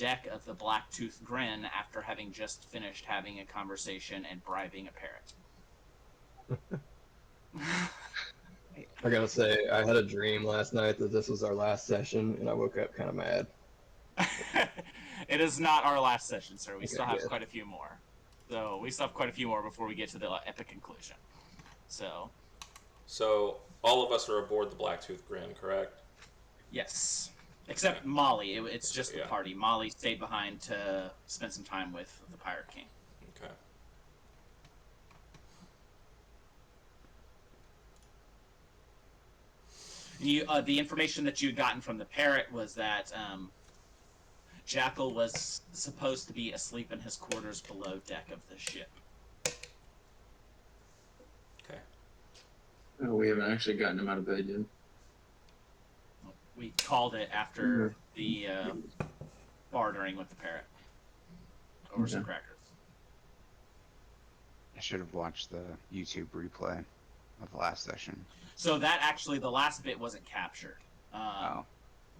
deck of the Blacktooth Grin after having just finished having a conversation and bribing a parrot. I gotta say, I had a dream last night that this was our last session, and I woke up kind of mad. It is not our last session, sir. We Okay, still have good. quite a few more. So we still have quite a few more before we get to the epic conclusion. So all of us are aboard the Blacktooth Grin, correct? yes, except Molly. It's just the Yeah. party. Molly stayed behind to spend some time with the Pirate King. Okay. The information that you had gotten from the parrot was that Jackal was supposed to be asleep in his quarters below deck of the ship. Okay. Oh, we haven't actually gotten him out of bed yet. We called it after the bartering with the parrot over some crackers. I should have watched the YouTube replay of the last session. So that actually, the last bit wasn't captured. Oh.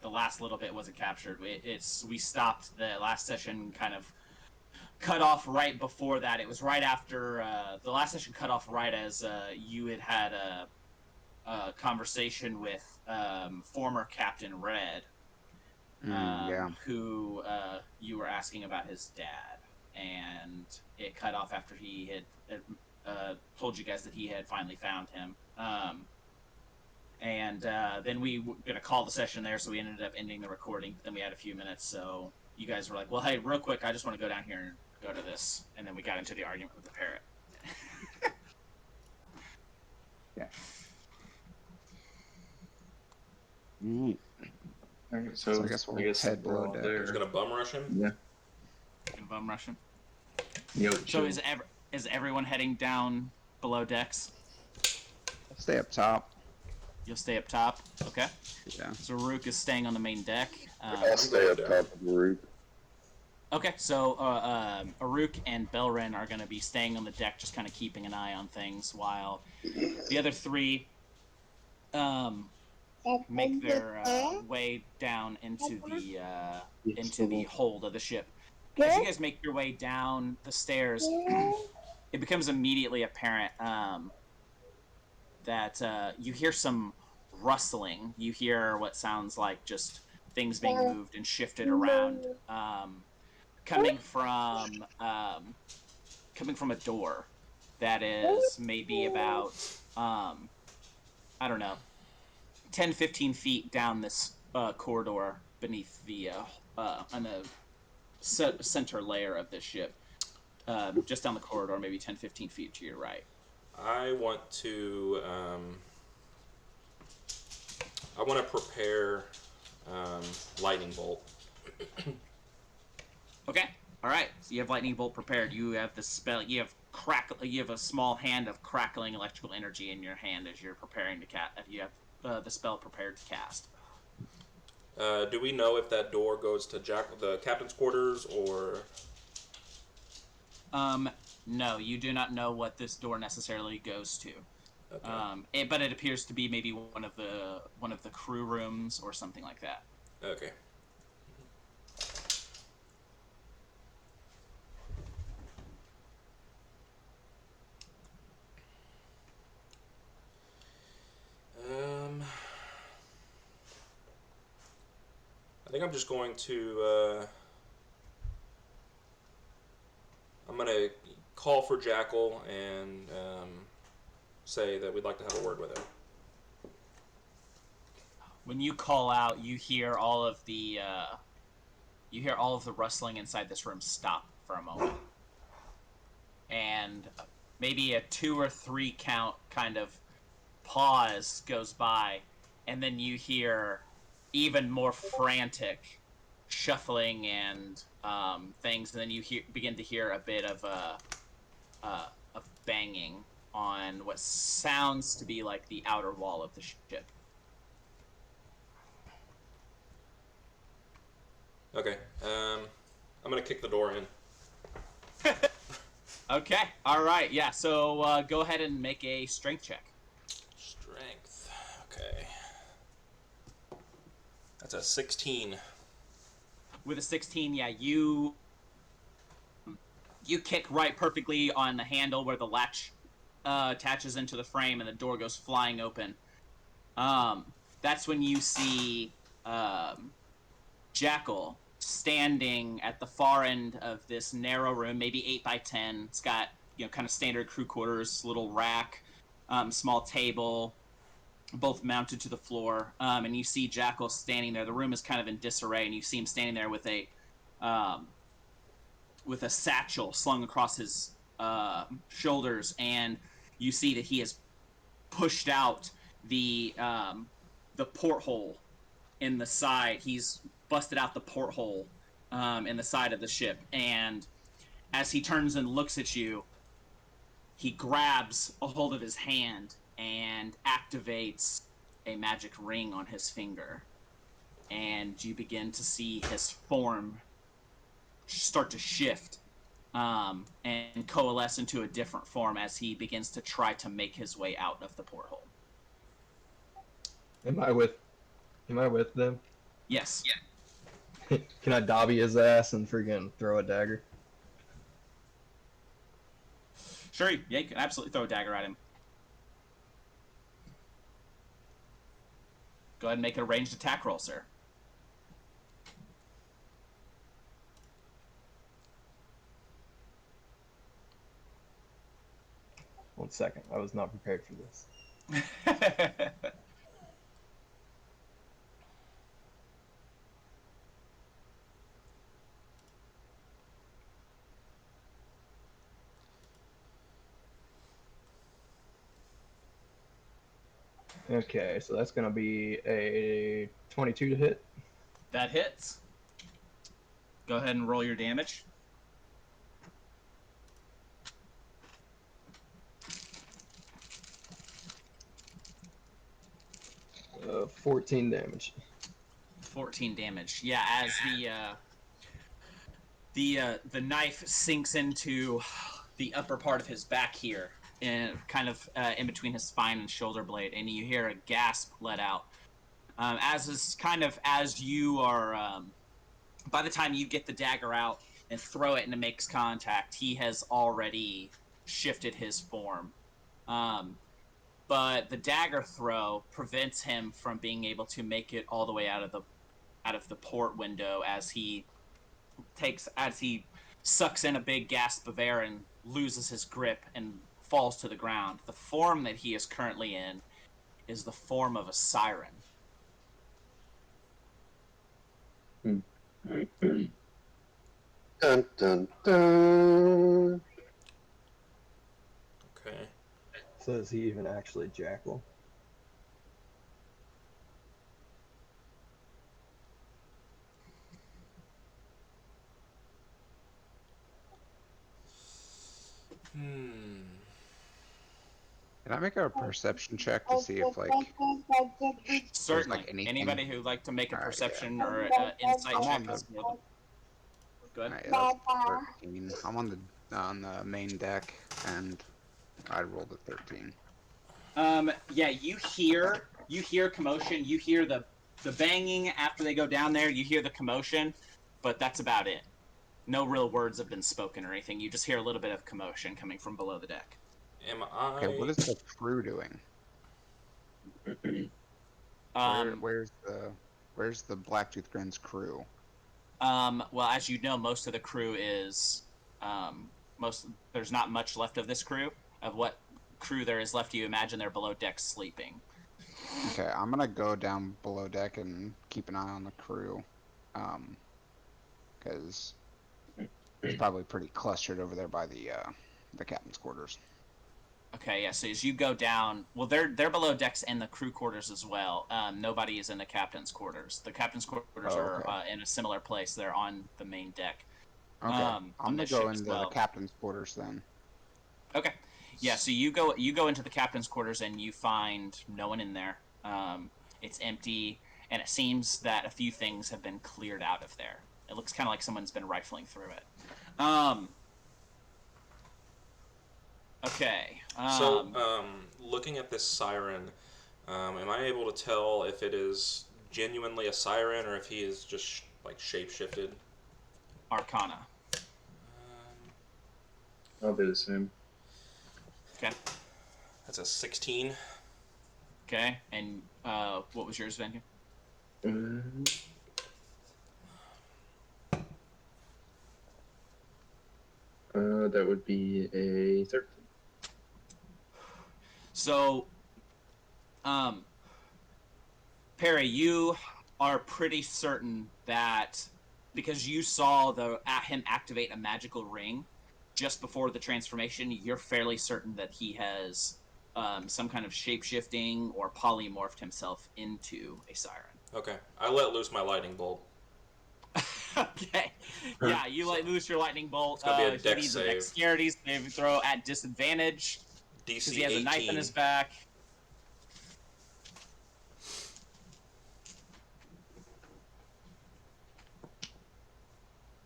The last little bit wasn't captured. We stopped the last session, kind of cut off right before that. It was right after the last session cut off right as you had a conversation with former Captain Red, who you were asking about his dad, and it cut off after he had told you guys that he had finally found him. And then we were going to call the session there, so we ended up ending the recording. Then we had a few minutes, so you guys were like, well, hey, real quick, I just want to go down here and go to this. And then we got into the argument with the parrot. Yeah. Mm. Alright, So I guess we'll head below deck. We're just gonna bum rush him. Yeah. And bum rushing. Yep. So is everyone heading down below decks? Stay up top. You'll stay up top? Okay. Yeah. So Rook is staying on the main deck. I'll stay up top of the roof. Okay, so Aruk and Belrin are going to be staying on the deck, just kind of keeping an eye on things, while the other three make their way down into the hold of the ship. As you guys make your way down the stairs, it becomes immediately apparent that you hear some rustling. You hear what sounds like just things being moved and shifted around. Coming from a door that is maybe about I don't know, 10-15 feet down this corridor beneath the on the center layer of this ship, just down the corridor, maybe 10-15 feet to your right. I want to prepare lightning bolt. Okay. All right. So you have lightning bolt prepared. You have the spell. You have a small hand of crackling electrical energy in your hand as you're preparing to cast. You have the spell prepared to cast. Do we know if that door goes to the captain's quarters or? No, you do not know what this door necessarily goes to. Okay. But it appears to be maybe one of the crew rooms or something like that. Okay. I think I'm just going to I'm going to call for Jackal and say that we'd like to have a word with him. When you call out, you hear all of the rustling inside this room stop for a moment, and maybe a 2 or 3 count kind of pause goes by, and then you hear even more frantic shuffling and things, and then you begin to hear a bit of banging on what sounds to be like the outer wall of the ship. Okay. I'm gonna kick the door in. Okay. All right. Yeah. So go ahead and make a strength check. Strength. Okay. That's a 16. with a 16, yeah, you kick right perfectly on the handle where the latch attaches into the frame, and the door goes flying open. That's when you see Jackal standing at the far end of this narrow room, maybe 8 by 10. It's got, kind of standard crew quarters, little rack, small table, both mounted to the floor. And you see Jackal standing there. The room is kind of in disarray, and you see him standing there with a satchel slung across his shoulders, and you see that he has pushed out the porthole in the side. He's busted out the porthole in the side of the ship, and as he turns and looks at you, he grabs a hold of his hand and activates a magic ring on his finger, and you begin to see his form start to shift and coalesce into a different form as he begins to try to make his way out of the porthole. Am I with them? Yes. Can I dobby his ass and freaking throw a dagger? Sure, yeah, you can absolutely throw a dagger at him. Go ahead and make a ranged attack roll, sir. One second, I was not prepared for this. Okay, so that's gonna be a 22 to hit. That hits. Go ahead and roll your damage. 14 damage. 14 damage. Yeah, as the knife sinks into the upper part of his back here, and kind of in between his spine and shoulder blade, and you hear a gasp let out. As you are, by the time you get the dagger out and throw it and it makes contact, he has already shifted his form. But the dagger throw prevents him from being able to make it all the way out of the port window as he sucks in a big gasp of air and loses his grip and falls to the ground. The form that he is currently in is the form of a siren. Dun dun dun. Okay. So is he even actually Jackal? Can I make a perception check to see if, like, Certainly. like anything? Anybody who'd like to make a Alright, perception or insight I'm check on the- is more than... Go ahead. alright, that's 13. I'm on the main deck, and I rolled a 13. Yeah, you hear commotion. You hear the banging after they go down there. You hear the commotion, but that's about it. No real words have been spoken or anything. You just hear a little bit of commotion coming from below the deck. Am I? Okay, what is the crew doing? Where's the Blacktooth Grin's crew? Well, as you know, most of the crew is there's not much left of this crew. Of what crew there is left, you imagine they're below deck sleeping. Okay, I'm gonna go down below deck and keep an eye on the crew, because it's probably pretty clustered over there by the captain's quarters. Okay, yeah. So as you go down, well, they're below decks and the crew quarters as well. Nobody is in the captain's quarters. The captain's quarters are in a similar place. They're on the main deck. Okay, I'm gonna go into well. the captain's quarters then. Okay, yeah. So you go into the captain's quarters and you find no one in there. It's empty, and it seems that a few things have been cleared out of there. It looks kind of like someone's been rifling through it. Okay. Looking at this siren, am I able to tell if it is genuinely a siren or if he is just like shape shifted. Arcana. I'll do the same. Okay. That's a 16. Okay. And what was yours, Venue? That would be a 13. So, Perry, you are pretty certain that because you saw him activate a magical ring just before the transformation, you're fairly certain that he has some kind of shape-shifting or polymorphed himself into a siren. Okay. I let loose my lightning bolt. Okay. Yeah, you let loose your lightning bolt. It's gotta be a He dex needs a save. dexterity saving throw at disadvantage because DC he has 18. a knife in his back.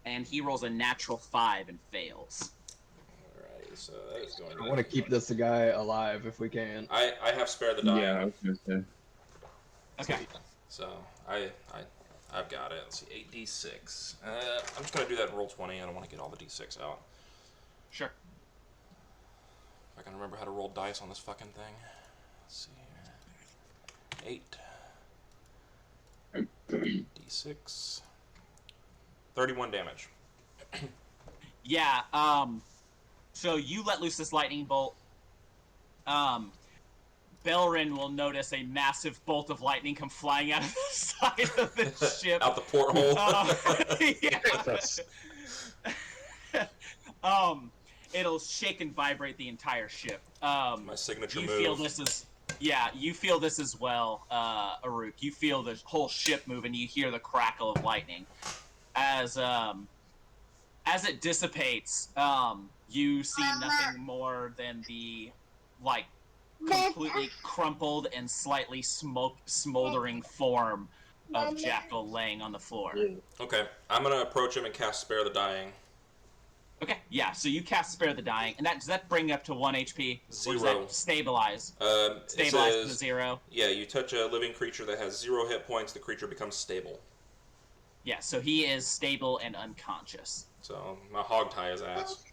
And he rolls a natural 5 and fails. Alrighty, so that is going to I want to keep this guy alive if we can. I have spare the dying. Yeah, I was gonna say. Okay. So I've got it. Let's see, 8d6. I'm just gonna do that in roll 20. I don't want to get all the d6 out. Sure. If I can remember how to roll dice on this fucking thing. Let's see here. 8 d6. 31 damage. Yeah, so you let loose this lightning bolt. Belrin will notice a massive bolt of lightning come flying out of the side of the ship. Out the porthole. Yeah. It'll shake and vibrate the entire ship. My signature you move. feel this is, yeah, you feel this as well, Aruk. You feel the whole ship move, and you hear the crackle of lightning as it dissipates. You see nothing more than the completely crumpled and slightly smoldering form of Jackal laying on the floor. Okay, I'm gonna approach him and cast Spare the Dying. Okay, yeah, so you cast Spare the Dying, and does that bring up to 1 HP? Or does 0. that stabilize? It Stabilize to says, 0? yeah, you touch a living creature that has 0 hit points, the creature becomes stable. Yeah, so he is stable and unconscious. So my hog tie his ass.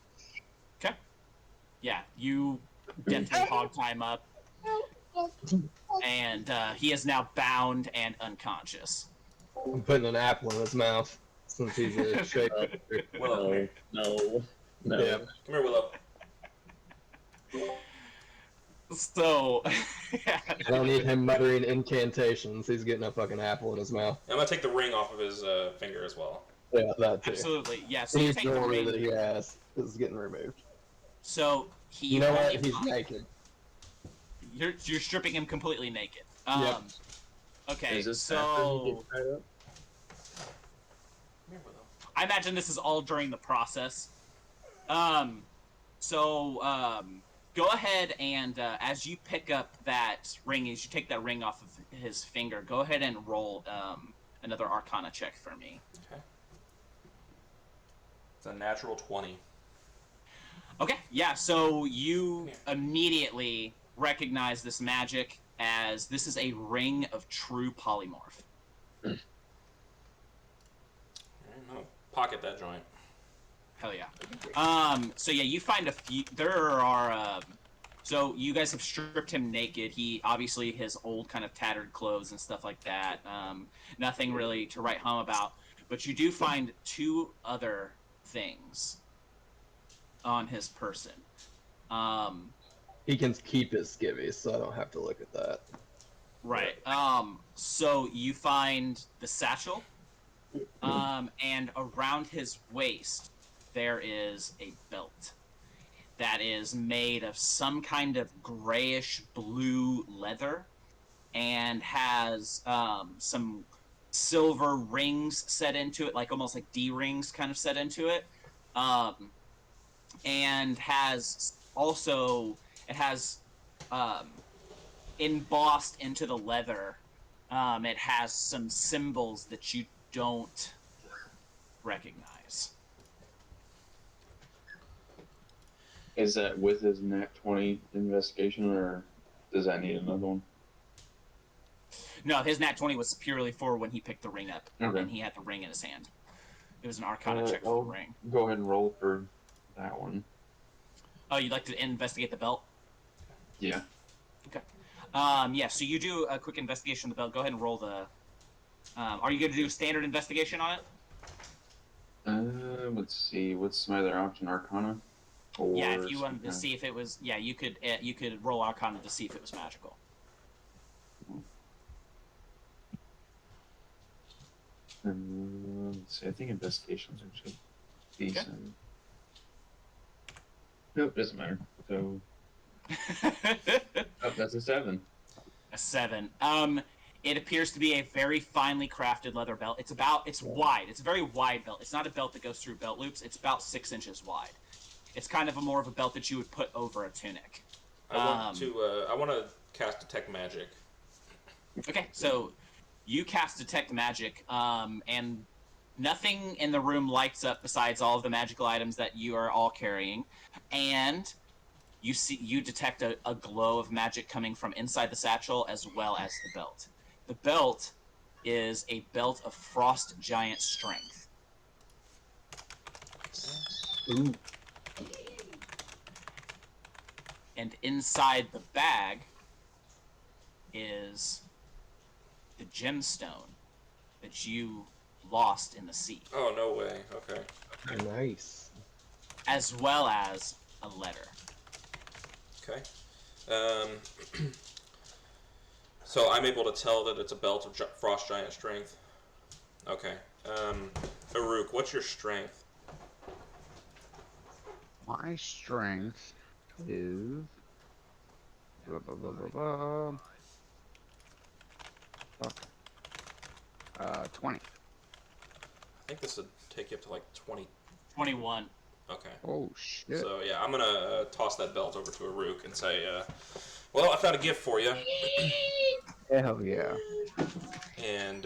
Okay. Yeah, you definitely hog time up. And he is now bound and unconscious. I'm putting an apple in his mouth since he's a shape. Willow, come here. No. Yeah. Come here, Willow. So, I don't need him muttering incantations. He's getting a fucking apple in his mouth. I'm gonna take the ring off of his finger as well. Yeah, that too. absolutely, yeah. So you Any take the jewelry that ring. he has is getting removed. So he. You know what? only- He's naked. You're stripping him completely naked. Yep. Okay, Is this so after he gets tied up? Come here, Willow. I imagine this is all during the process. Go ahead and as you pick up that ring, as you take that ring off of his finger, go ahead and roll another Arcana check for me. Okay. It's a natural 20. Okay, yeah, so you immediately recognize this magic as this is a ring of true polymorph. I'm gonna pocket that joint. Hell yeah. So yeah, you find a few. There are. So you guys have stripped him naked. He obviously his old kind of tattered clothes and stuff like that. Nothing really to write home about. But you do find 2 other things on his person. He can keep his skivvies, so I don't have to look at that. Right. So you find the satchel, and around his waist there is a belt that is made of some kind of grayish blue leather and has some silver rings set into it, like almost like D-rings kind of set into it, and has also embossed into the leather. It has some symbols that you don't recognize. Is that with his nat 20 investigation, or does that need another one? No, his nat 20 was purely for when he picked the ring up, Okay. and he had the ring in his hand. It was an Arcana check for I'll the ring. go ahead and roll for that one. Oh, you'd like to investigate the belt? Yeah. Yeah, so you do a quick investigation of the belt. Go ahead and roll the... are you going to do a standard investigation on it? Let's see. What's my other option? Arcana? Or Yeah, if you wanted to some see if it was... Yeah, you could roll Arcana to see if it was magical. Let's see. I think investigation's actually decent. Nope, doesn't matter. So, oh, that's a 7. A 7. It appears to be a very finely crafted leather belt. It's wide. It's a very wide belt. It's not a belt that goes through belt loops. It's about 6 inches wide. It's kind of more of a belt that you would put over a tunic. I want to cast Detect Magic. Okay, so you cast Detect Magic, and nothing in the room lights up besides all of the magical items that you are all carrying, and you detect a glow of magic coming from inside the satchel as well as the belt. The belt is a belt of frost giant strength. Ooh. And inside the bag is the gemstone that you lost in the sea, Oh, no way. Okay. Nice. as well as a letter. Okay. So I'm able to tell that it's a belt of frost giant strength. Okay. Aruk, what's your strength? My strength is... 20. I think this would take you up to like 20. 21. Okay. Oh, shit. So yeah, I'm gonna toss that belt over to Aruk and say, well, I found a gift for you. Hell yeah. And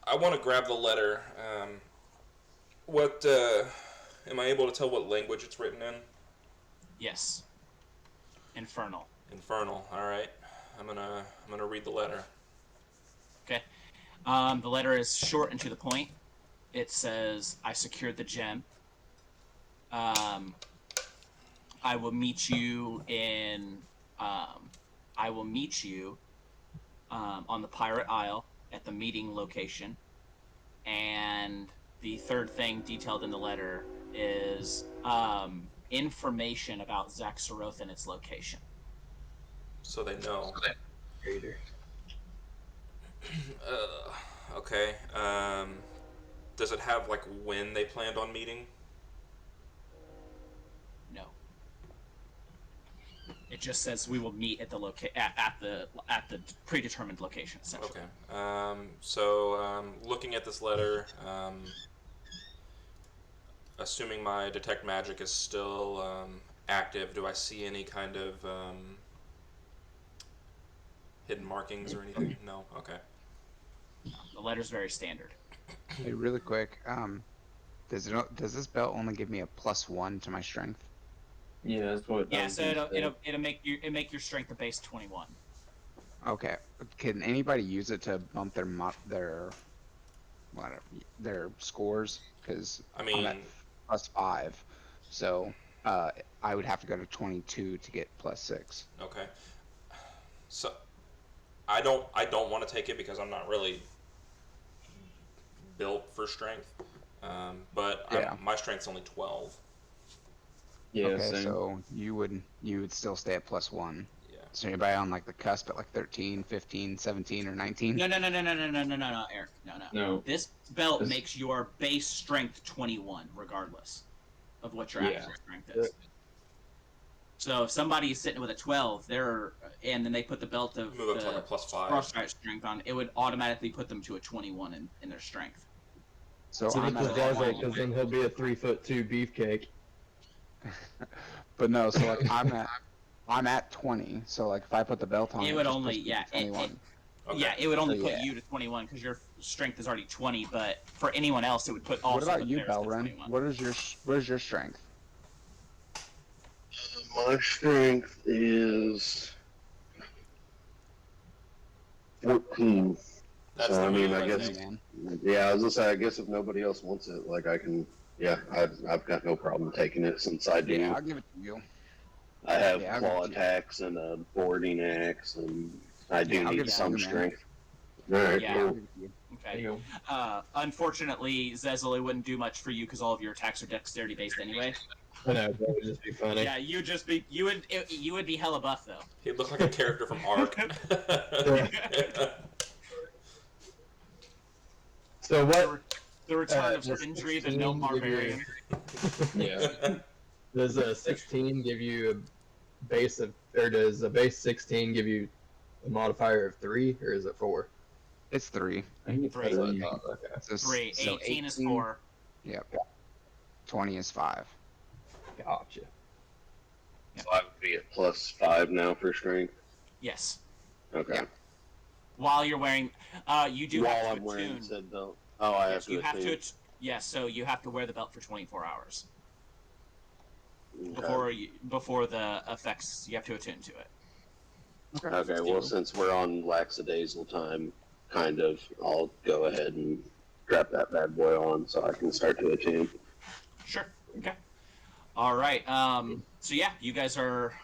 I want to grab the letter. What am I able to tell what language it's written in? Yes. Infernal. Infernal. All right. I'm gonna read the letter. Okay. The letter is short and to the point. It says, "I secured the gem. I will meet you in. I will meet you on the Pirate Isle at the meeting location." And the third thing detailed in the letter is information about Zaxaroth and its location. So they know. Greater. Okay. Does it have like when they planned on meeting? No. It just says we will meet at the at the predetermined location, essentially. Okay. So looking at this letter, assuming my detect magic is still active, do I see any kind of hidden markings or anything? No. Okay. The letter's very standard. Hey, really quick, does this belt only give me a +1 to my strength? Yeah, that's what. I Yeah, was so gonna say. it'll make your strength a base 21. Okay. Can anybody use it to bump their scores? Because I mean, I'm at +5, so I would have to go to 22 to get +6. okay. So I don't want to take it because I'm not really built for strength. But Yeah. my strength's only 12. Yeah, Okay, same. so you would still stay at +1. Yeah. So anybody on like the cusp at like 13, 15, 17, or 19? No, Eric. No. No. This belt This- makes your base strength 21, regardless of what your Yeah. actual strength is. So if somebody's sitting with a 12, and then they put the belt of Move up to like a the +5. frostbite strength on, it would automatically put them to a 21 in their strength. So So I'm this at is a Desert, because then he'll be a 3'2" beefcake. But no, so like I'm at 20. So like if I put the belt on, It would just only- pushes me yeah, to 21. Okay. Yeah, it would only So, put yeah. you to 21 because your strength is already 20. But for anyone else, it would put also. What about put you, theirs to Belren? 21. What is your strength? My strength is 14. That's So, the I mean, move, I I guess, think. Man. yeah, I was gonna say, I guess if nobody else wants it, like, I can, yeah, I've got no problem taking it since I do. Yeah, I'll give it to you. I have yeah, I'll claw give it to you. attacks and a boarding axe, and I do Yeah, I'll give need it to some you, man. strength. Alright, Yeah. I'll cool. give it to you. There Okay. you go. Unfortunately, Zezel, it wouldn't do much for you because all of your attacks are dexterity based anyway. I know, that would just be funny. Yeah, you would be hella buff though. He'd look like a character from Ark. So what The return of does Sindri, the 16 gnome give you- barbarian. Yeah. Does a 16 give you a base of, or does a base 16 give you a modifier of 3, or is it 4? It's 3. I think it's Three. That's what I three. thought, okay. So, 3. so 18 is 4. Yep. 20 is 5. Gotcha. So I would be at +5 now for strength. Yes. Okay. Yeah. While you're wearing, you do While have I'm to wearing attune. said belt. Oh, I Yes, have to you have attune. to. Yes, so you have to wear the belt for 24 hours Okay. before the effects. You have to attune to it. Okay, well, since we're on lackadaisical time, kind of, I'll go ahead and strap that bad boy on so I can start to attune. Sure. Okay. All right. So yeah, you guys are,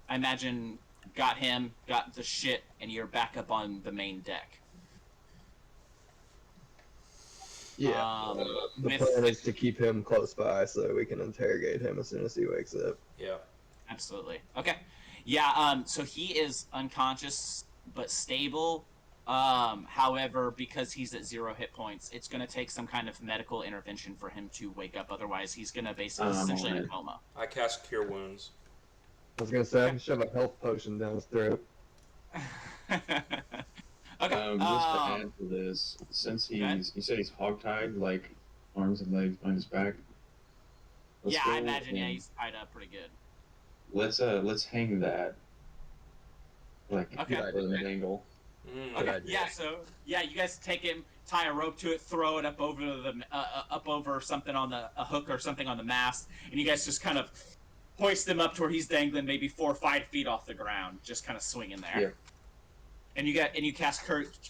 I imagine, got the shit, and you're back up on the main deck. Yeah. The With plan is to keep him close by so we can interrogate him as soon as he wakes up. Yeah. absolutely. Okay. Yeah. So he is unconscious but stable. However, because he's at 0 hit points, it's going to take some kind of medical intervention for him to wake up. Otherwise, he's going to basically essentially in a alright. coma. I cast Cure Wounds. I was gonna say, I can shove a health potion down his throat. Okay. Just to add to this, since okay. you said he's hogtied, like arms and legs behind his back. Let's Yeah, go I imagine. Yeah, and he's tied up pretty good. let's hang that. Like Okay. at an angle. Mm. Okay. idea. Yeah. So yeah, you guys take him, tie a rope to it, throw it up over up over something on a hook or something on the mast, and you guys just kind of hoist him up to where he's dangling maybe 4 or 5 feet off the ground, just kind of swinging there. Yeah. And you cast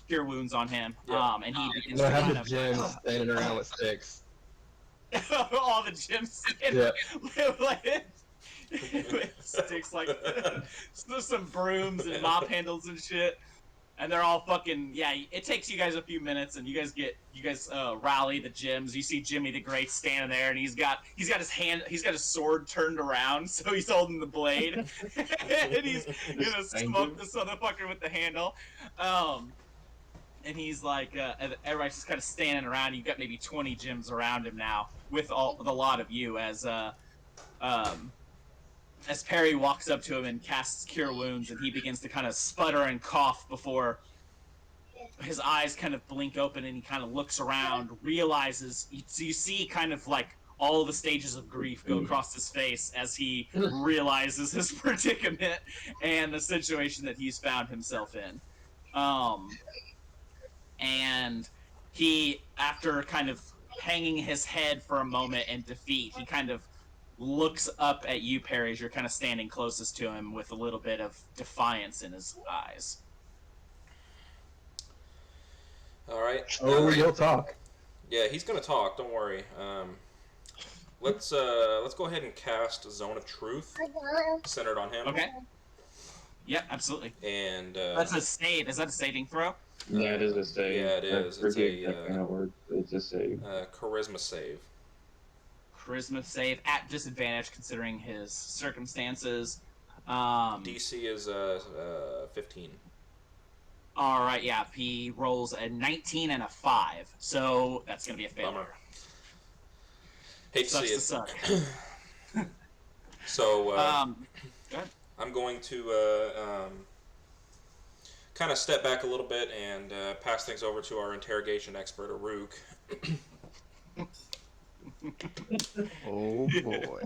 cure wounds on him. Yeah. And he begins I to have kind the of gems standing around with sticks. all the gyms Yeah. with sticks like so some brooms and mop handles and shit, and they're all fucking it takes you guys a few minutes, and you guys rally the gyms. You see Jimmy the Great standing there, and he's got his sword turned around, so he's holding the blade and he's gonna smoke this motherfucker with the handle. And he's like, everybody's just kind of standing around. You've got maybe 20 gyms around him now, with a lot of you as Perry walks up to him and casts Cure Wounds, and he begins to kind of sputter and cough before his eyes kind of blink open, and he kind of looks around, realizes, you see kind of like all the stages of grief go across his face as he realizes his predicament and the situation that he's found himself in. And he, after kind of hanging his head for a moment in defeat, he kind of looks up at you, Perry, as you're kind of standing closest to him with a little bit of defiance in his eyes. All right. Oh, you'll talk. Yeah, he's gonna talk. Don't worry. Let's go ahead and cast Zone of Truth, centered on him. Okay. Yeah, absolutely. And That's a save. Is that a saving throw? Yeah, it is a save. Yeah, it is. I forget It's a, exactly how it works, but it's a save. Charisma save. Charisma save at disadvantage considering his circumstances. DC is 15. All right, yeah. He rolls a 19 and a 5, so that's gonna be a failure. Bummer. Hate to Sucks see to it. suck. So Go ahead. I'm going to kind of step back a little bit and pass things over to our interrogation expert, Aruk. Oh boy.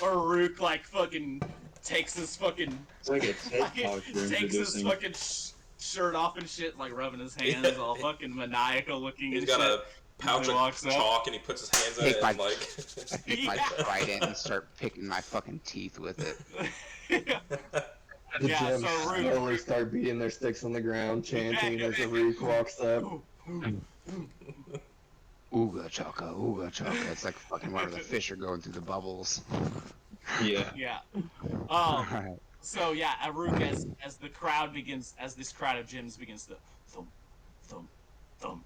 Or Rook like fucking takes his fucking It's like a TED talk you're takes his introducing. fucking shirt off and shit, like rubbing his hands, all fucking maniacal looking. He's and got shit. a pouch He of walks up. chalk and he puts his hands in Take it my- and like. I take my Yeah. trident and start picking my fucking teeth with it. The Yeah, gems so Rook- slowly start beating their sticks on the ground, chanting as Aruk walks up. Ooga chaka. It's like fucking whenever the fish are going through the bubbles. Yeah. Yeah. Alright. So yeah, Aruk, as the crowd begins, as this crowd of gyms begins to thump, thump, thump.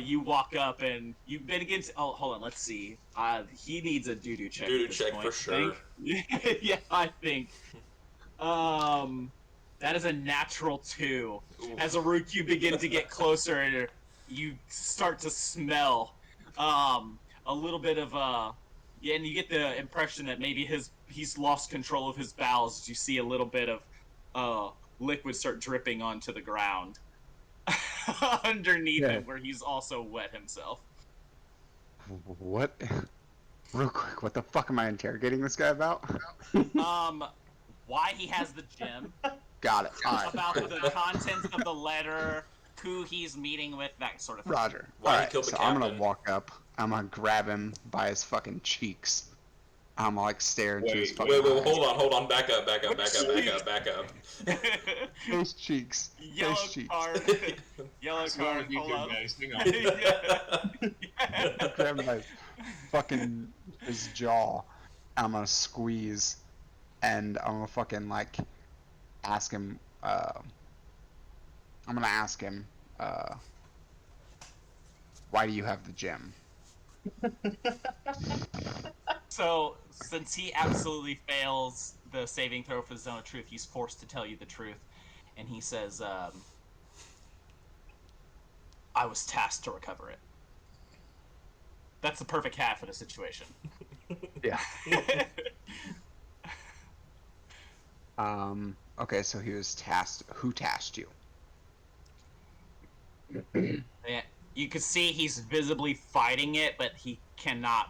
You walk up and you begin to. Oh, hold on. Let's see. He needs a doo-doo check. Doo-doo at this check point, for I think. Yeah, I think. That is a natural 2. Ooh. As Aruk, you begin to get closer, and you start to smell, a little bit of yeah, and you get the impression that maybe he's lost control of his bowels. As you see a little bit of liquid start dripping onto the ground underneath Yeah. him, where he's also wet himself. What? Real quick, what the fuck am I interrogating this guy about? Why he has the gem, Got it. Alright. about the contents of the letter, who he's meeting with, that sort of thing. Roger. Why he Alright, killed the so I'm gonna captain. walk up. I'm gonna grab him by his fucking cheeks. I'm gonna like stare into his Wait, fucking Wait, eyes. hold on, back up. His cheeks. Yellow His cheeks. card. Yellow What's wrong card. with you Hold two up. guys? Hang on. Grab my fucking his jaw. I'm gonna squeeze, and I'm gonna fucking like ask him. I'm gonna ask him. Why do you have the gem? So, since he absolutely fails the saving throw for the Zone of Truth, he's forced to tell you the truth. And he says, I was tasked to recover it. That's the perfect hat for the situation. Yeah. Okay, so he was tasked. Who tasked you? Yeah, you can see he's visibly fighting it, but he cannot.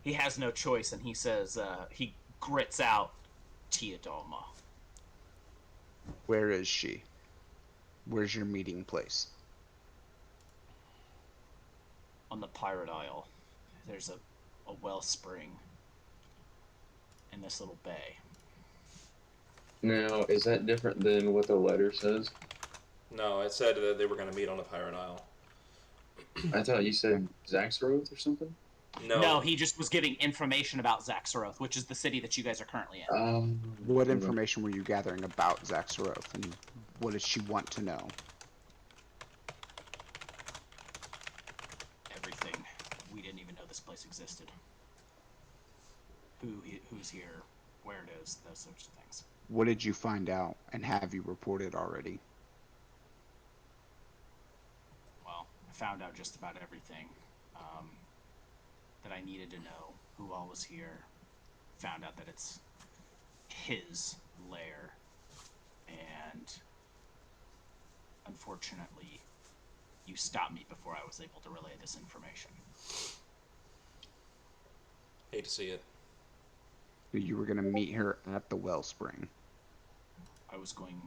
He has no choice, and he says, he grits out, Teodolma. Where is she? Where's your meeting place? On the Pirate Isle, there's a wellspring in this little bay. Now, is that different than what the letter says? No, it said that they were going to meet on the Pirate Isle. I thought you said Zaxxaroth or something? No, he just was giving information about Zaxxaroth, which is the city that you guys are currently in. What information were you gathering about Zaxxaroth, and what did she want to know? Everything. We didn't even know this place existed. Who's here, where it is, those sorts of things. What did you find out, and have you reported already? Well, I found out just about everything that I needed to know. Who all was here. Found out that it's his lair. And unfortunately, you stopped me before I was able to relay this information. Hate to see it. So you were going to meet her at the wellspring. I was going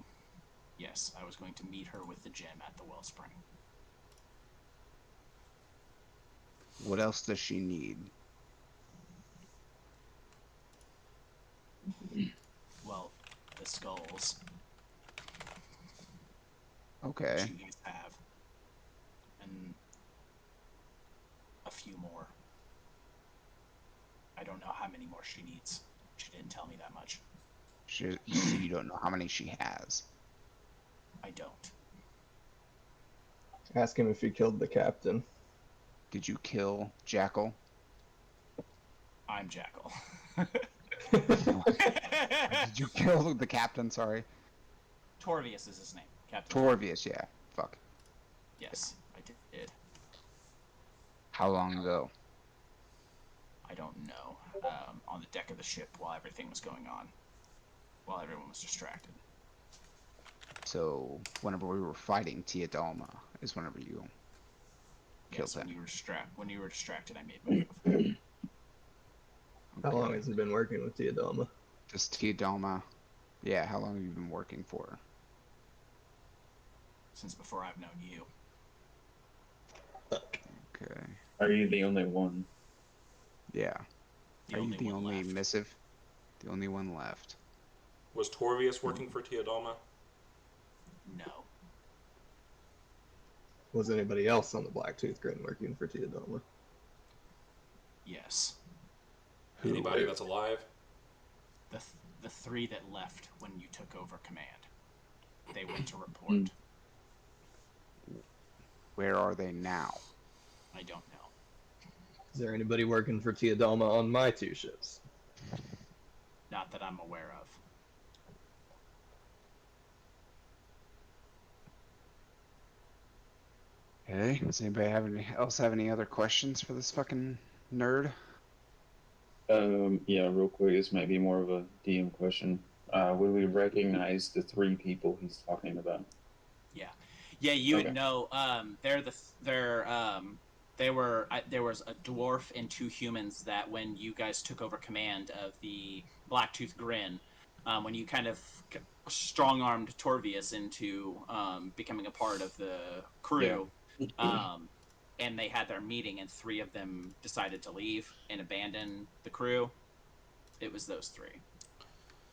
to meet her with the gem at the wellspring. What else does she need? Well, the skulls Okay. that you guys have, and a few more. I don't know how many more she needs. She didn't tell me that much. So you don't know how many she has. I don't. Ask him if he killed the captain. Did you kill Jackal? I'm Jackal. Did you kill the captain? Sorry. Torvius is his name. Captain. Torvius, yeah. Fuck. Yes, I did. How long ago? I don't know. On the deck of the ship while everything was going on. While everyone was distracted. So, whenever we were fighting Teodolma is whenever you killed Yes, him. when you were distracted, I made my move. How long has he been working with Teodolma? Does Teodolma... Yeah, how long have you been working for her? Since before I've known you. Okay. Are you the only one? Yeah. Are you the one only left. missive? The only one left. Was Torvius working for Teodalma? No. Was anybody else on the Blacktooth Grin working for Teodoma? Yes. Anybody that's alive? The three that left when you took over command. They went to report. Where are they now? I don't know. Is there anybody working for Teodoma on my 2 ships? Not that I'm aware of. Okay. Does anybody have any other questions for this fucking nerd? Yeah, real quick, this might be more of a DM question. Would we recognize the 3 people he's talking about? Yeah, you would Okay. know. There was a dwarf and 2 humans that when you guys took over command of the Blacktooth Grin, when you kind of strong-armed Torvius into becoming a part of the crew, and they had their meeting, and 3 of them decided to leave and abandon the crew. It was those 3.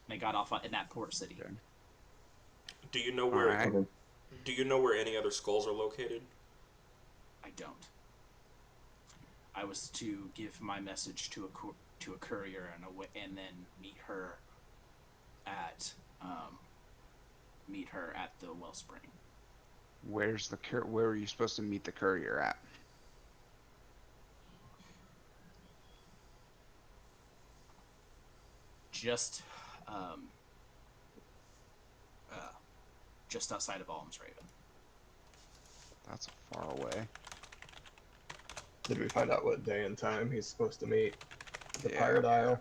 They got off in that port city. Okay. Do you know where? Alright. Okay. Do you know where any other skulls are located? I don't. I was to give my message to a courier and then meet her at the wellspring. Where are you supposed to meet the courier at? Just just outside of Almsraven. That's far away. Did we find out what day and time he's supposed to meet the Yeah. Pirate Isle?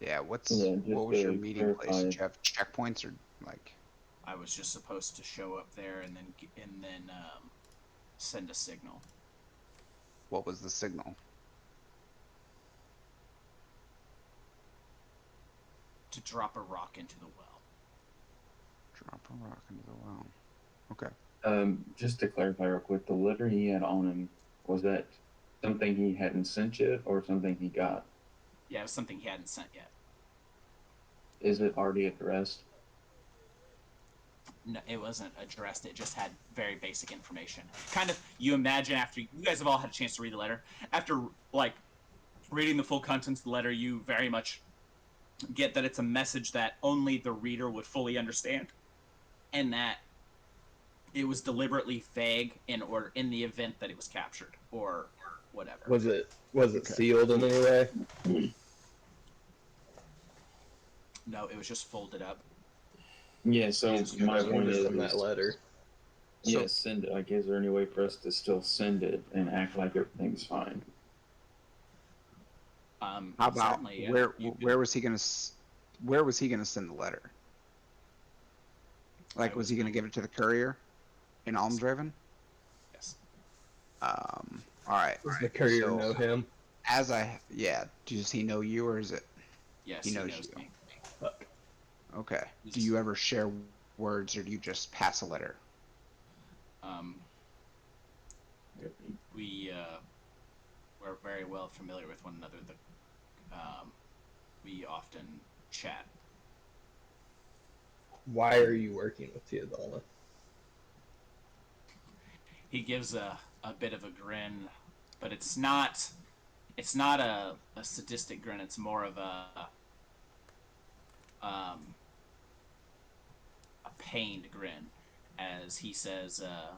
Yeah, Yeah, what just was your to meeting place? clarify. Did you have checkpoints or like? I was just supposed to show up there and then send a signal. What was the signal? To drop a rock into the well. Drop a rock into the well. Okay. Just to clarify real quick, the letter he had on him, was that something he hadn't sent yet or something he got? Yeah, it was something he hadn't sent yet. Is it already addressed? No, it wasn't addressed. It just had very basic information. Kind of, you imagine after you guys have all had a chance to read the letter. After like reading the full contents of the letter, you very much get that it's a message that only the reader would fully understand, and that it was deliberately vague in the event that it was captured or whatever. Was it Okay. sealed in any way? No, it was just folded up. Yeah, so Just my kinda point is, from that letter. yeah, send it. Like, is there any way for us to still send it and act like everything's fine? How about certainly, where you where was he gonna send the letter? Like, I was he was gonna not- give it to the courier in Almsraven? Yes. All right. Does the courier So- know him? Does he know you or is it? Yes, He he knows knows you. me. Okay. Do you ever share words or do you just pass a letter? We're very well familiar with one another. We often chat. Why are you working with Teodala? He gives a bit of a grin, but it's not a sadistic grin. It's more of a pained grin, as he says, the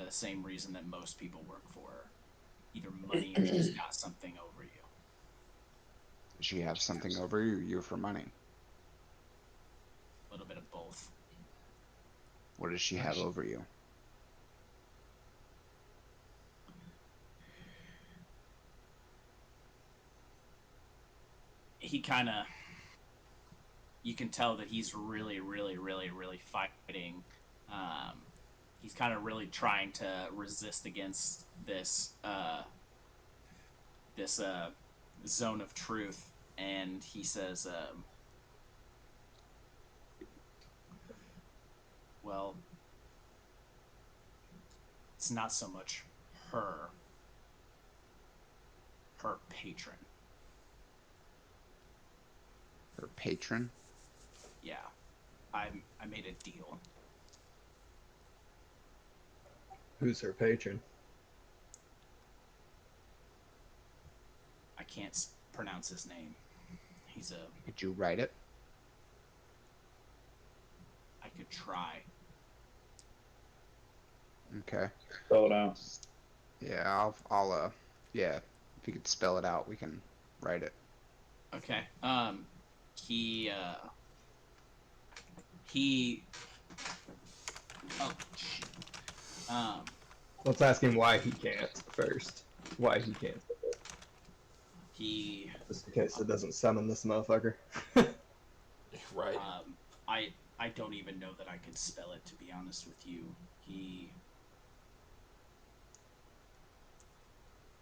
same reason that most people work for, either money or just got something over you. Does she have something over you for money? A little bit of both. What does she have over you? He kind of, you can tell that he's really, really, really, really fighting. He's kind of really trying to resist against this zone of truth, and he says, well, it's not so much her patron. Her patron? Yeah, I made a deal. Who's her patron? I can't pronounce his name. He's a. Could you write it? I could try. Okay. Spell it out. Yeah, yeah. If you could spell it out, we can write it. Okay. He. Oh shit. Let's ask him why he can't first. Why he can't. He. Just in case it doesn't summon this motherfucker. Right. I don't even know that I could spell it, to be honest with you.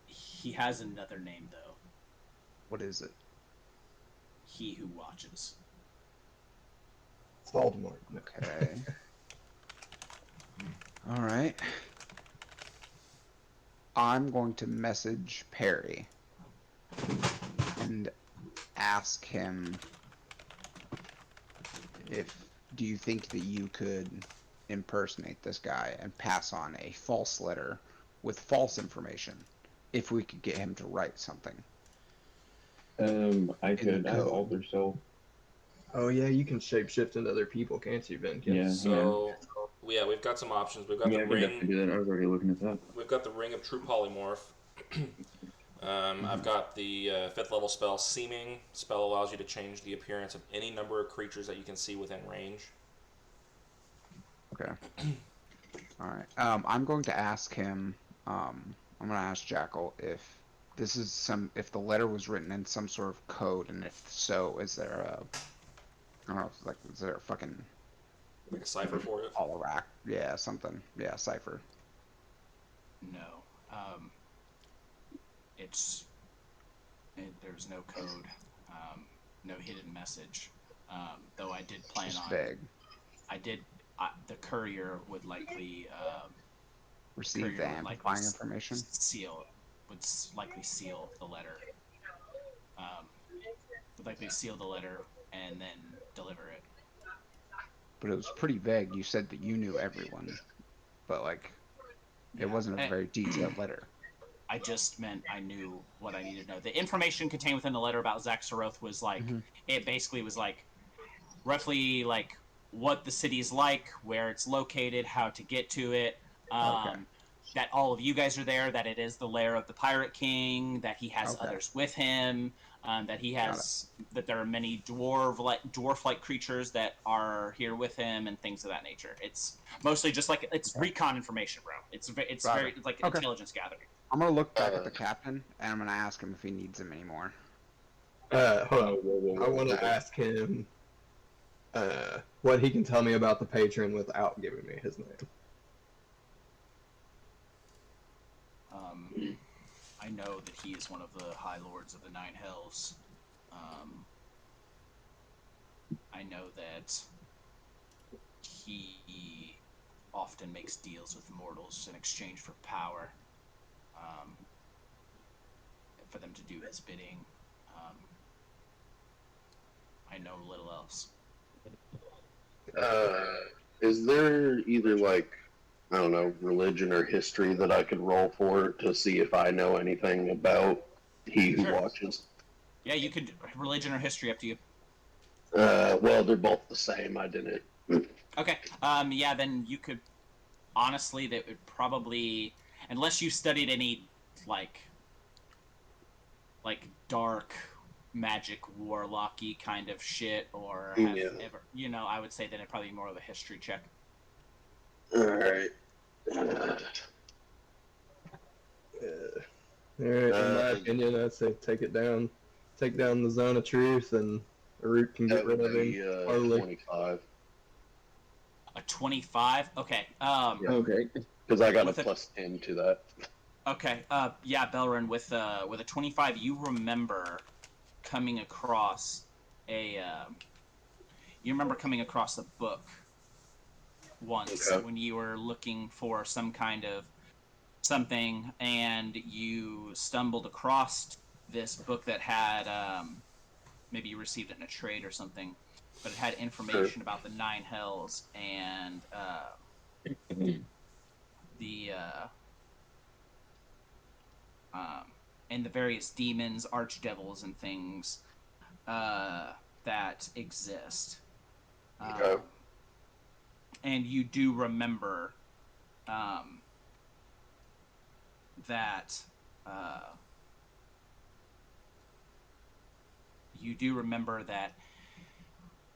He has another name though. What is it? He who watches. It's Voldemort. Okay. All right. I'm going to message Perry and ask him do you think that you could impersonate this guy and pass on a false letter with false information if we could get him to write something? I could. I have code. alter self. Oh yeah, you can shapeshift into other people, can't you, Ben? Yeah. So, yeah, we've got some options. We've got Yeah, the I could definitely ring. do that. I was already looking at that. We've got the ring of true polymorph. I've got the 5th level spell Seeming. Spell allows you to change the appearance of any number of creatures that you can see within range. Okay. All right. I'm going to ask him. I'm going to ask Jackal if this is if the letter was written in some sort of code, and if so, is there I don't know, is there a fucking Like a cipher for it. Olarak? Yeah, something. Yeah, cipher. No. There's no code. No hidden message. Though I did plan Just on. vague. The courier would likely Receive courier the would likely amplifying information. Likely seal the letter. Would likely seal the letter and then deliver it. But it was pretty vague. You said that you knew everyone, but it wasn't a very detailed letter. I just meant I knew what I needed to know. The information contained within the letter about Zaxaroth was it basically was roughly what the city's like, where it's located, how to get to it, that all of you guys are there, that it is the lair of the Pirate King, that he has others with him, that he has that there are many dwarf-like creatures that are here with him, and things of that nature. It's mostly just it's recon information, bro. It's very intelligence gathering. I'm gonna look back at the captain and I'm gonna ask him if he needs him anymore. Hold on. I want to ask him what he can tell me about the patron without giving me his name. I know that he is one of the High Lords of the Nine Hells. I know that he often makes deals with mortals in exchange for power. For them to do his bidding. I know little else. Is there either I don't know, religion or history that I could roll for to see if I know anything about He Who Sure. Watches? Yeah, you could religion or history, up to you. Well, they're both the same. I didn't. Okay. Yeah, then you could. Honestly, that would probably, unless you studied any dark magic warlocky kind of shit, or have ever, I would say that it'd probably be more of a history check. All right. In my opinion, I'd say take down the zone of truth, and Aruk can get That would rid of be him. Harley. 25. A 25. Okay. Okay. Because I got a With a- plus 10 to that. Okay. Yeah, Belrin, with a 25, you remember coming across a book once when you were looking for some kind of something, and you stumbled across this book that had maybe you received it in a trade or something, but it had information about the Nine Hells and the various demons, archdevils, and things that exist. Okay. And you do remember that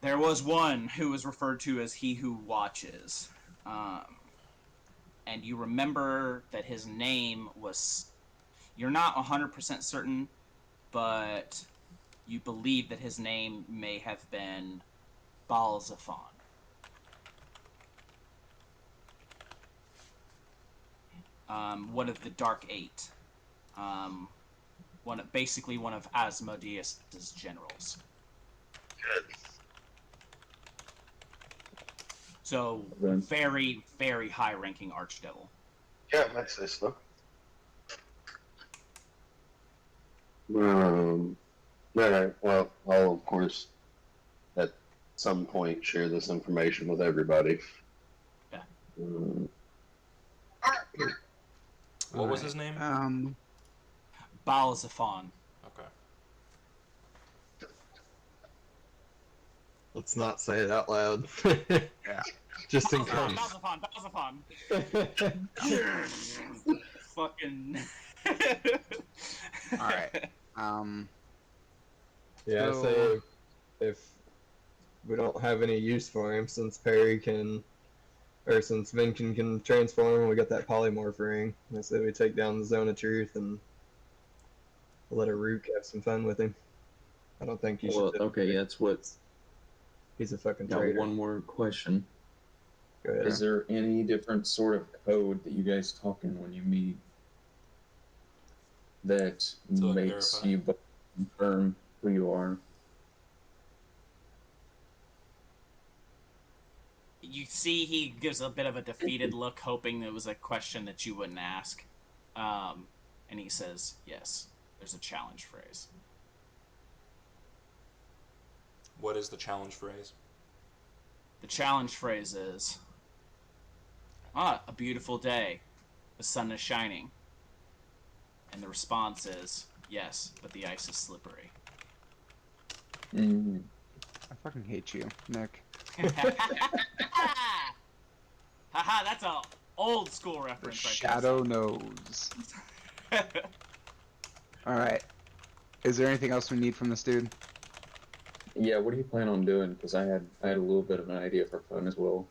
there was one who was referred to as He Who Watches. And you remember that his name was... You're not 100% certain, but you believe that his name may have been Balzaphon. One of the Dark Eight. Basically one of Asmodeus' generals. Good. So, Then- very, very high-ranking archdevil. Yeah, I'd say so. Alright, well, I'll of course at some point share this information with everybody. Yeah. What was his name? Balzaphon. Okay. Let's not say it out loud. Yeah. Just in Balzaphon, case. Balzaphon. Fucking... Alright. Yeah, I So- say if we don't have any use for him, since Perry can, or since Vinkin can transform, we got that polymorph ring. I say we take down the Zone of Truth and let Aruk have some fun with him. I don't think he Well, should. okay, that's what. He's a fucking Got traitor. one more question. Go ahead. Is there any different sort of code that you guys talk in when you meet that To makes verify. you both confirm who you are? You see he gives a bit of a defeated look, hoping it was a question that you wouldn't ask. And he says, yes, there's a challenge phrase. What is the challenge phrase? The challenge phrase is, a beautiful day. The sun is shining. And the response is, yes, but the ice is slippery. Mm. I fucking hate you, Nick. Haha, that's a old school The reference right shadow knows. there. Alright. Is there anything else we need from this dude? Yeah, what do you plan on doing? Because I had a little bit of an idea for fun as well.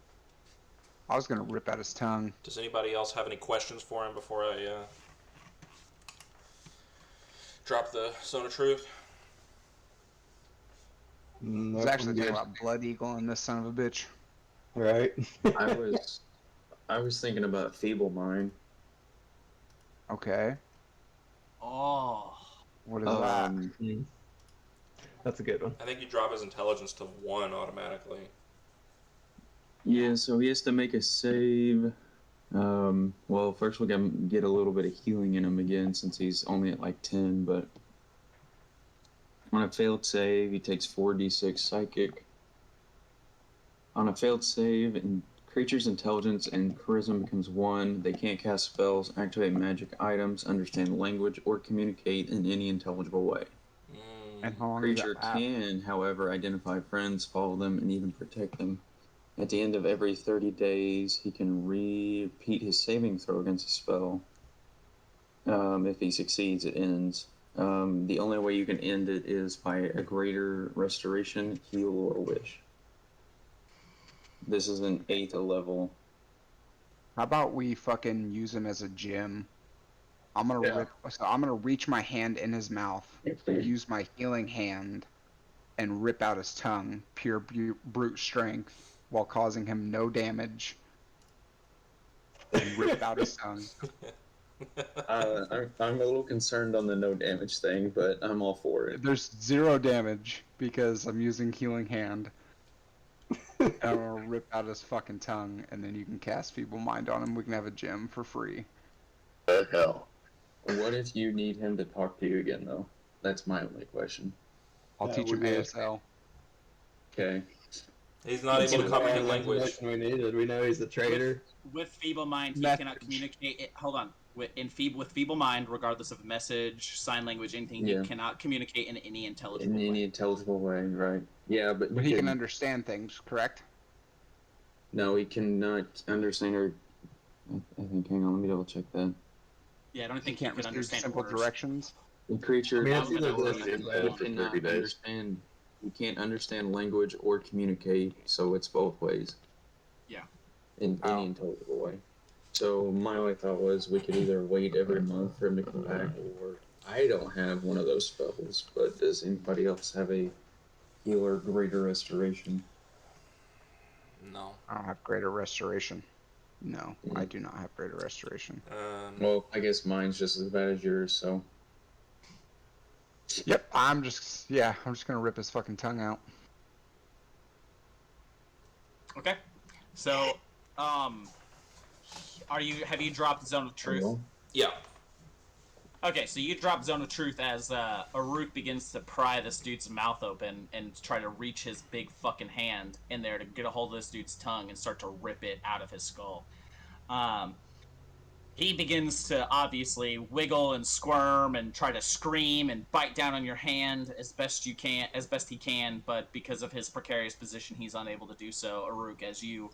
I was gonna rip out his tongue. Does anybody else have any questions for him before I drop the Zone of Truth? Nope, He's actually I'm talking good. about Blood Eagle and this son of a bitch. Right. I was thinking about Feeble Mind. Okay. Oh. What is that? That's a good one. I think you drop his intelligence to 1 automatically. Yeah, so he has to make a save. Well, first we gotta get a little bit of healing in him again since he's only at like 10, but on a failed save, he takes 4d6 psychic. On a failed save, and creature's intelligence and charisma becomes 1. They can't cast spells, activate magic items, understand language, or communicate in any intelligible way. And how long does Creature that last? can, however, identify friends, follow them, and even protect them. At the end of every 30 days, he can repeat his saving throw against a spell. If he succeeds, it ends. The only way you can end it is by a greater restoration, heal, or wish. This is an 8th level. How about we fucking use him as a gym? I'm gonna Yeah. I'm gonna reach my hand in his mouth, use my healing hand, and rip out his tongue, pure brute strength, while causing him no damage. And rip out his tongue. I'm a little concerned on the no damage thing, but I'm all for it. There's 0 damage because I'm using healing hand. And I'm gonna rip out his fucking tongue, and then you can cast Feeble Mind on him. We can have a gym for free. The hell. What if you need him to talk to you again, though? That's my only question. I'll That teach him would be- ASL. Okay. He's not able to That's comprehend the language. information we needed. We know he's a traitor. With feeble mind, he Message. cannot communicate. Hold on. With feeble mind, regardless of message, sign language, anything, Yeah. he cannot communicate in any intelligible In any way. intelligible way, right? Yeah, but But he can understand things, correct? No, he cannot understand or. I think. Hang on, let me double check that. Yeah, I don't He think he can't can receive understand simple words. directions. The creature I mean, it's either this or he that for cannot 30 days. understand. He can't understand language or communicate, so it's both ways. Yeah. In Oh. any intelligible way. So my only thought was we could either wait every month for him to come back, or I don't have one of those spells. But does anybody else have a healer greater restoration? No. I don't have greater restoration. No, I do not have greater restoration. Well, I guess mine's just as bad as yours. So Yep, I'm just gonna rip his fucking tongue out. Okay. So, have you dropped Zone of Truth? Yeah. Okay, so you drop Zone of Truth as Aruk begins to pry this dude's mouth open and try to reach his big fucking hand in there to get a hold of this dude's tongue and start to rip it out of his skull. He begins to obviously wiggle and squirm and try to scream and bite down on your hand as best he can, but because of his precarious position, he's unable to do so. Aruk, as you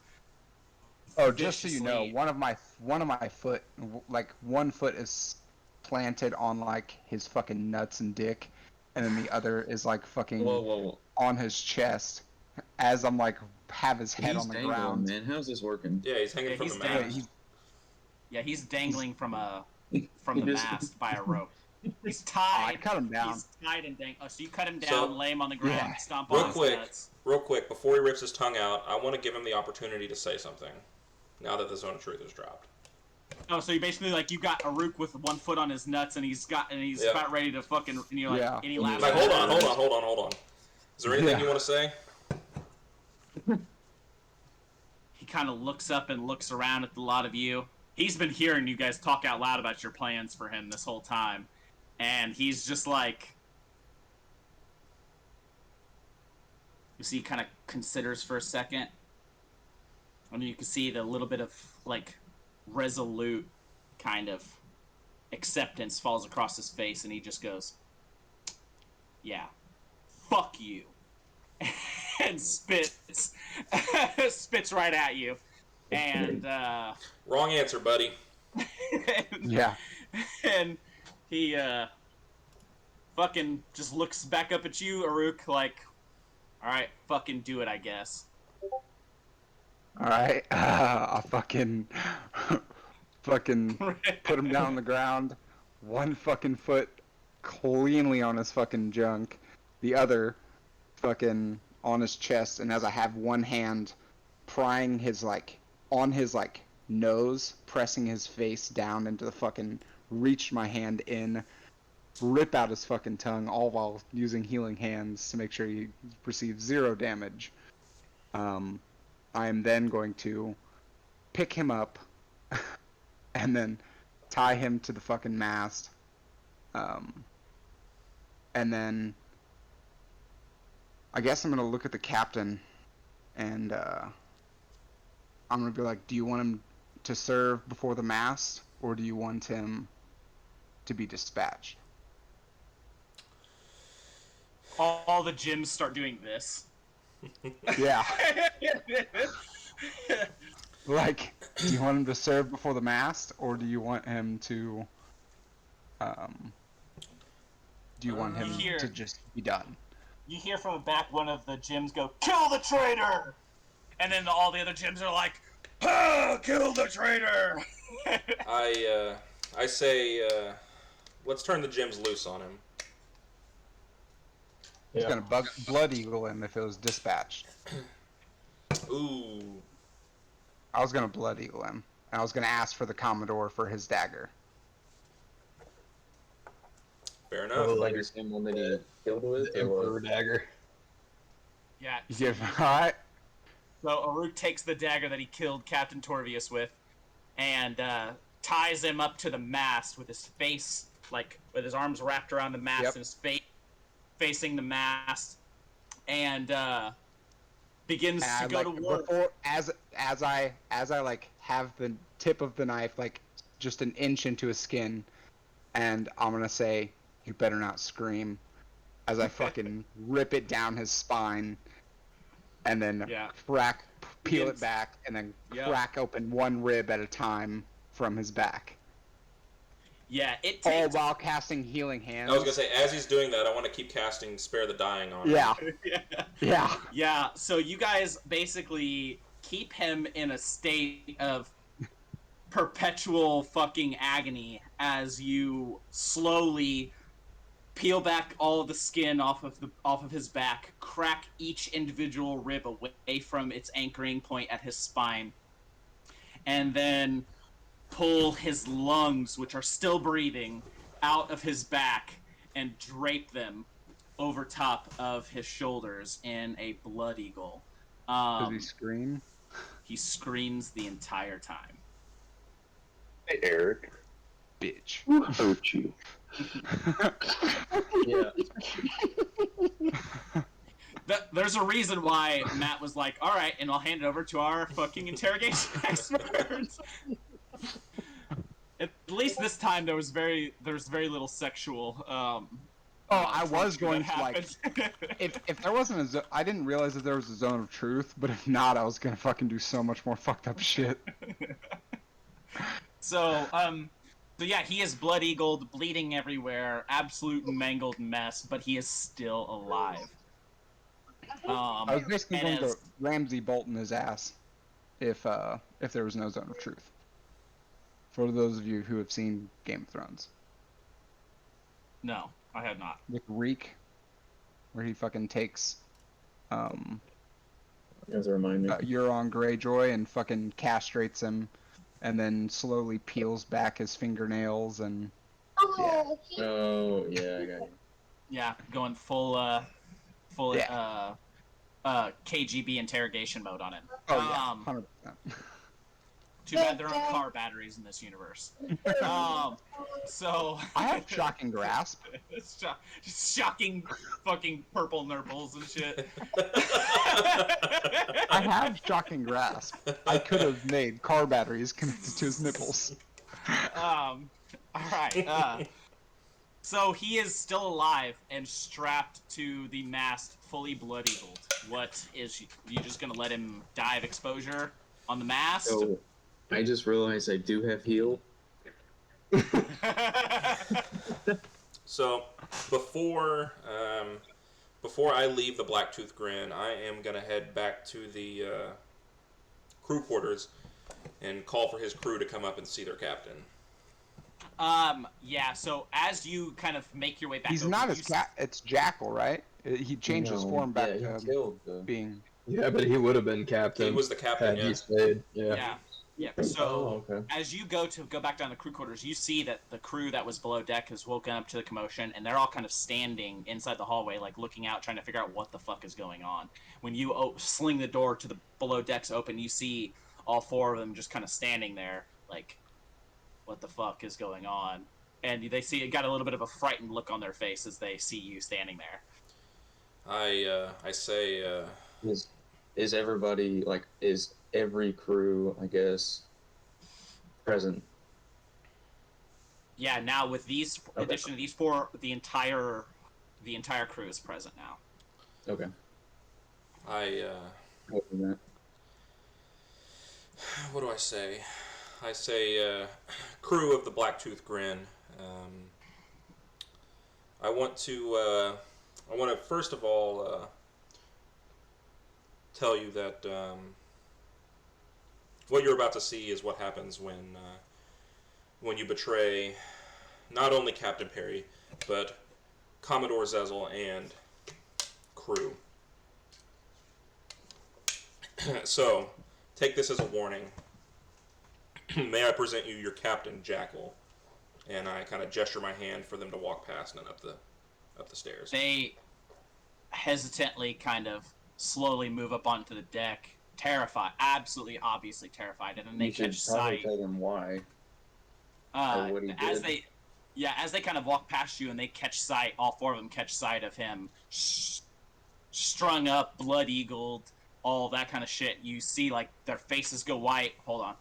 Oh, just so you know, viciously- one of my foot, like one foot is planted on like his fucking nuts and dick, and then the other is like fucking whoa. on his chest, as I'm like have his head He's on the dangling, ground. man. How's this working? Yeah, he's hanging Yeah, from he's the dangling. mast. he's dangling from He the just- mast by a rope. He's I tied. cut him down. He's tied and dangling. Oh, so you cut him down, So- lay him on the ground, Yeah. stomp Real on his quick. nuts. Real quick, before he rips his tongue out, I want to give him the opportunity to say something. Now that the Zone of Truth is dropped. Oh, so you basically like you got Aruk with one foot on his nuts, and he's Yeah. about ready to fucking. And you're like, Yeah. any last Like, hold words? on. Is there anything Yeah. you want to say? He kind of looks up and looks around at the lot of you. He's been hearing you guys talk out loud about your plans for him this whole time, and he's just like. You see, he kind of considers for a second, and you can see the little bit of like resolute kind of acceptance falls across his face, and he just goes, "Yeah, fuck you," and spits right at you, and Wrong answer, buddy. Yeah. and he fucking just looks back up at you, Aruk, like, all right, fucking do it, I guess. All right. I fucking put him down on the ground. One fucking foot cleanly on his fucking junk, the other fucking on his chest, and as I have one hand prying his like on his like nose, pressing his face down into the fucking reach my hand in, rip out his fucking tongue, all while using healing hands to make sure he receives 0 damage. I am then going to pick him up and then tie him to the fucking mast. And then I guess I'm gonna look at the captain and I'm gonna be like, do you want him to serve before the mast, or do you want him to be dispatched? All the gyms start doing this. Yeah. Like, do you want him to serve before the mast, or do you want him to, do you want him Here. to just be done? You hear from the back one of the gyms go, "Kill the traitor!" And then all the other gyms are like, "Ah, kill the traitor!" I say, let's turn the gyms loose on him. He's gonna blood eagle him if it was dispatched. Ooh. I was gonna blood eagle him, and I was gonna ask for the Commodore for his dagger. Fair enough. Oh, Like the same one that he killed with, The or Emperor dagger. Yeah. You give alright? So Aruk takes the dagger that he killed Captain Torvius with, and ties him up to the mast with his face, like with his arms wrapped around the mast Yep. and his facing the mast, and begins to And go like, to war. before, as I like have the tip of the knife like just an inch into his skin, and I'm gonna say, "You better not scream," as I fucking rip it down his spine, and then Yeah. peel Begins- it back, and then Yeah. crack open one rib at a time from his back, Yeah, it all takes. while casting healing hands. I was gonna say, as he's doing that, I want to keep casting Spare the Dying on him. Yeah, Yeah. yeah. Yeah, so you guys basically keep him in a state of perpetual fucking agony as you slowly peel back all of the skin off of his back, crack each individual rib away from its anchoring point at his spine, and then pull his lungs, which are still breathing, out of his back and drape them over top of his shoulders in a blood eagle. Does he scream? He screams the entire time. Hey, Eric, Bitch. who hurt you? Yeah. There's a reason why Matt was like, all right, and I'll hand it over to our fucking interrogation experts. At least this time there was very little sexual I was going that to like, happened. if there wasn't I didn't realize that there was a zone of truth, but if not, I was gonna fucking do so much more fucked up shit. So yeah, he is blood eagled, bleeding everywhere, absolute mangled mess, but he is still alive. I was basically and going as- to Ramsey Bolton his ass if there was no zone of truth. For those of you who have seen Game of Thrones, No, I have not. with Reek, where he fucking takes You guys remind me. Euron Greyjoy and fucking castrates him, and then slowly peels back his fingernails and yeah. Oh, yeah, I got you. Yeah, going full KGB interrogation mode on it. Oh yeah, 100%. Too bad there aren't car batteries in this universe. So I have shocking grasp. it's just shocking fucking purple nurples and shit. I have shocking grasp. I could have made car batteries connected to his nipples. All right. So he is still alive and strapped to the mast, fully blood eagled. What is you just gonna let him die of exposure on the mast? So, I just realized I do have heal. So before I leave the Blacktooth Grin, I am gonna head back to the crew quarters and call for his crew to come up and see their captain. Yeah. So as you kind of make your way back, He's over, not you his cat. It's Jackal, right? He changed his form back Yeah, to he killed the... being. Yeah, but he would have been captain. He was the captain, had yeah. he stayed. Yeah. Yeah. Yeah. Oh, So okay. as you go back down the crew quarters, you see that the crew that was below deck has woken up to the commotion, and they're all kind of standing inside the hallway, like looking out, trying to figure out what the fuck is going on. When you sling the door to the below decks open, you see all four of them just kind of standing there, like, what the fuck is going on? And they see it got a little bit of a frightened look on their face as they see you standing there. I say, Is everybody, like, is every crew, I guess, present? Yeah, now with these Okay. addition to these four, the entire crew is present now. Okay. what do I say? I say, crew of the Blacktooth Grin. I want to first of all tell you that what you're about to see is what happens when you betray not only Captain Perry, but Commodore Zezel and crew. So, take this as a warning. May I present you your captain, Jackal? And I kind of gesture my hand for them to walk past and up the stairs. They hesitantly kind of slowly move up onto the deck, terrified, absolutely obviously terrified, and then they You should catch probably sight. tell them why. or what he As did. they yeah, as they kind of walk past you and they catch sight, all four of them catch sight of him, strung up, blood-eagled, all that kind of shit. You see, like, their faces go white. Hold on.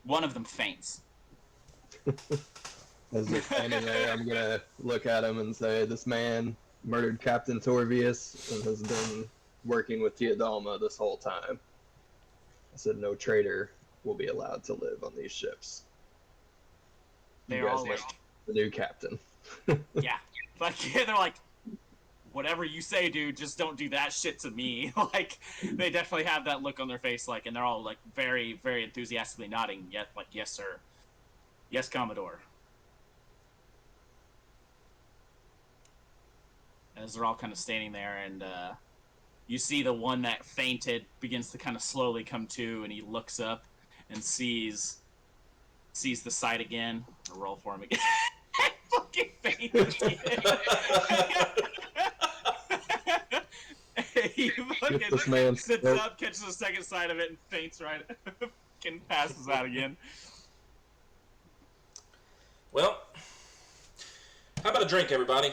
One of them faints. As they're standing there, I'm gonna look at him and say, "This man murdered Captain Torvius and has been working with Teodalma this whole time." I said, "No traitor will be allowed to live on these ships." You They're guys all know like, the new captain. yeah. Like, they're like, whatever you say, dude, just don't do that shit to me. Like, they definitely have that look on their face, like, and they're all, like, very, very enthusiastically nodding, yes, like, yes, sir. Yes, Commodore. As they're all kind of standing there, and you see the one that fainted begins to kind of slowly come to, and he looks up and sees the sight again. I'll roll for him again. Fucking fainted again. He fucking This man sits nope. up, catches the second sight of it, and faints right. Fucking passes out again. Well, how about a drink, everybody?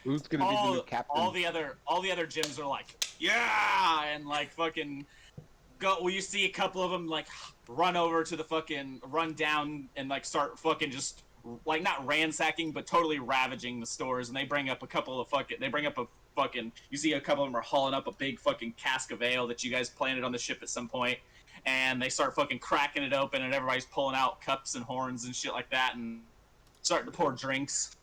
Who's gonna be the new captain? All the other gyms are like, yeah, and like fucking go. Well, you see a couple of them like run over to the fucking run down and like start fucking just like not ransacking but totally ravaging the stores. And they bring up a couple of fucking. You see a couple of them are hauling up a big fucking cask of ale that you guys planted on the ship at some point, and they start fucking cracking it open, and everybody's pulling out cups and horns and shit like that, and starting to pour drinks.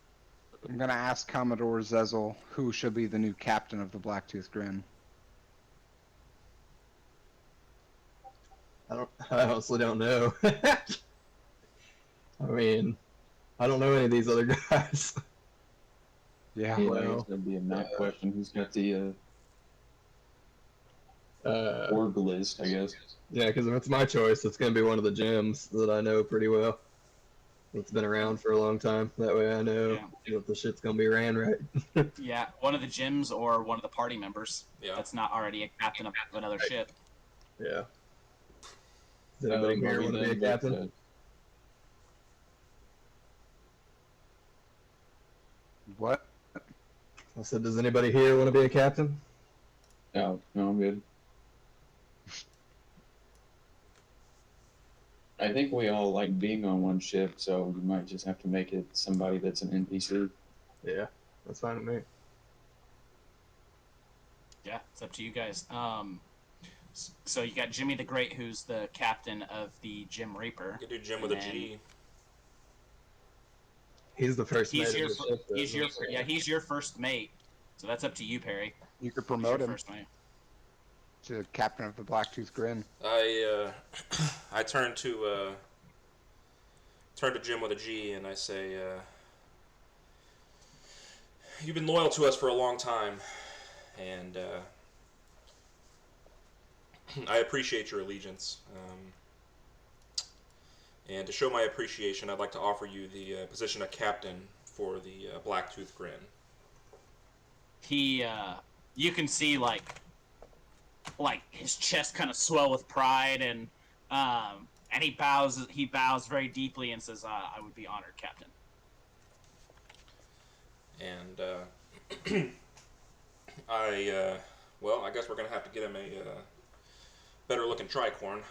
I'm gonna ask Commodore Zezel who should be the new captain of the Blacktooth Grin. I honestly don't know. I mean, I don't know any of these other guys. Yeah. Yeah, Well, it's gonna be a Matt question. Who's got the Uh, org list, I guess. yeah, because if it's my choice, it's gonna be one of the gyms that I know pretty well. It's been around for a long time. That way, I know that the shit's gonna be ran right. Yeah, one of the gyms or one of the party members Yeah. that's not already a captain of another ship. Yeah. Does anybody here want to be a captain? What? I said, does anybody here want to be a captain? No, I'm good. I think we all like being on one ship, so we might just have to make it somebody that's an NPC. Yeah, that's fine with me. Yeah, it's up to you guys. So you got Jimmy the Great, who's the captain of the Gym Reaper. You can do Jim with a And G. He's the first He's mate your, of the ship. he's your first mate. So that's up to you, Perry. You could He's promote your him first mate. to captain of the Blacktooth Grin. I turn to Jim with a G and I say, you've been loyal to us for a long time, and I appreciate your allegiance. And to show my appreciation, I'd like to offer you the position of captain for the Blacktooth Grin. He, you can see like his chest kind of swell with pride, and he bows very deeply and says, "I would be honored, Captain." And I guess we're gonna have to get him a better looking tricorn.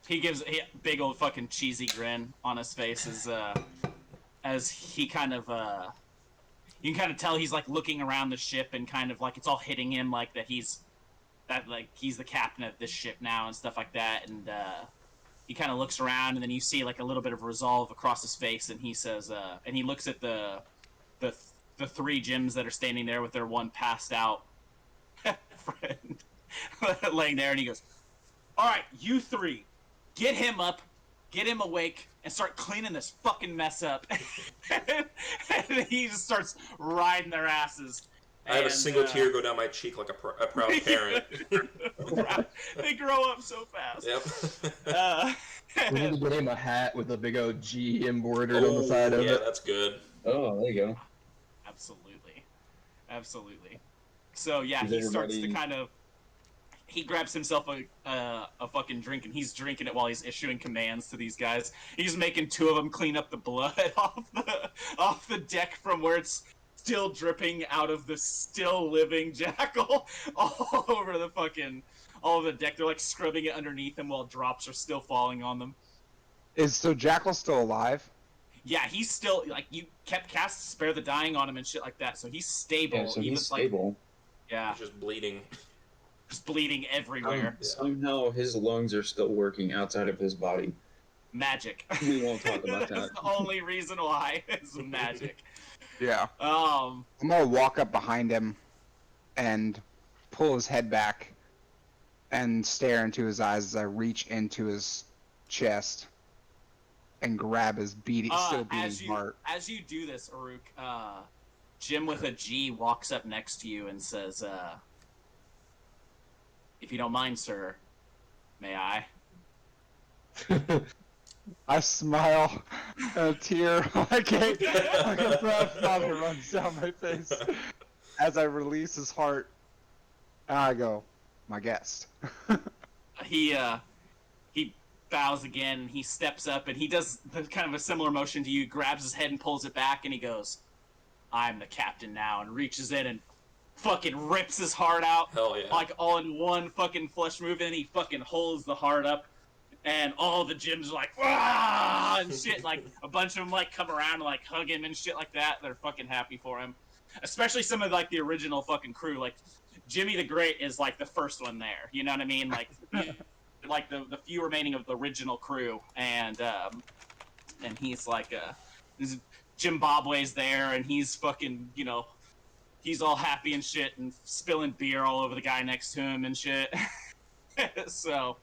He gives a big old fucking cheesy grin on his face as he kind of you can kind of tell he's like looking around the ship and kind of like it's all hitting him like he's the captain of this ship now and stuff like that, and he kind of looks around and then you see like a little bit of resolve across his face, and he says and he looks at the three gyms that are standing there with their one passed out friend laying there, and he goes, "All right, you three, get him up, get him awake, and start cleaning this fucking mess up." And he just starts riding their asses. I have a single tear go down my cheek like a proud parent. They grow up so fast. Yep. We need to get him a hat with a big old G embroidered on the side of yeah, it. that's good. Oh, there you go. Absolutely. So yeah, he starts to kind of he grabs himself a fucking drink and he's drinking it while he's issuing commands to these guys. He's making two of them clean up the blood off the deck from where it's still dripping out of the still living Jackal all over all over the deck. They're like scrubbing it underneath him while drops are still falling on them. So Jackal still alive? Yeah, he's still like you kept cast spare the dying on him and shit like that, so he's stable. Yeah, so He he's was, like, stable. yeah, He's just bleeding. just bleeding everywhere. Somehow his lungs are still working outside of his body. Magic. We won't talk about That's that. the only reason why is magic. Yeah. Um, I'm gonna walk up behind him and pull his head back and stare into his eyes as I reach into his chest and grab his still beating heart. as you do this, Aruk, Jim with a G walks up next to you and says, "If you don't mind, sir, may I?" I smile, and a tear like a proud father runs down my face as I release his heart. And I go, "My guest." He bows again. He steps up and he does kind of a similar motion to you. Grabs his head and pulls it back, and he goes, "I'm the captain now," and reaches in and fucking rips his heart out. Hell yeah. Like all in one fucking flesh move, and he fucking holds the heart up. And all the gyms are like, "Ah!" and shit. Like, a bunch of them, like, come around and, like, hug him and shit like that. They're fucking happy for him. Especially some of, like, the original fucking crew. Like, Jimmy the Great is, like, the first one there. You know what I mean? Like, like the few remaining of the original crew. And he's, like, Zimbabwe's there, and he's fucking, you know, he's all happy and shit and spilling beer all over the guy next to him and shit. So...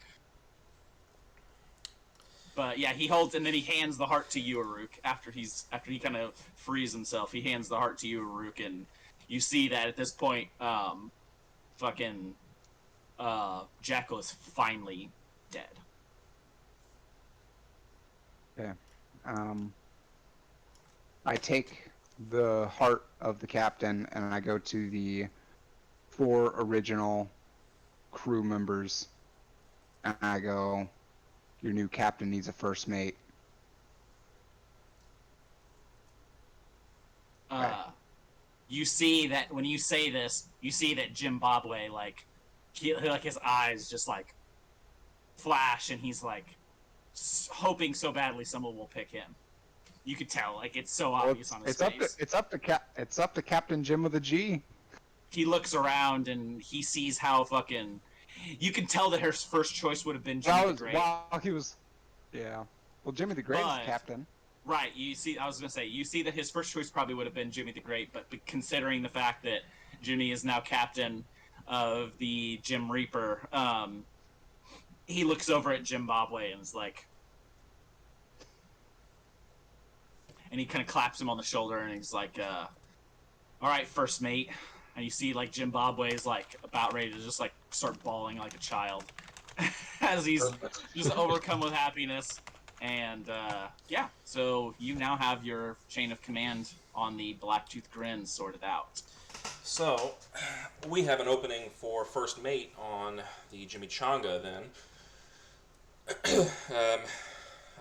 But yeah, he holds and then he hands the heart to you, Aruk. After he kind of frees himself, he hands the heart to you, Aruk, and you see that at this point, Jackal is finally dead. Okay. I take the heart of the captain and I go to the 4 original crew members, and I go, "Your new captain needs a first mate." You see that when you say this, you see that Zimbabwe, like, like his eyes just like flash, and he's like hoping so badly someone will pick him. You could tell, like, it's so obvious on his face. It's up to Captain Jim with a G. He looks around and he sees how fucking. You can tell that her first choice would have been Jimmy the Great. Yeah. Well, Jimmy the Great is But- captain. Right, you see, I was going to say, you see that his first choice probably would have been Jimmy the Great, but considering the fact that Jimmy is now captain of the Jim Reaper, he looks over at Zimbabwe and is like... And he kind of claps him on the shoulder and he's like, "All right, first mate." And you see, like, Zimbabwe is, like, about ready to just, like, start bawling like a child. As he's just overcome with happiness. And, yeah, so you now have your chain of command on the Blacktooth Grin sorted out. So, we have an opening for first mate on the Chimichanga then.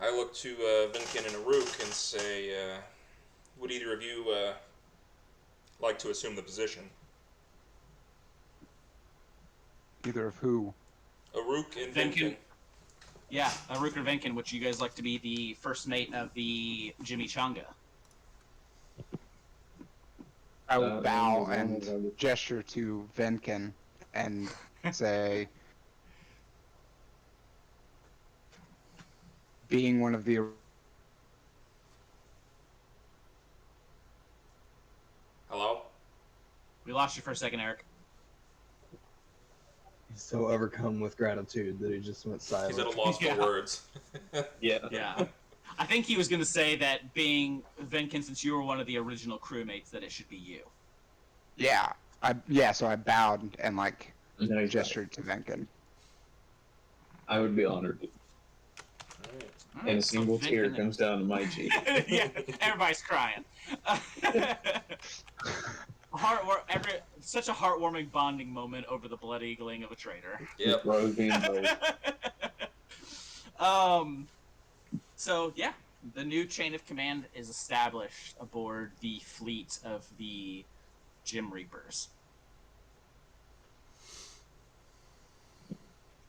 I look to Vinkin and Aruk and say, would either of you like to assume the position? Either of who? Aruk and Vinkin. Vinkin. Yeah, Aruk or Venkin, would you guys like to be the first mate of the Chimichanga? I will bow as long as I and would- gesture to Venkin and say, being one of the... Hello? We lost you for a second, Eric. He's so overcome with gratitude that he just went silent. He's at a loss for Yeah. words. Yeah. Yeah. I think he was going to say that being Venkin, since you were one of the original crewmates, that it should be you. Yeah. So I bowed and, like, Nice. gestured to Venkin. I would be honored. Alright. All And a right, so single tear Venkin- comes down to my cheek. Yeah, everybody's crying. Such a heartwarming bonding moment over the blood eagling of a traitor. Yep. Rosie and Bo. So yeah, the new chain of command is established aboard the fleet of the Gym Reapers.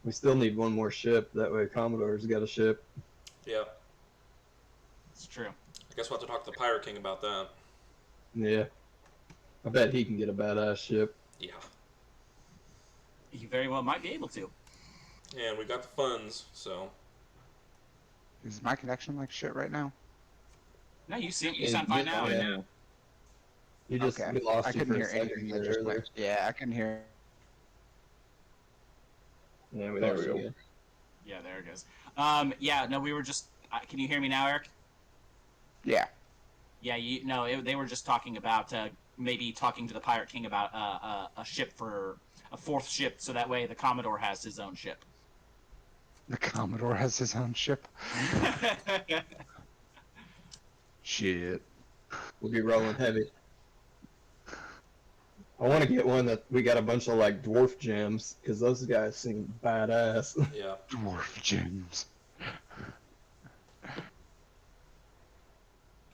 We still need one more ship. That way, Commodore's got a ship. Yep. It's true. I guess we'll have to talk to the Pirate King about that. Yeah. I bet he can get a badass ship. Yeah. He very well might be able to. And we got the funds, so. Is my connection like shit right now? No, you sound fine now. Yeah. You just Okay. we lost I you couldn't for hear a second anything there that just earlier. went. Yeah, I can hear. Yeah, we There lost we you go. again. Yeah, there it goes. Yeah, no, we were just. Can you hear me now, Eric? Yeah. Yeah, they were just talking about maybe talking to the Pirate King about a ship for a fourth ship, so that way the Commodore has his own ship. The Commodore has his own ship. Shit. We'll be rolling heavy. I want to get one that we got a bunch of like dwarf gems because those guys seem badass. Yeah. Dwarf gems.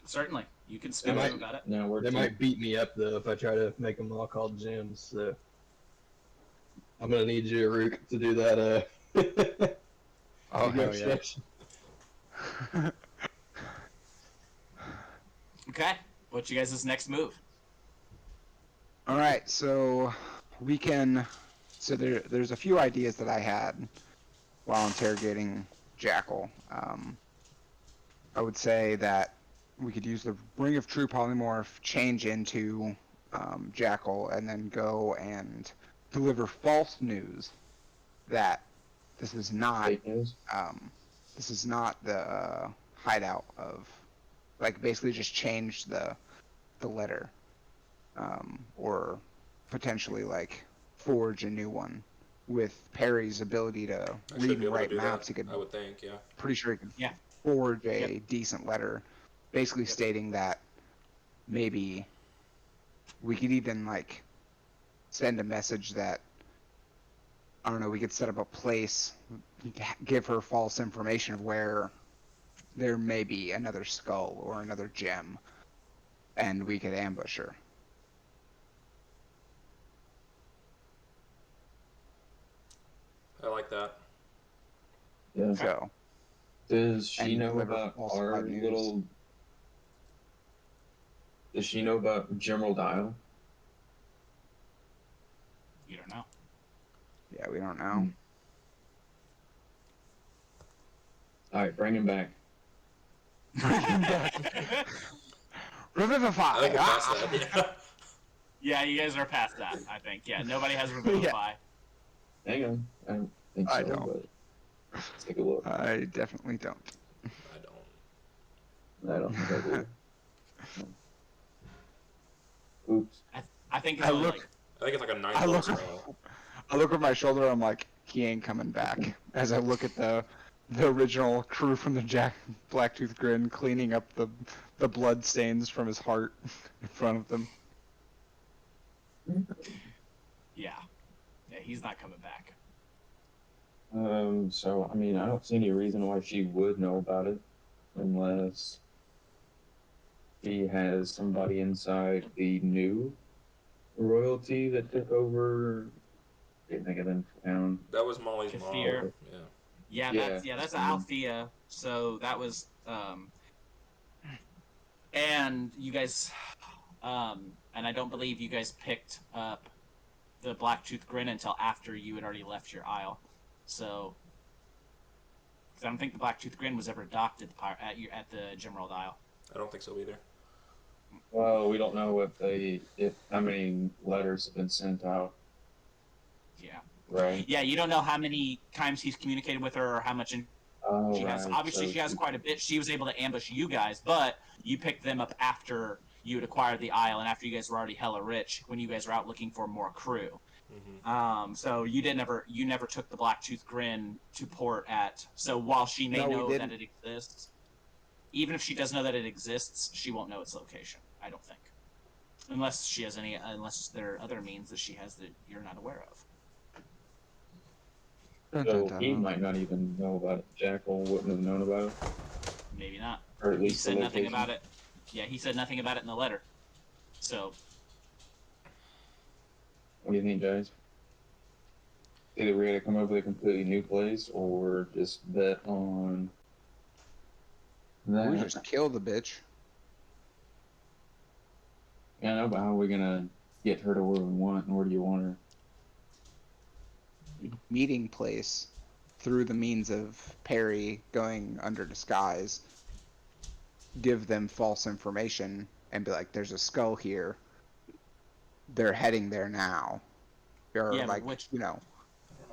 Certainly, you can speak They to might- him about it. No, we're They might beat me up though if I try to make them all called gems. So I'm gonna need you, Rook, to do that. Oh, hell yeah. negotiation. Okay, what's you guys' next move? All right, so we can. So there's a few ideas that I had while interrogating Jackal. I would say that we could use the Ring of True Polymorph, change into Jackal, and then go and deliver false news that this is not fake news. the hideout of, like, basically just change the letter, or potentially like forge a new one. With Perry's ability to I read should and be able to write do maps, that, he could, I would think, yeah. pretty sure he could Yeah. forge a decent letter, basically stating that maybe we could even like send a message that, I don't know, we could set up a place, give her false information of where there may be another skull or another gem, and we could ambush her. I like that. Yeah. So, Does she And know deliver about falsified our news. little? Does she know about General Dial? You don't know. yeah, we don't know. All right, bring him back. Revivify! I think we're past Ah! that. Yeah. Yeah, you guys are past that, I think. Yeah, nobody has Revivify. Hang on, I don't think so. I don't. But let's take a look. I definitely don't. I don't. I don't think I do. Oops. I think I it's only, look- like, I think it's like a 9 I level look, spell. I look over my shoulder. I'm like, he ain't coming back. As I look at the original crew from the Blacktooth Grin cleaning up the blood stains from his heart in front of them. yeah, he's not coming back. So I mean, I don't see any reason why she would know about it, unless she has somebody inside the new royalty that took over. Can't think of them town. That was Molly's mom. Kathir. Yeah. That's Althea. So that was and you guys and I don't believe you guys picked up the Blacktooth Grin until after you had already left your isle. So 'cause I don't think the Blacktooth Grin was ever docked at the General Isle. I don't think so either. Well, we don't know if how many letters have been sent out, Yeah. right? Yeah, you don't know how many times he's communicated with her or how much Oh, she has. right, Obviously, so she has quite a bit. She was able to ambush you guys, but you picked them up after you had acquired the Isle and after you guys were already hella rich when you guys were out looking for more crew. Mm-hmm. So you never took the Blacktooth Grin to port at. So while she may No, we know that didn't. it exists, even if she does know that it exists, she won't know its location. I don't think. Unless she has any, unless there are other means that she has that you're not aware of. Dun, So dun, he dun. might not even know about it. Jackal wouldn't have known about it, Maybe not. or at He least the said nothing location. about it. Yeah, he said nothing about it in the letter. So What do you think, guys? Either we're gonna come up with a completely new place, or just bet on that. We just kill the bitch. Yeah, I know, but how are we gonna get her to where we want, and where do you want her? Meeting place through the means of Perry going under disguise. Give them false information and be like, "There's a skull here. They're heading there now." Or yeah, but like, which you know,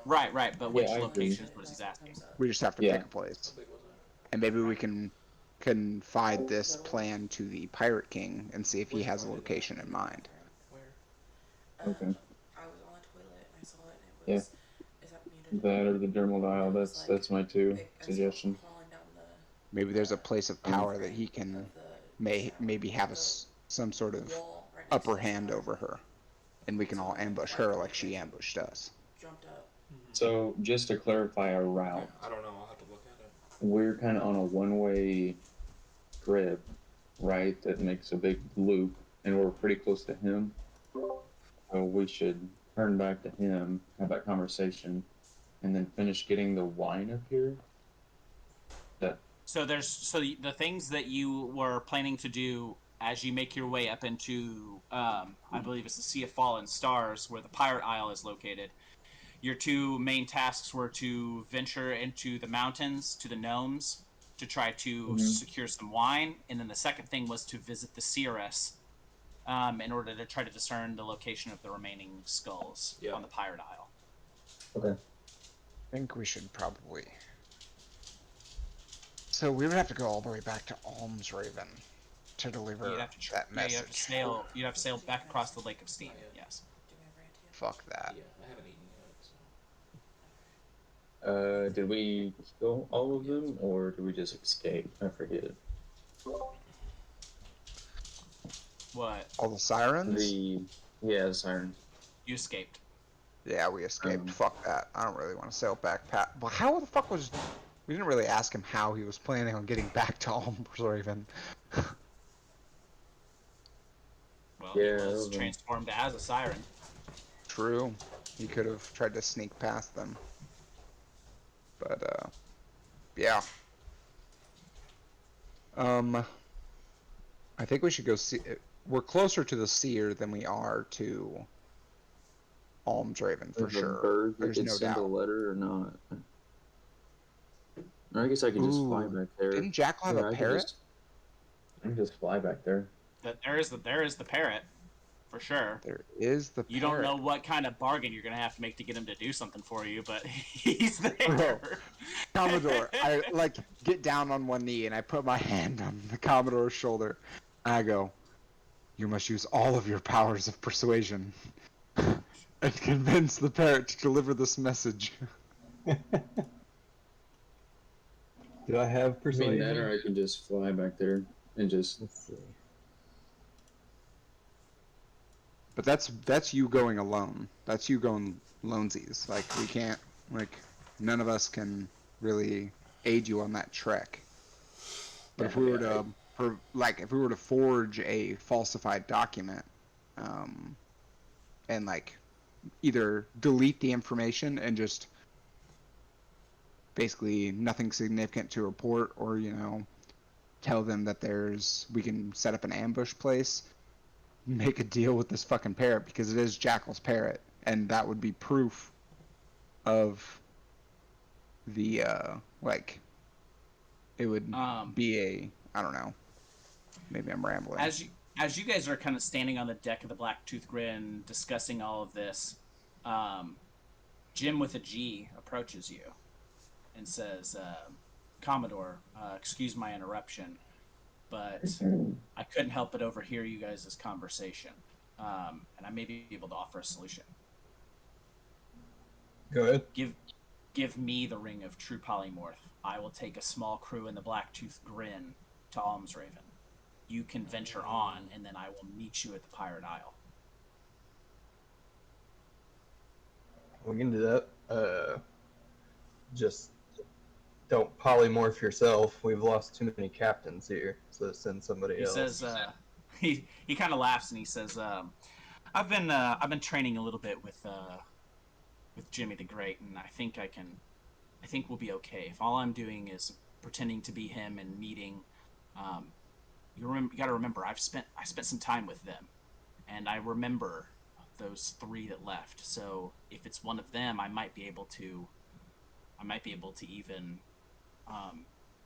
right, but which I agree. location is what he's asking? we just have to Yeah. pick a place, and maybe we can confide this plan to the Pirate King and see if he has a location in mind. Okay. I was on the toilet and I saw it and it Yeah. was is that muted? That or the dermal dial. It was That's my two I saw it suggestions. crawling down the Maybe there's a place of power that he frame can of the shower. maybe have some sort of Wall right next to upper the hand shower. over her, and we can all ambush her like she ambushed us. Jumped up. So just to clarify our Okay, route, I don't know. I'll have to look at it. we're kind of on a one-way trip, right? That makes a big loop, and we're pretty close to him. So we should turn back to him, have that conversation, and then finish getting the wine up here. So the things that you were planning to do as you make your way up into, I believe it's the Sea of Fallen Stars, where the Pirate Isle is located. Your two main tasks were to venture into the mountains to the gnomes to try to secure some wine, and then the second thing was to visit the Seeress in order to try to discern the location of the remaining skulls Yeah. on the Pirate Isle. Okay. I think we should probably. So we would have to go all the way back to Almsraven to deliver You'd have to that yeah, message. you'd have to sail back across the Lake of Steam. Yes. Give me a brand too. Fuck that. Yeah, I haven't eaten yet. So. Did we kill all of them, or did we just escape? I forget. What? All the sirens? The siren. You escaped. Yeah, we escaped. Um, Fuck that. I don't really want to sail back Well, how the fuck was... We didn't really ask him how he was planning on getting back to Almsraven. Well, Yeah, he was okay. transformed as a siren. True. He could have tried to sneak past them. But, yeah. I think we should go see... We're closer to the Seer than we are to Almsraven, for There's a sure. bird that There's could no send a doubt. letter or not. Or I guess I could just fly Ooh, back there. Didn't Jackal have Yeah, a I could parrot? I can just fly back there. That there is the parrot, for sure. There is the You parrot. don't know what kind of bargain you're gonna have to make to get him to do something for you, but he's there. Bro, Commodore, I like get down on one knee and I put my hand on the Commodore's shoulder and I go, "You must use all of your powers of persuasion and convince the parrot to deliver this message." Do I have Between that, persuasion? or I can just fly back there and just. Let's see. But that's you going alone. That's you going lonesies. Like we can't, like none of us can really aid you on that trek. But if we were to, if we were to forge a falsified document, and like either delete the information and just basically nothing significant to report, or tell them that we can set up an ambush place, make a deal with this fucking parrot because it is Jackal's parrot, and that would be proof of the it would be I don't know, maybe I'm rambling. As you guys are kind of standing on the deck of the Blacktooth Grin discussing all of this, Jim with a G approaches you and says, "Commodore, excuse my interruption, but I couldn't help but overhear you guys' conversation, and I may be able to offer a solution. Go ahead. Give me the ring of true polymorph. I will take a small crew in the Blacktooth Grin to Almsraven." you can venture on, and then I will meet you at the Pirate Isle. We can do that. Just don't polymorph yourself. We've lost too many captains here, so send somebody He else. says, he kind of laughs and he says, I've been training a little bit with Jimmy the Great, and I think we'll be okay. If all I'm doing is pretending to be him and meeting, you got to remember, I spent some time with them, and I remember those 3 that left. So if it's one of them, I might be able to even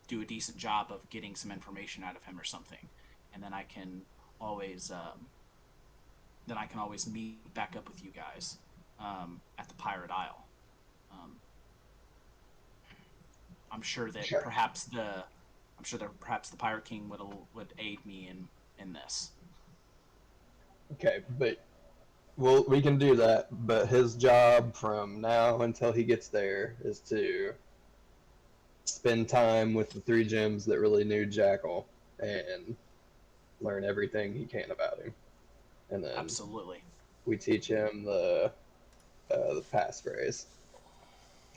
do a decent job of getting some information out of him or something, and then I can always meet back up with you guys at the Pirate Isle. I'm sure that perhaps the Pirate King would aid me in this. Okay, but we can do that. But his job from now until he gets there is to spend time with the 3 gems that really knew Jackal and learn everything he can about him. And then Absolutely. we teach him the passphrase.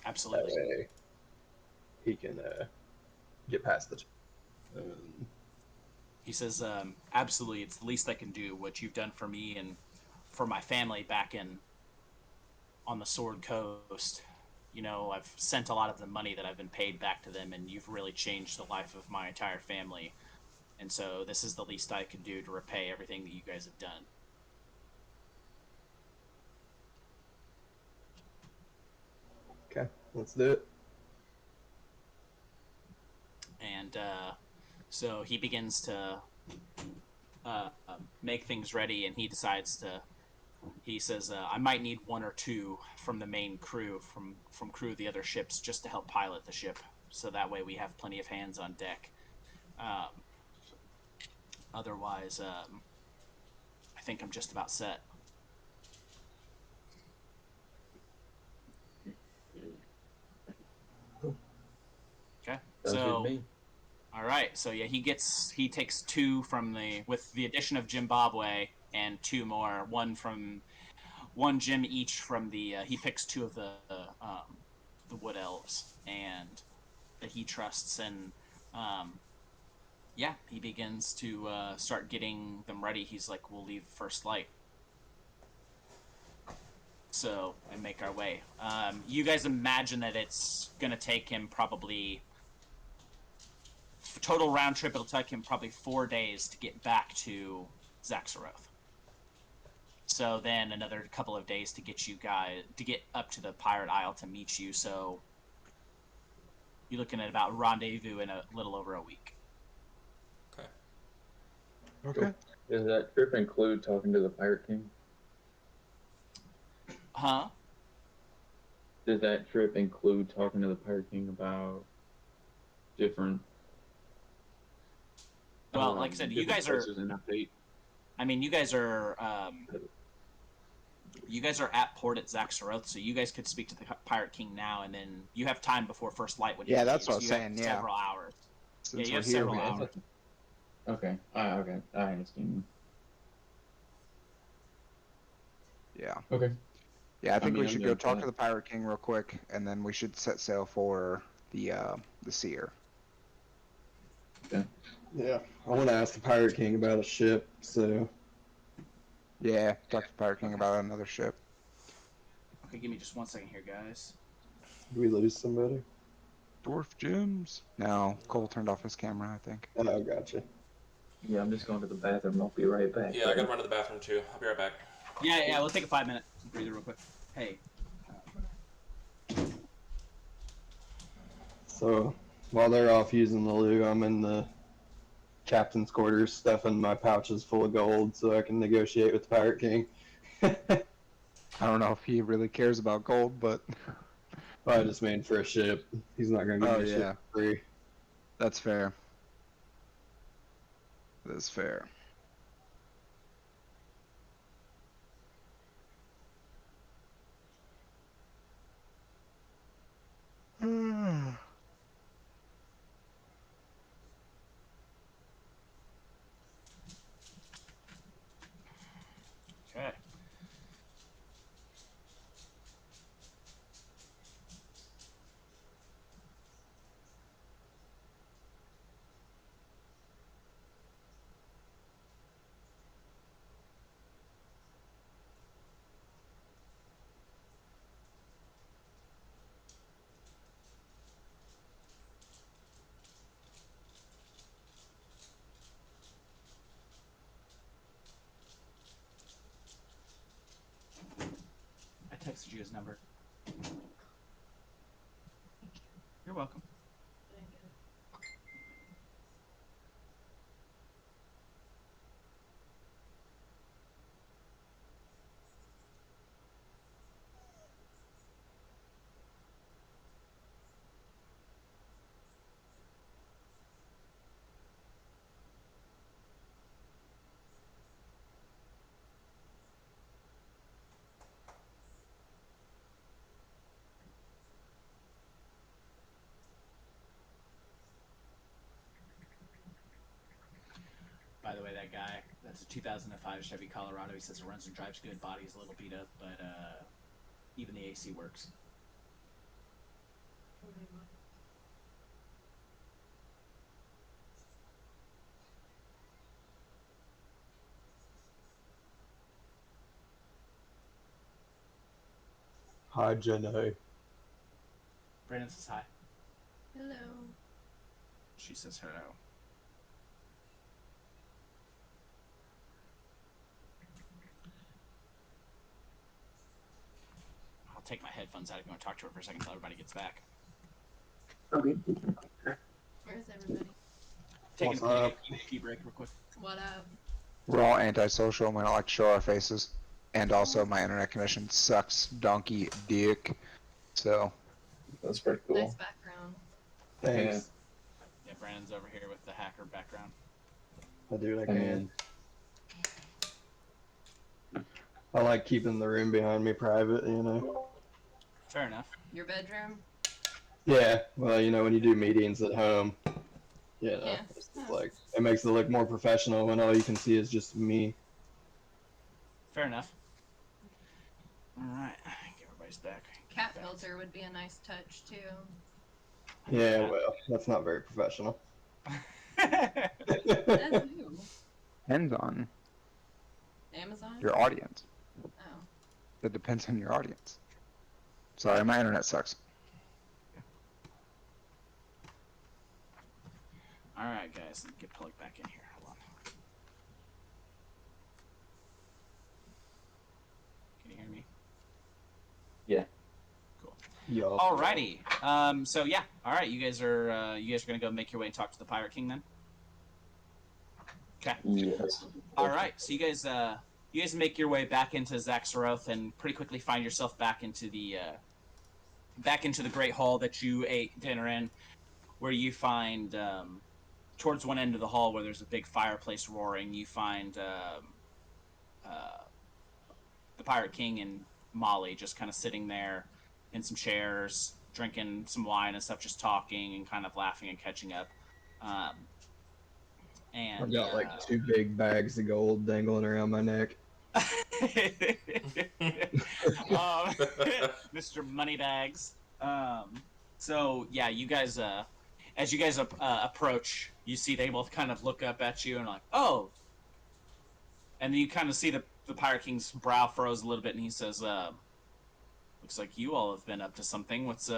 Absolutely. That way he can get past the. He says, absolutely, it's the least I can do. What you've done for me and for my family back on the Sword Coast. You know, I've sent a lot of the money that I've been paid back to them, and you've really changed the life of my entire family. And so this is the least I can do to repay everything that you guys have done. Okay, let's do it. And so he begins to make things ready, and he decides to. He says, "I might need 1 or 2 from the main crew, from crew of the other ships, just to help pilot the ship, so that way we have plenty of hands on deck. Otherwise, I think I'm just about set." Okay, Sounds good to so me. all right, so yeah, he takes 2 from with the addition of Zimbabwe and 2 more, one gem each from the. He picks 2 of the wood elves and that he trusts, and yeah, he begins to start getting them ready. He's like, "We'll leave first light." So, and make our way. You guys imagine that it's gonna take him probably total round trip. It'll take him probably 4 days to get back to Zaxaroth. So then another couple of days to get up to the Pirate Isle to meet you. So you're looking at about rendezvous in a little over a week. Okay. Okay. Does that trip include talking to the Pirate King? Huh? Does that trip include talking to the Pirate King about different? Well, like I said, you guys are. An update. I mean, you guys are at port at Zaxaroth, so you guys could speak to the Pirate King now, and then you have time before first light when he Yeah, that's leaves. what I was You saying. have Yeah, several hours. since you we're have here, several we hours. Okay. Okay. I understand. Yeah. Okay. Yeah, I think mean, we I'm should down go for talk that. to the Pirate King real quick, and then we should set sail for the Seer. Yeah, I want to ask the Pirate King about a ship. So Yeah, talk to the Pirate King about another ship. Okay, give me just 1 second here, guys. did we lose somebody? Dwarf gems. No, Cole turned off his camera, I think. Oh, gotcha. Yeah, I'm just going to the bathroom. I'll be right back. Yeah, I gotta run to the bathroom too. I'll be right back. Yeah, we'll take a 5-minute breather real quick. Hey. So while they're off using the loo, I'm in the captain's quarters stuffing my pouches full of gold so I can negotiate with the Pirate King. I don't know if he really cares about gold, but I just mean for a ship. He's not going to give Oh, me a ship yeah. for free. that's fair. That's fair. texted you his number. You're welcome. By the way, that guy, that's a 2005 Chevy Colorado. He says it runs and drives good. Body's a little beat up, but even the AC works. Hi, Jenny. Brandon says hi. Hello. She says hello. I'll take my headphones out if you want to talk to her for a second until everybody gets back. Okay. Where's everybody? Taking What's a up? pee break real quick. What up? We're all antisocial and we don't like to show our faces. And also, my internet connection sucks donkey dick. So, That's pretty cool. Nice background. Thanks. Yeah, Brandon's over here with the hacker background. I do what I And can. I like keeping the room behind me private, you know. Fair enough. Your bedroom? Yeah, well, you know, when you do meetings at home, you know, Yeah. it's like, it makes it look more professional when all you can see is just me. Fair enough. Alright, get everybody's back. Cat filter would be a nice touch too. Yeah, well, that's not very professional. That's new. depends on Amazon? your audience. Oh. It depends on your audience. Sorry, my internet sucks. Alright, guys, let me get plugged back in here. Hold on. Can you hear me? Yeah. Cool. Yo. Alrighty. So yeah. Alright, you guys are gonna go make your way and talk to the Pirate King then? Okay. yes. Alright, so you guys make your way back into Zaxaroth and pretty quickly find yourself back into the Great Hall that you ate dinner in, where you find towards one end of the hall where there's a big fireplace roaring, you find the Pirate King and Molly just kind of sitting there in some chairs, drinking some wine and stuff, just talking and kind of laughing and catching up. And I've got like 2 big bags of gold dangling around my neck. Mr. Moneybags. So yeah, you guys, as you guys approach, you see they both kind of look up at you and like, oh. And then you kind of see the Pirate King's brow furrows a little bit, and he says, "Looks like you all have been up to something. What's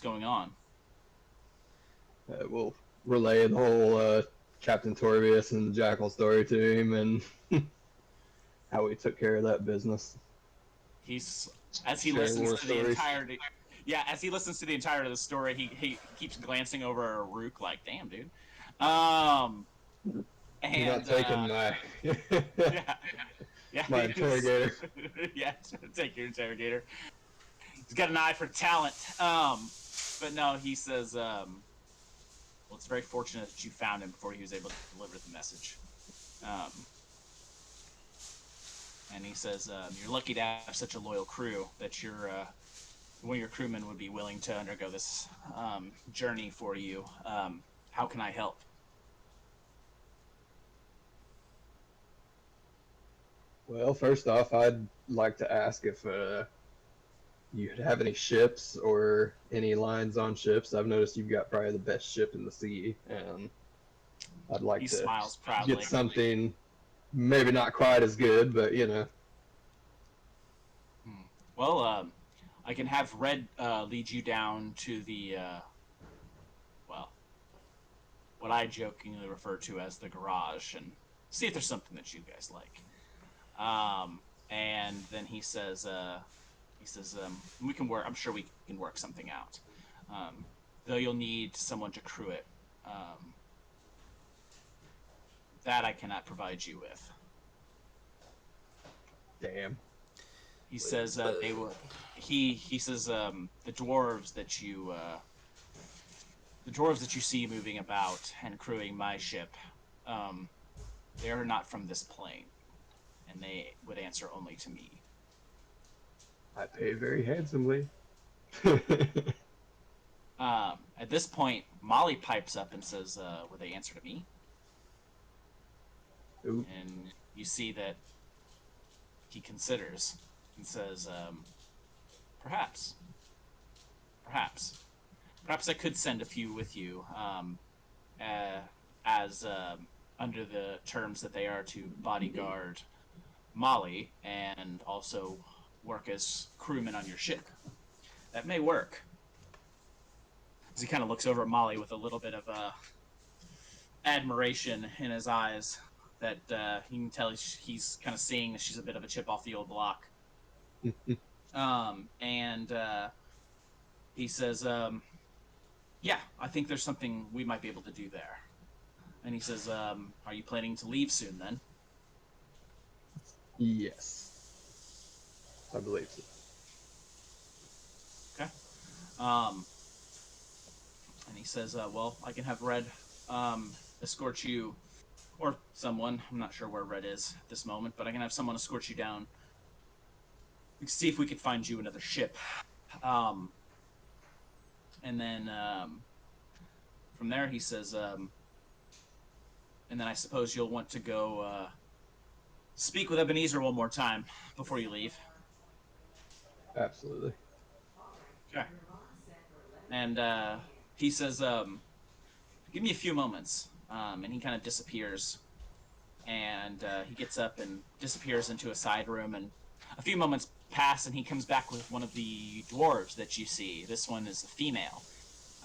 going on?" We'll relay the whole Captain Torbius and Jackal story to him and how we took care of that business. As he Share listens more to the stories. entirety. Yeah, as he listens to the entirety of the story, he keeps glancing over at Rook like, "Damn, dude." And You're not taking my yeah, my he just- interrogator. Yeah, take your interrogator. He's got an eye for talent. But no, he says, well, it's very fortunate that you found him before he was able to deliver the message. And he says, you're lucky to have such a loyal crew that one of your crewmen would be willing to undergo this journey for you. How can I help? Well, first off, I'd like to ask if you have any ships or any lines on ships. I've noticed you've got probably the best ship in the sea, and I'd like He to smiles proudly. get something maybe not quite as good, but you know. Well, I can have Red lead you down to the, what I jokingly refer to as the garage, and see if there's something that you guys like. And then he says, He says, we can work. I'm sure we can work something out. Though you'll need someone to crew it. That I cannot provide you with. Damn. He says they will. He says the dwarves that you see moving about and crewing my ship, they are not from this plane, and they would answer only to me. I pay very handsomely. At this point, Molly pipes up and says, "Would they answer to me?" Ooh. And you see that he considers and says, perhaps I could send a few with you, as under the terms that they are to bodyguard Molly and also work as crewmen on your ship. That may work. As he kind of looks over at Molly with a little bit of admiration in his eyes, that you can tell he's kind of seeing that she's a bit of a chip off the old block. And he says, yeah, I think there's something we might be able to do there. And he says, are you planning to leave soon then? Yes. I believe so. Okay. And he says, well, I can have Red escort you, or someone. I'm not sure where Red is at this moment, but I can have someone escort you down. We can see if we can find you another ship. And then from there he says, and then I suppose you'll want to go speak with Ebenezer one more time before you leave. Absolutely. Okay. And he says, give me a few moments. And he kind of disappears. And he gets up and disappears into a side room. And a few moments pass, and he comes back with one of the dwarves that you see. This one is a female.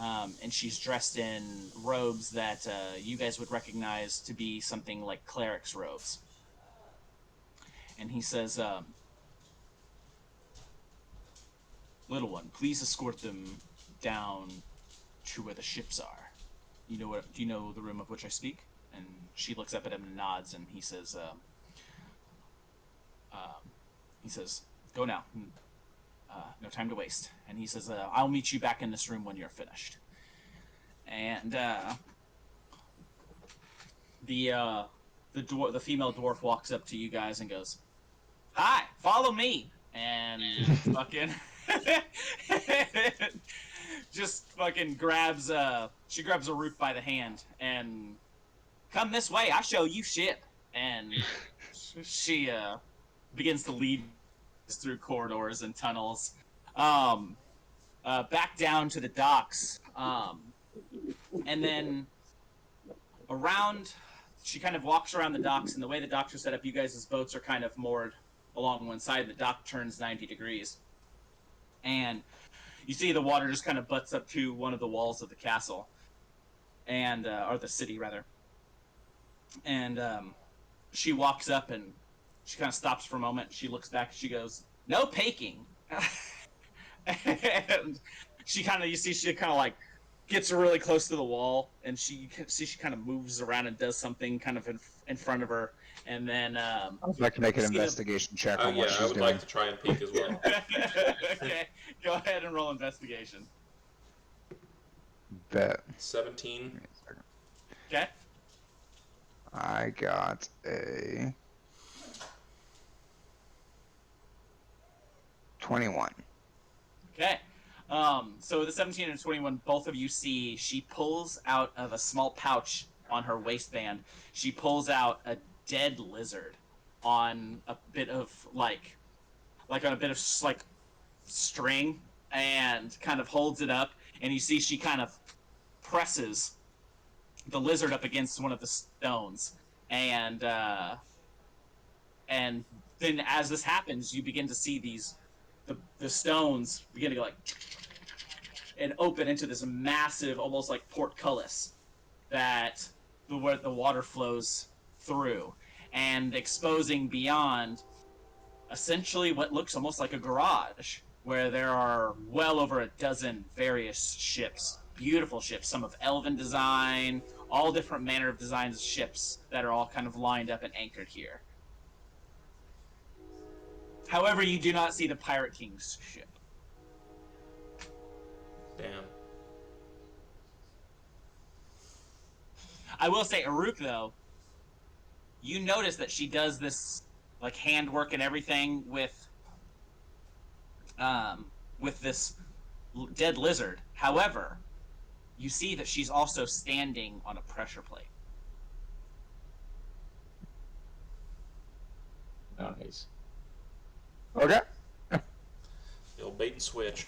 And she's dressed in robes that you guys would recognize to be something like cleric's robes. And he says, little one, please escort them down to where the ships are. You know what? Do you know the room of which I speak? And she looks up at him and nods, and he says, go now. No time to waste. And he says, I'll meet you back in this room when you're finished. And the female dwarf walks up to you guys and goes, hi, follow me. And fucking just fucking grabs she grabs a root by the hand and come this way, I'll show you shit. And she begins to lead us through corridors and tunnels back down to the docks, and then around, she kind of walks around the docks, and the way the docks are set up, you guys' boats are kind of moored along one side. The dock turns 90 degrees, and you see the water just kind of butts up to one of the walls of the castle, and or the city rather. And she walks up and she kind of stops for a moment. She looks back. She goes, "No paking." And she kind of, you see, she kind of like gets really close to the wall, and she kind of moves around and does something kind of in front of her, and then I can make an investigation check on what yeah, she's I would doing. like to try and peek as well. Okay, go ahead and roll investigation. Bet. 17. Okay. I got a 21. Okay. So the 17 and 21, both of you see she pulls out of a small pouch on her waistband. She pulls out a dead lizard on a bit of like on a bit of like string, and kind of holds it up. And you see she kind of presses the lizard up against one of the stones, and then as this happens, you begin to see the stones begin to go like and open into this massive, almost like portcullis that where the water flows through, and exposing beyond essentially what looks almost like a garage. where there are well over a dozen various ships, beautiful ships, some of elven design, all different manner of designs of ships that are all kind of lined up and anchored here. However, you do not see the Pirate King's ship. Damn. I will say, Aruk, though, you notice that she does this like handwork and everything with this dead lizard. However, you see that she's also standing on a pressure plate. Nice. Okay. The old bait and switch.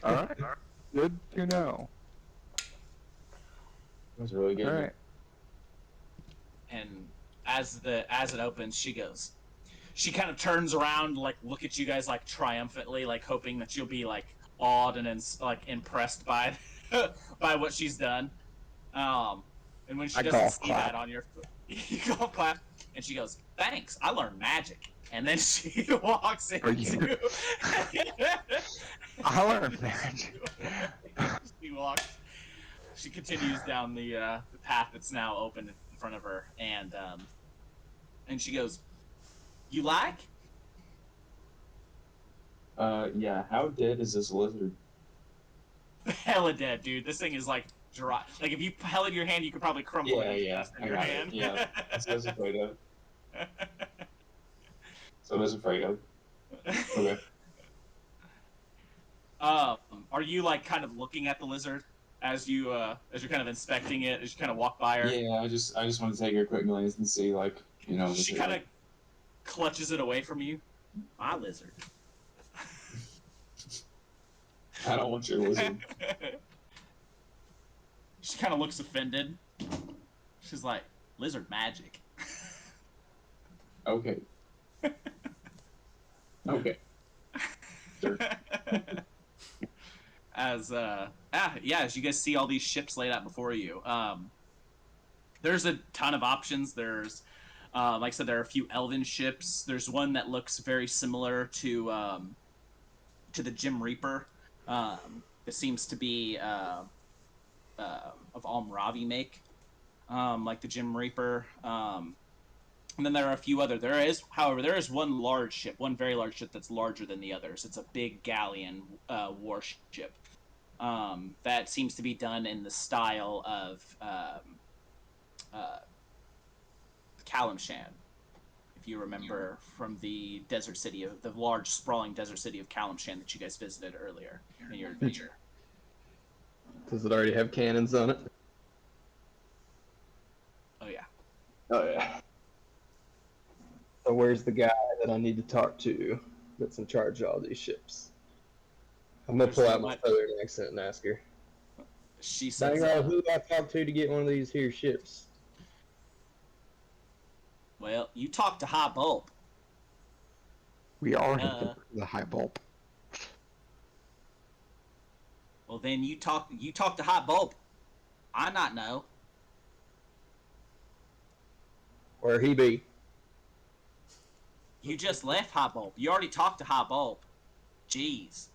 All right. Good to know. That's really good. All right. And as it opens, she goes. She kind of turns around, like look at you guys, like triumphantly, like hoping that you'll be like awed and like impressed by by what she's done. And when she I doesn't golf see clap. that on your, you golf clap, and she goes, "Thanks, I learned magic." And then she walks Are you- into. I learned magic. She walks. She continues down the path that's now open in front of her, and she goes, "You like?" Yeah, how dead is this lizard? Hella dead, dude. This thing is like dry. Like if you held it in your hand, you could probably crumble it into dust in I your got hand. it. Yeah, that's what I was afraid of. So I was afraid of. Okay. Are you like kind of looking at the lizard as you're kind of inspecting it as you kind of walk by her? Yeah, I just want to take a quick glance and see, like, you know. She kind of clutches it away from you. My lizard. I don't want your lizard. She kind of looks offended. She's like, "Lizard magic." Okay. Okay. Sure. As you guys see all these ships laid out before you, there's a ton of options. There's like I said, there are a few elven ships. There's one that looks very similar to the Grim Reaper. It seems to be of Almravi make, like the Grim Reaper. And then there are a few other. There is one large ship, one very large ship that's larger than the others. It's a big galleon warship that seems to be done in the style of Kalimshan. If you remember from the large sprawling desert city of Kalimshan that you guys visited earlier in your adventure. Does it already have cannons on it? Oh yeah. Oh, yeah. So where's the guy that I need to talk to that's in charge of all these ships? I'm gonna pull out my southern accent and ask her. She says, Who do I talk to get one of these here ships? "Well, you talked to High Bulb." We already did the high bulb. Well, then you talk to High Bulb. I not know. Where he be? You just left High Bulb. You already talked to High Bulb. Jeez.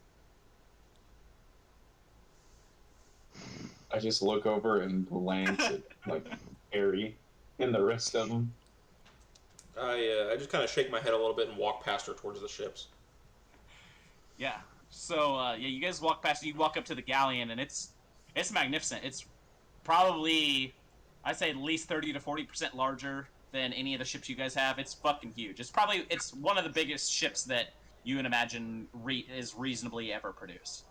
I just look over and glance at, like, Harry and the rest of them. I just kind of shake my head a little bit and walk past her towards the ships. Yeah. So you guys walk past. You walk up to the galleon, and it's magnificent. It's probably, I'd say, at least 30 to 40% larger than any of the ships you guys have. It's fucking huge. It's one of the biggest ships that you can imagine is reasonably ever produced.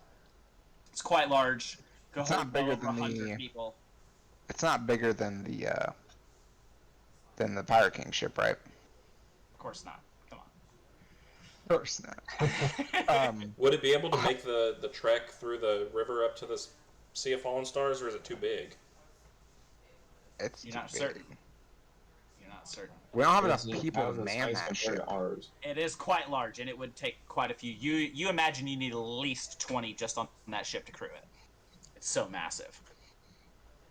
It's quite large. Could It's hold not bigger well over than 100 people. It's not bigger than the Pirate King ship, right? Of course not. Come on. Of course not. Would it be able to make the trek through the river up to the Sea of Fallen Stars, or is it too big? It's You're too not big. certain. You're not certain. We don't have enough How's people to the man size that compared ship. to ours? It is quite large, and it would take quite a few. You imagine you need at least 20 just on that ship to crew it. It's so massive.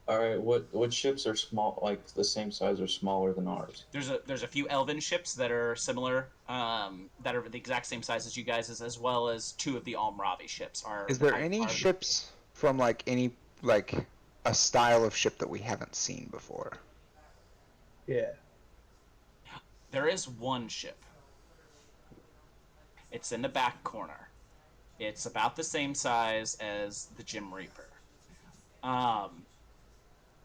All right, what ships are small, like the same size or smaller than ours? There's a few elven ships that are similar, that are the exact same size as you guys, as well as 2 of the Almravi ships are. Is there any ships from like any like a style of ship that we haven't seen before? Yeah. There is one ship. It's in the back corner. It's about the same size as the Grim Reaper.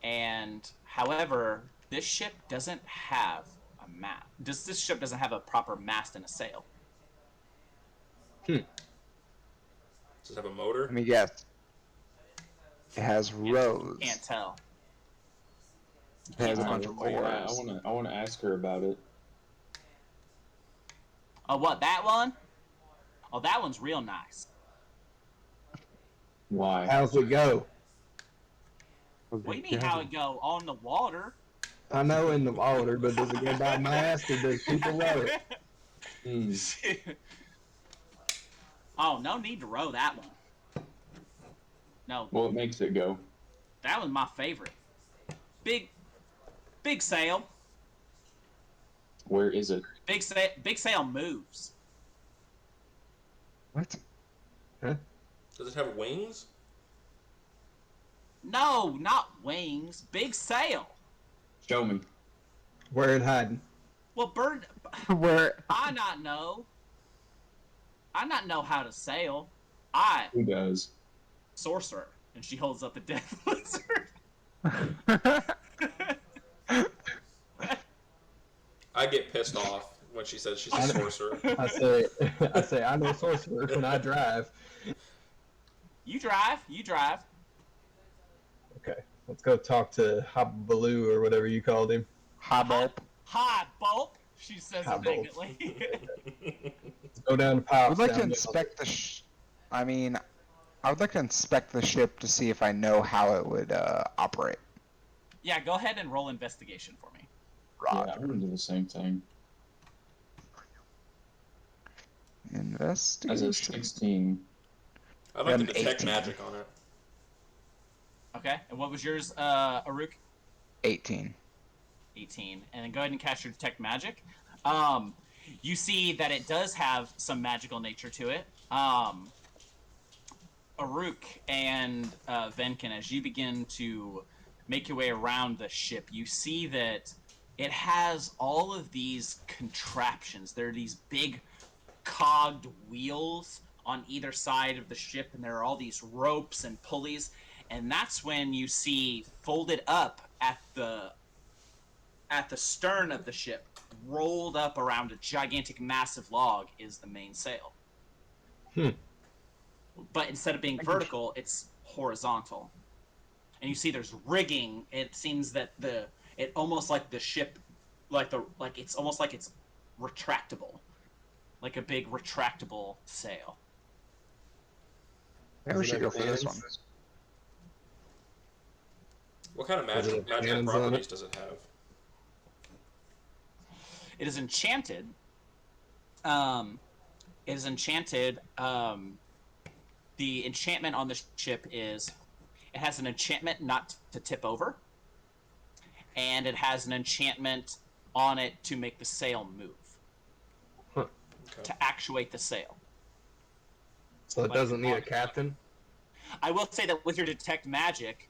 And however, this ship doesn't have a mast. This ship doesn't have a proper mast and a sail. Does it have a motor? Let me guess. It has rows. Can't tell. It has a All bunch right, of yeah, oars. I wanna ask her about it. Oh, what, that one? Oh, that one's real nice. Why? How's it go? What do you mean how it go? On the water? I know in the water, but does it go by mast or does people row it? Hmm. Oh, no need to row that one. No, What makes it go? that was my favorite. Big sail. Where is it? Big sail moves. What? Does it have wings? No, not wings. Big sail. Show me. Where it hiding? Well, bird, Where? I not know how to sail. Who does? Sorcerer, and she holds up the death lizard. I get pissed off when she says she's a sorcerer. I say I know sorcerer when I drive. You drive. Okay, let's go talk to Hobbaloo or whatever you called him. Hobulp. Hi, Bulk. She says Hi, Bulk. indignantly. Let's go down to I Pops. would like to down inspect the I mean, I would like to inspect the ship to see if I know how it would operate. Yeah, go ahead and roll investigation for me. Yeah, I'm gonna do the same thing. As a Investigation. 16. I'd like to An detect 18. magic on it. Okay, and what was yours, Aruk? 18. 18. And then go ahead and cast your detect magic. You see that it does have some magical nature to it. Aruk and Venkin, as you begin to make your way around the ship, you see that it has all of these contraptions. There are these big cogged wheels on either side of the ship, and there are all these ropes and pulleys. And that's when you see folded up at the stern of the ship, rolled up around a gigantic, massive log, is the main sail. But instead of being vertical, it's horizontal. And you see there's rigging. It seems that it almost like the ship, it's almost like it's retractable, like a big retractable sail. Maybe we should go for this one. What kind of Does it magic have hands on properties it? does it have? It is enchanted. It is enchanted. The enchantment on the ship is, it has an enchantment not to tip over, and it has an enchantment on it to make the sail move, Okay. to actuate the sail. So it doesn't need a captain. I will say that with your detect magic,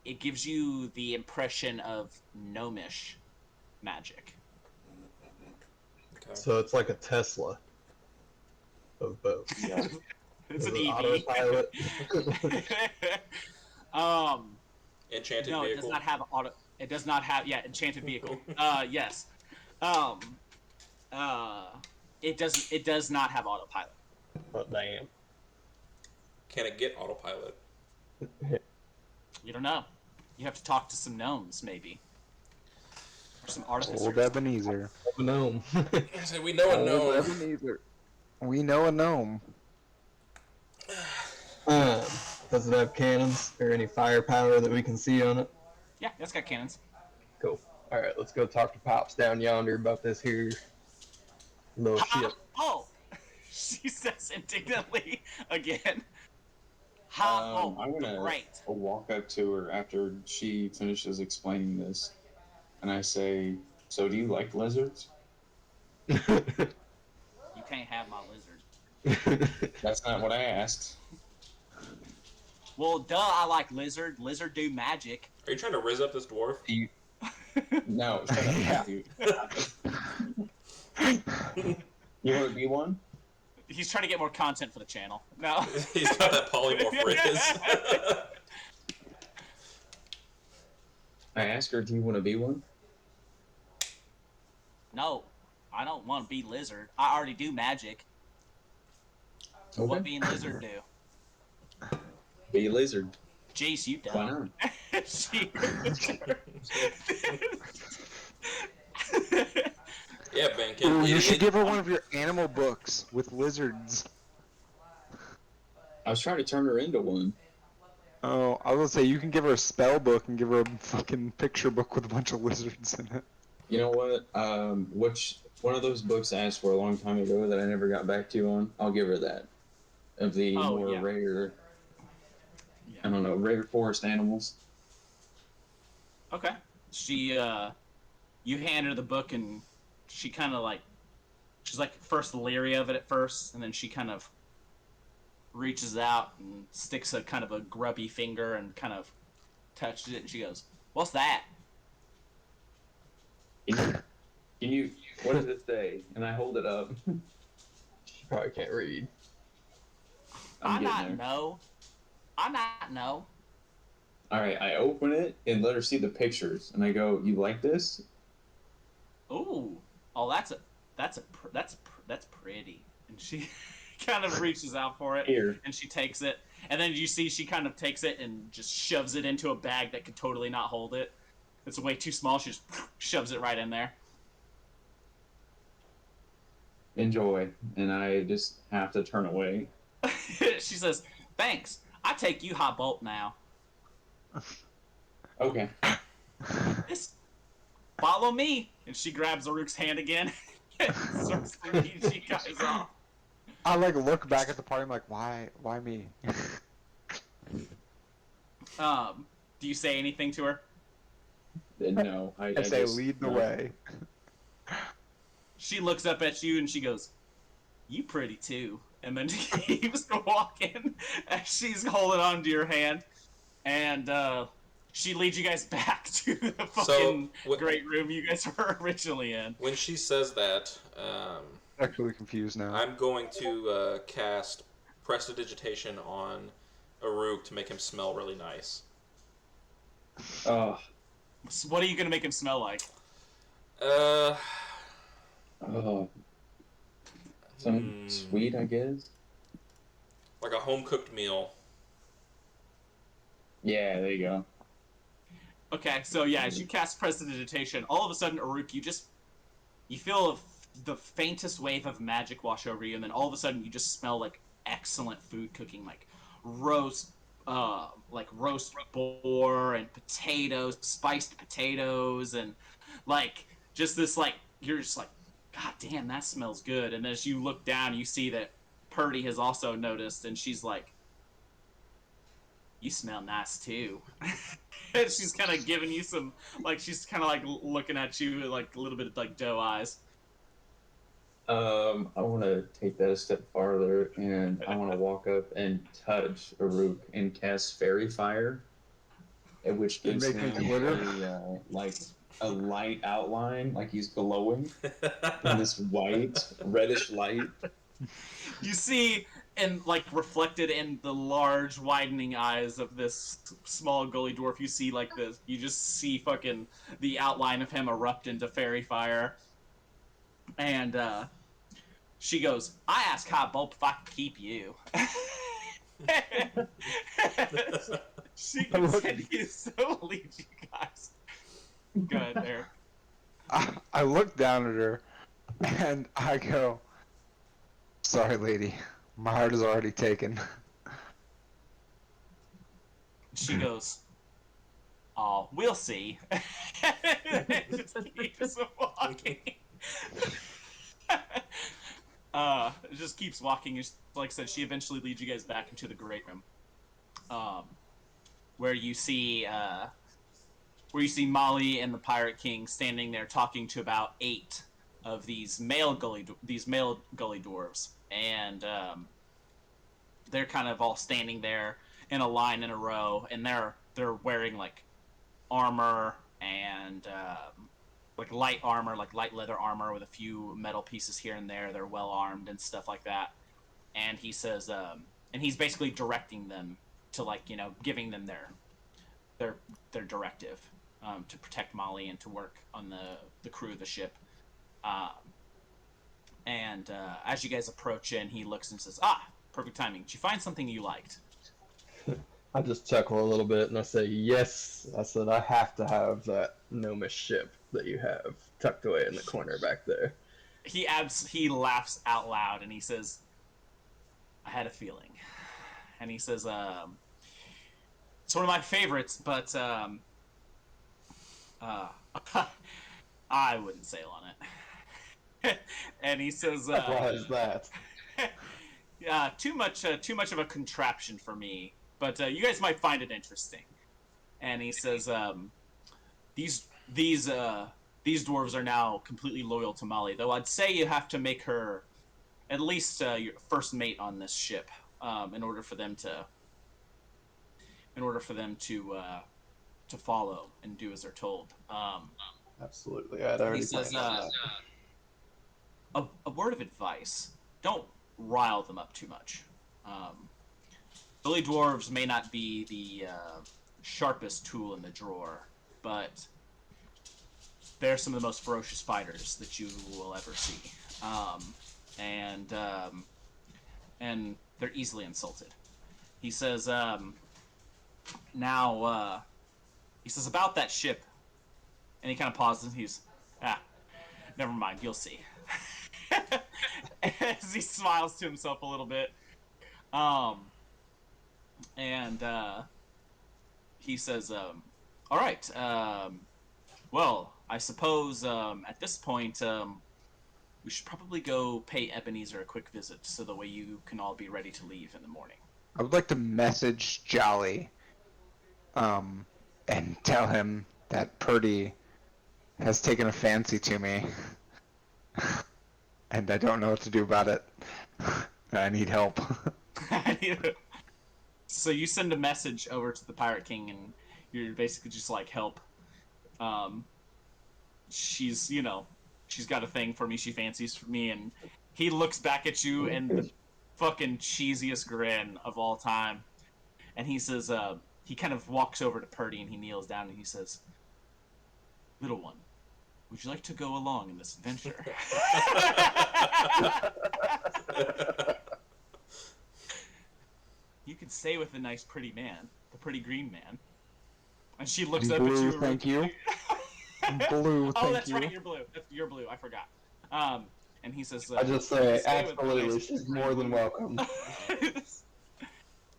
it gives you the impression of gnomish magic. Okay. So it's like a Tesla of both. Yeah. It's an Is it EV. autopilot? Enchanted No, it vehicle. does not have auto. It does not have enchanted vehicle. Yes. It does not have autopilot. Oh, damn. Can it get autopilot? You don't know. You have to talk to some gnomes, maybe, or some artificers. Old Ebenezer. Gnome. I say we know a Old gnome. Ebenezer. We know a gnome. Does it have cannons or any firepower that we can see on it? Yeah, it's got cannons. Cool. All right, let's go talk to Pops down yonder about this here little ship. Oh, she says indignantly again. I'm the gonna great. walk up to her after she finishes explaining this, and I say, "So, do you like lizards?" You can't have my lizard. That's not what I asked. Well, duh, I like lizard. Lizard do magic. Are you trying to riz up this dwarf? Do you... No, shut up, Yeah. Matthew. You want to be one? He's trying to get more content for the channel. No. He's got that polymorph riz. I asked her, "Do you want to be one?" No, I don't want to be lizard. I already do magic. Okay. What being lizard do? Be a lizard. Jace, you Why don't. not? She... Yeah, Venkin. Ooh, you should give her one of your animal books with lizards. I was trying to turn her into one. Oh, I was gonna say you can give her a spell book and give her a fucking picture book with a bunch of lizards in it. You know what? Which one of those books I asked for a long time ago that I never got back to you on? I'll give her that. Of the more rare, I don't know, rare forest animals. Okay. She, you hand her the book and she kind of like, she's like first leery of it at first, and then she kind of reaches out and sticks a kind of a grubby finger and kind of touches it, and she goes, "What's that?" Can you, what does it say? And I hold it up. She probably can't read. I getting not there. know. I not know. Alright, I open it and let her see the pictures. And I go, "You like this?" Ooh. Oh, that's pretty. And she kind of reaches out for it. Here. And she takes it. And then you see she kind of takes it and just shoves it into a bag that could totally not hold it. It's way too small. She just shoves it right in there. Enjoy. And I just have to turn away. She says, "Thanks. I take you hot bolt now. Okay. Just follow me." And she grabs Aruk's hand again and starts to lead you guys off. I like look back at the party. I'm like, why me? Do you say anything to her? No, I I say just, lead the no. way. She looks up at you and she goes, "You pretty too." And then keeps walking as she's holding on to your hand. And she leads you guys back to the fucking great room you guys were originally in. When she says that, Actually confused now. I'm going to cast Prestidigitation on Aruk to make him smell really nice. Oh. So what are you going to make him smell like? Oh. Something sweet, I guess. Like a home-cooked meal. Yeah, there you go. Okay, so yeah, as you cast Prestidigitation, all of a sudden, Aruk, you feel the faintest wave of magic wash over you, and then all of a sudden you just smell like excellent food cooking, like roast boar and potatoes, spiced potatoes, and like just this like you're just like, God damn, that smells good. And as you look down, you see that Purdy has also noticed, and she's like, "You smell nice too." And she's kind of giving you some, like, she's kind of like looking at you with like a little bit of like doe eyes. I want to take that a step farther, and I want to walk up and touch Aruk and cast Fairy Fire, which gives Make him it glitter? like a light outline, like he's glowing in this white, reddish light. You see, and like reflected in the large, widening eyes of this small gully dwarf, you see like this. You just see fucking the outline of him erupt into fairy fire, and she goes, "I asked Hot Bulb if I could keep you." She continues to lead you guys. Go ahead, Eric. I look down at her, and I go, "Sorry, lady. My heart is already taken." She goes, "Oh, we'll see." Just keeps walking. It just keeps walking. Like I said, she eventually leads you guys back into the great room. where you see Molly and the Pirate King standing there talking to about 8 of these male gully dwarves, and they're kind of all standing there in a line in a row, and they're wearing like armor and like light armor, like light leather armor with a few metal pieces here and there. They're well armed and stuff like that. And he says, and he's basically directing them to, like, you know, giving them their directive to protect Molly and to work on the crew of the ship. And as you guys approach in, he looks and says, "Ah, perfect timing. Did you find something you liked?" I just chuckle a little bit and I say, yes. I said, I have to have that gnomish ship that you have tucked away in the corner back there. He laughs out loud and he says, "I had a feeling." And he says, "It's one of my favorites, but I wouldn't sail on it." And he says, Why is that? "Yeah, too much of a contraption for me, but you guys might find it interesting." And he says, "These dwarves are now completely loyal to Molly, though I'd say you have to make her at least your first mate on this ship in order for them to follow and do as they're told." Absolutely, I'd already He says, planned on a word of advice: don't rile them up too much. Billy dwarves may not be the sharpest tool in the drawer, but they're some of the most ferocious fighters that you will ever see. And they're easily insulted. He says, he says about that ship, and he kind of pauses, and he's, never mind, you'll see. As he smiles to himself a little bit. He says, all right, well, I suppose at this point we should probably go pay Ebenezer a quick visit so the way you can all be ready to leave in the morning. I would like to message Jolly, and tell him that Purdy has taken a fancy to me, and I don't know what to do about it. I need help. So you send a message over to the Pirate King, and you're basically just like, help. She's got a thing for me. She fancies for me, and he looks back at you and the fucking cheesiest grin of all time. And he says, he kind of walks over to Purdy and he kneels down and he says, "Little one, would you like to go along in this adventure?" "You can stay with the nice, pretty man, the pretty green man." And she looks up Blue, at you. thank you. Blue, Oh, thank that's you. right. You're blue. You're blue. I forgot. And he says, I just "You say, can stay with the absolutely, nice, she's pretty more than blue." welcome.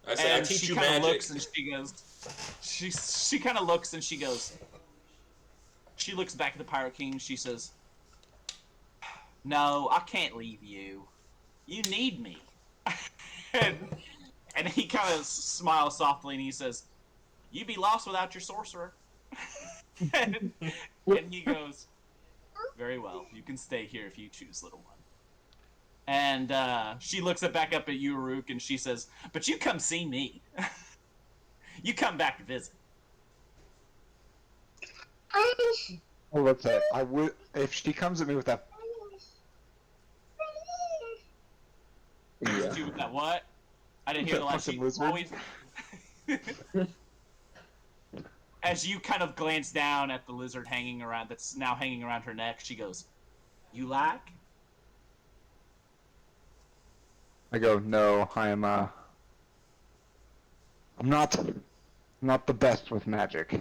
I say, I And teach she you kind of magic. looks and she goes, she kind of looks and she goes, she looks back at the Pirate King and she says, "No, I can't leave you. You need me." and he kind of smiles softly and he says, "You'd be lost without your sorcerer." and he goes, "Very well, you can stay here if you choose, little one." And she looks back up at you, Rook, and she says, "But you come see me. You come back to visit." Oh, what's that? I would if she comes at me with that. Yeah. You with that what? I didn't hear the last. Fucking She lizard. always. As you kind of glance down at the lizard that's now hanging around her neck, she goes, "You like?" I go, no, I'm not the best with magic.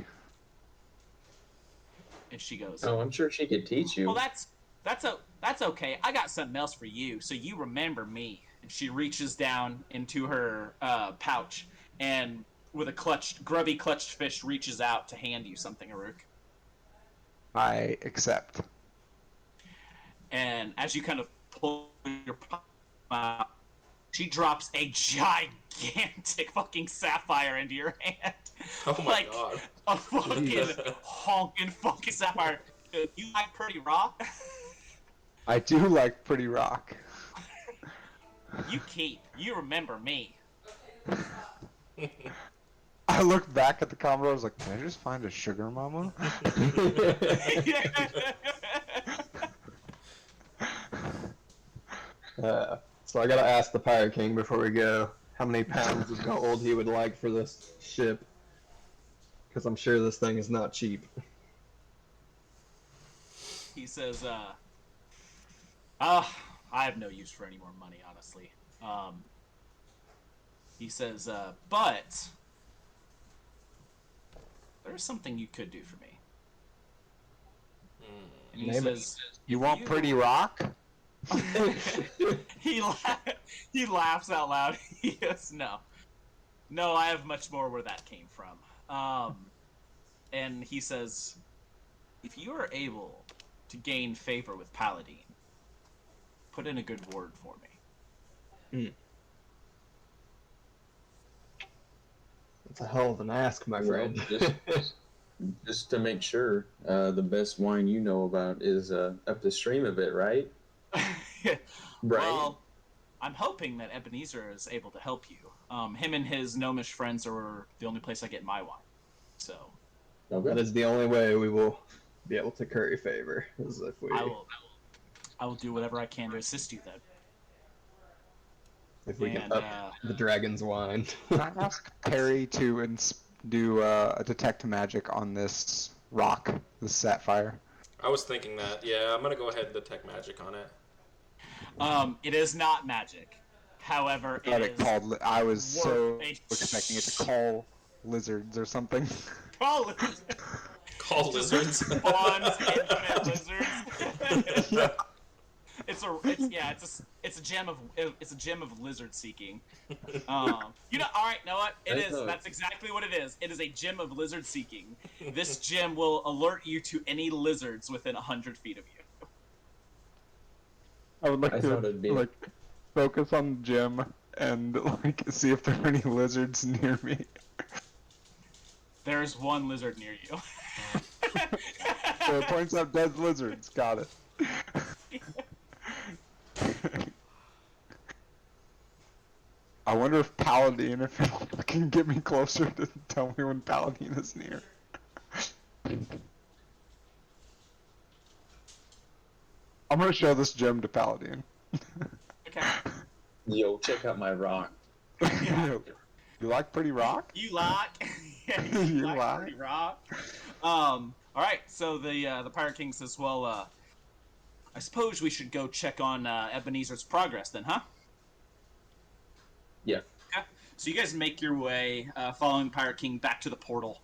And she goes, Oh, I'm sure she could teach you. "Well, that's okay. I got something else for you, so you remember me." And she reaches down into her pouch, and with a grubby clutched fish, reaches out to hand you something, Aruk. I accept. And as you kind of pull your palm out, She drops a gigantic fucking sapphire into your hand. Oh my Like, god. a fucking honking fucking sapphire. You like Pretty Rock? I do like Pretty Rock. You keep. You remember me. I looked back at the Commodore, I was like, did I just find a sugar mama? So I gotta ask the Pirate King before we go how many pounds of gold he would like for this ship. Because I'm sure this thing is not cheap. He says, I have no use for any more money, honestly. He says, but there's something you could do for me. And he Name it. says, You want Pretty Rock? he laughs out loud. He goes, no, I have much more where that came from. And he says, if you are able to gain favor with Paladine, put in a good word for me. That's a hell of an ask, my Well, friend. just to make sure, the best wine you know about is up the stream a bit, right? Right. Well, I'm hoping that Ebenezer is able to help you. Him and his gnomish friends are the only place I get my wine. So That Okay. is the only way we will be able to curry favor, is if we I will do whatever I can to assist you then. get And, up the dragon's wine. Can I ask Perry to do a detect magic on this rock, this sapphire? I was thinking that. Yeah, I'm gonna go ahead and detect magic on it. It is not magic. However, I thought it it is called. I was so worth a expecting it to call lizards or something. call lizards. Call lizards. Spawns infinite lizards. It's a gem of lizard seeking. All right, know what? That's exactly what it is. It is a gem of lizard seeking. This gem will alert you to any lizards within 100 feet of you. I would like I thought it'd be- focus on the gem and see if there are any lizards near me. There's one lizard near you. So it points out dead lizards. Got it. I wonder if Paladine, if it can get me closer to tell me when Paladine is near. I'm gonna show this gem to Paladine. Okay. Yo, check out my rock. You like Pretty Rock? You like? You like like? Pretty Rock? All right. So the Pirate King says, "Well, I suppose we should go check on Ebenezer's progress, then, huh?" Yeah. Okay. So you guys make your way, following Pirate King back to the portal,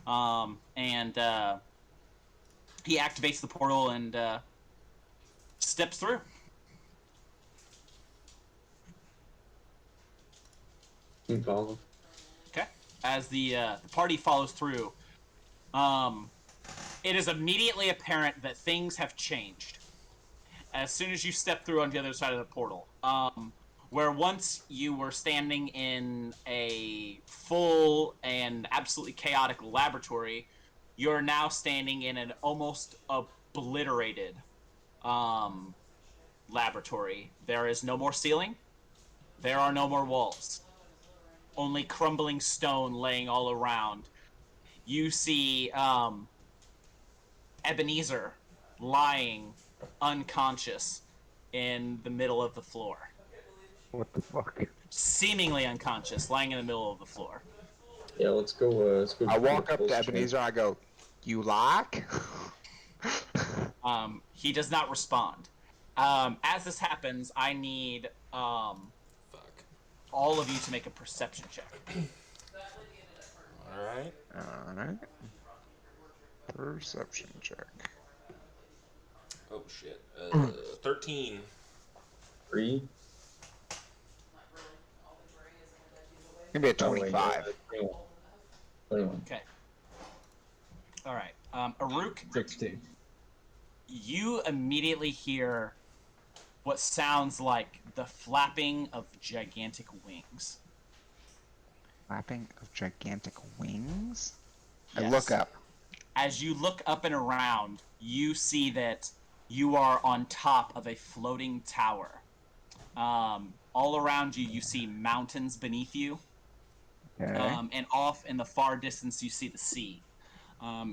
and he activates the portal and steps through. You follow? Okay. As the party follows through, it is immediately apparent that things have changed. As soon as you step through on the other side of the portal, where once you were standing in a full and absolutely chaotic laboratory, you're now standing in an almost obliterated laboratory. There is no more ceiling. There are no more walls. Only crumbling stone laying all around. You see Ebenezer lying unconscious in the middle of the floor. What the fuck? Seemingly unconscious, lying in the middle of the floor. Yeah, let's go. Let's go. I walk up full to strength. Ebenezer and I go, "You like?" He does not respond. As this happens, I need Fuck. all of you to make a perception check. Alright. Alright. Perception check. Oh shit. 13. 3. Maybe a Oh, wait, 25. 21. Okay. All right. Aruk, 16. you immediately hear what sounds like the flapping of gigantic wings. Flapping of gigantic wings? I Yes. look up. As you look up and around, you see that you are on top of a floating tower. All around you, you see mountains beneath you. Okay. And off in the far distance, you see the sea.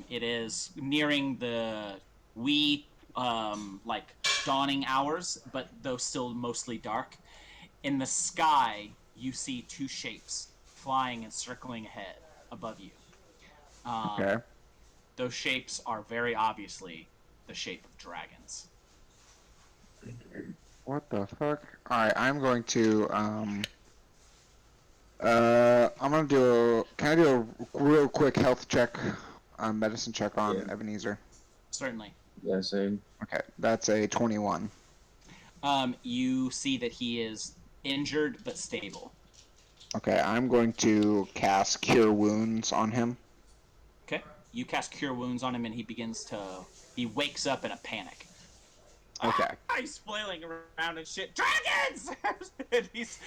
It is nearing the wee, like, dawning hours, but though still mostly dark. In the sky, you see two shapes flying and circling ahead above you. Okay. Those shapes are very obviously the shape of dragons. What the fuck? Alright, I'm going to, I'm gonna do can I do a real quick health check, medicine check on Yeah. Ebenezer? Certainly. Yeah, same. Okay, that's a 21. You see that he is injured but stable. Okay, I'm going to cast Cure Wounds on him. Okay. You cast Cure Wounds on him, and he wakes up in a panic. Okay. He's flailing around and shit. Dragons! And he's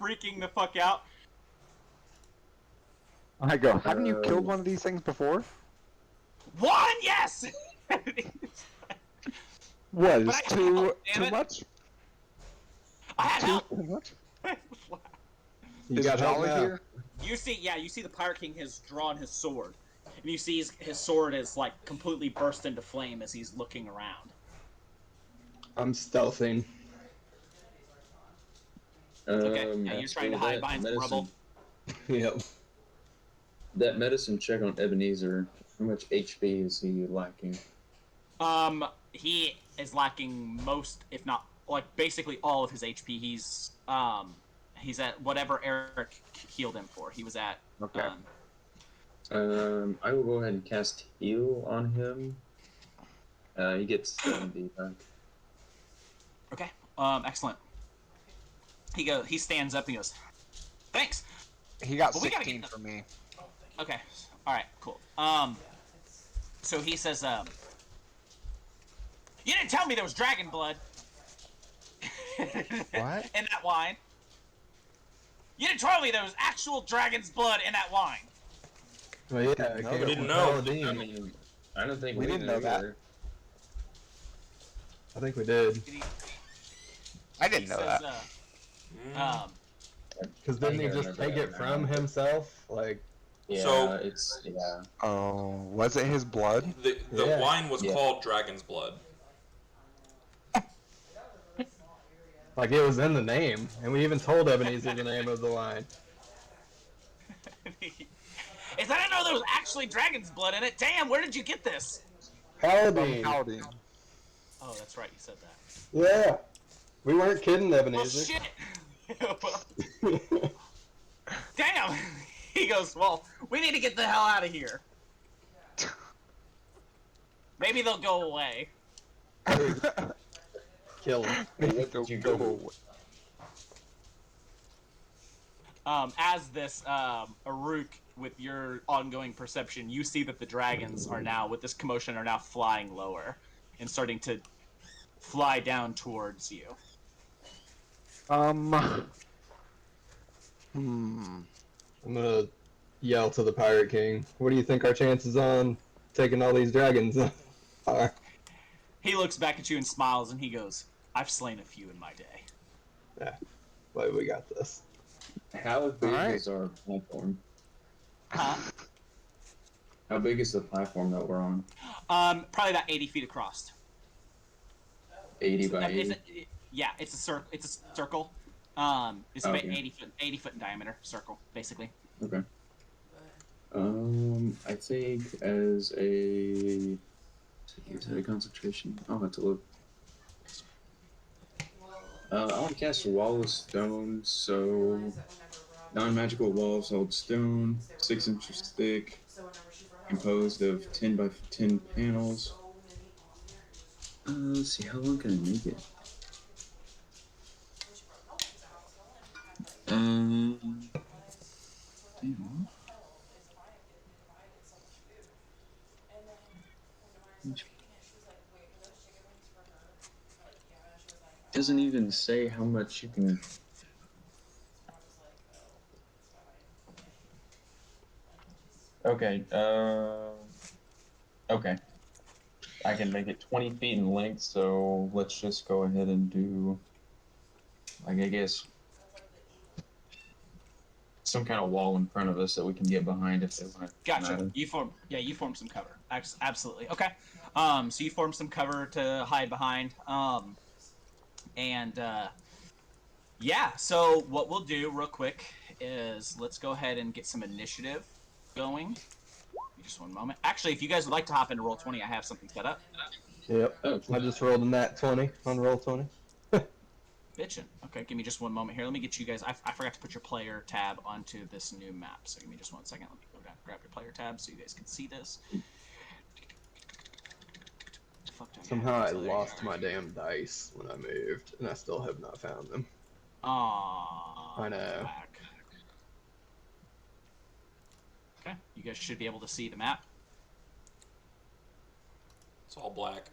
freaking the fuck out. I go, haven't you killed one of these things before? One, yes! What, is But I too, helped, damn too it. much? I had Too help. much? You Is got help Jolly now. here? You see the Pirate King has drawn his sword. And you see his sword is, like, completely burst into flame as he's looking around. I'm stealthing. Okay, yeah, you're so trying to hide that behind some medicine- rubble. Yep. That medicine check on Ebenezer, how much HP is he lacking? He is lacking most, if not, like, basically all of his HP. He's at whatever Eric healed him for. He was at, Okay. I will go ahead and cast heal on him. He gets 70 back. Okay, excellent. He stands up and he goes, thanks! He got But we gotta 16 get for me. Okay, alright, cool. So he says, you didn't tell me there was dragon blood! What? In that wine. You didn't tell me there was actual dragon's blood in that wine! Well, yeah, I No, came we didn't from know. Paladin. I mean, I don't think We we didn't know that. either. I think we did. I didn't know that. Because didn't he I just remember take that it now. from himself? Like, Yeah, So- yeah. Oh, was it his blood? The Yeah. wine was Yeah. called Dragon's Blood. like it was in the name, and we even told Ebenezer the name of the line. Is I didn't know there was actually dragon's blood in it. Damn, where did you get this? Paladin. Paladin. Oh, that's right, you said that. Yeah. We weren't kidding, Well, Ebenezer. shit! Damn! He goes, well, we need to get the hell out of here. Maybe they'll go away. Kill him. What did you do? As this, Aruk, with your ongoing perception, you see that the dragons are now, with this commotion, are now flying lower and starting to fly down towards you. Hmm. I'm gonna yell to the Pirate King. What do you think our chances on taking all these dragons are? He looks back at you and smiles, and he goes, I've slain a few in my day. But we got this. How big Alright. is our platform? Huh? How big is the platform that we're on? Probably about 80 feet across. 80 by 80? Yeah, it's a circle. It's a circle. It's about Okay. 80 foot in diameter circle, basically. Okay. I think as a... Is it a concentration? I'll have to look. I want to cast a Wall of Stone, so... Non-magical walls hold stone, 6 inches thick, composed of 10 by 10 panels. Let's see, how long can I make it? Damn. doesn't even say how much you can. Okay. Okay. I can make it 20 feet in length, so let's just go ahead and do, like, I guess, some kind of wall in front of us that we can get behind if they want to. Gotcha. You form some cover. Absolutely. Okay. So you form some cover to hide behind. Yeah. So what we'll do real quick is let's go ahead and get some initiative going. Give me just one moment. Actually, if you guys would like to hop into roll 20, I have something set up. Yep. Oh, I just rolled a nat 20 on roll 20. Bitchin'. Okay, give me just one moment here. Let me get you guys. I forgot to put your player tab onto this new map, so give me just 1 second. Let me go down, grab your player tab so you guys can see this. Fuck, Somehow I lost my damn dice when I moved, and I still have not found them. Aww. I know. Whack. Okay, you guys should be able to see the map. It's all black.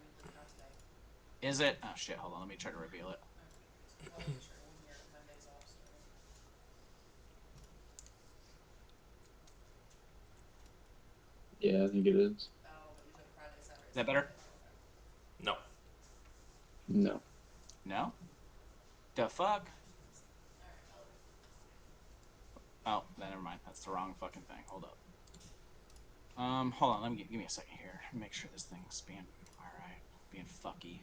Is it? Oh shit, hold on, let me try to reveal it. Yeah, I think it is. Is that better? No. No. No? The fuck? Oh, never mind. That's the wrong fucking thing. Hold up. Hold on. Let me give me a second here. Make sure this thing's being alright. Being fucky.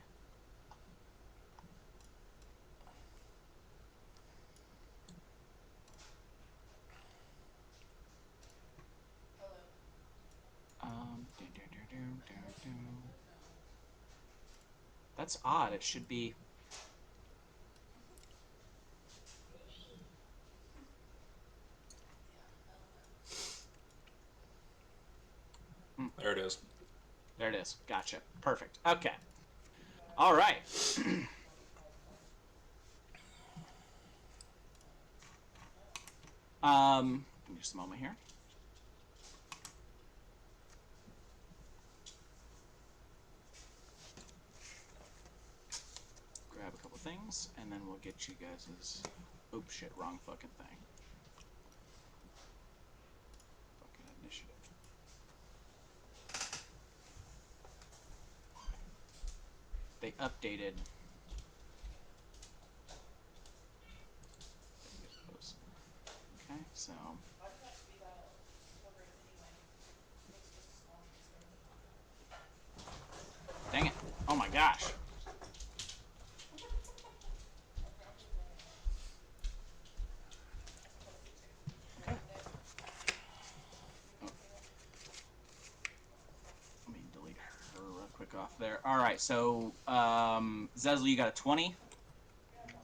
That's odd. It should be. There it is. There it is. Gotcha. Perfect. Okay. All right. Give me just a moment here. Grab a couple things, and then we'll get you guys'. Oops, shit, wrong fucking thing. Fucking initiative. They updated. Okay, so. Dang it. Oh my gosh. Okay. Oh. Let me delete her real quick off there. Alright, so, Zezli, you got a 20?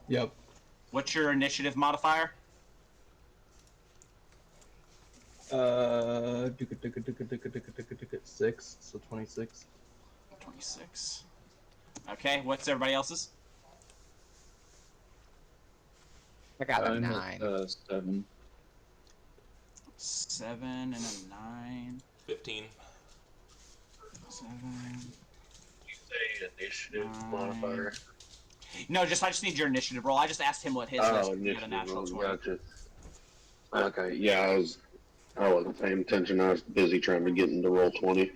Yep. What's your initiative modifier? 6, so 26. 26. Okay, what's everybody else's? I got a I'm 9. at 7. 7 and a 9. 15. 7. You say initiative 9. modifier? No, I just need your initiative roll. I just asked him what his was. Oh, He had a natural initiative 20. roll, gotcha. Okay, yeah, I wasn't paying attention. I was busy trying to get into roll 20.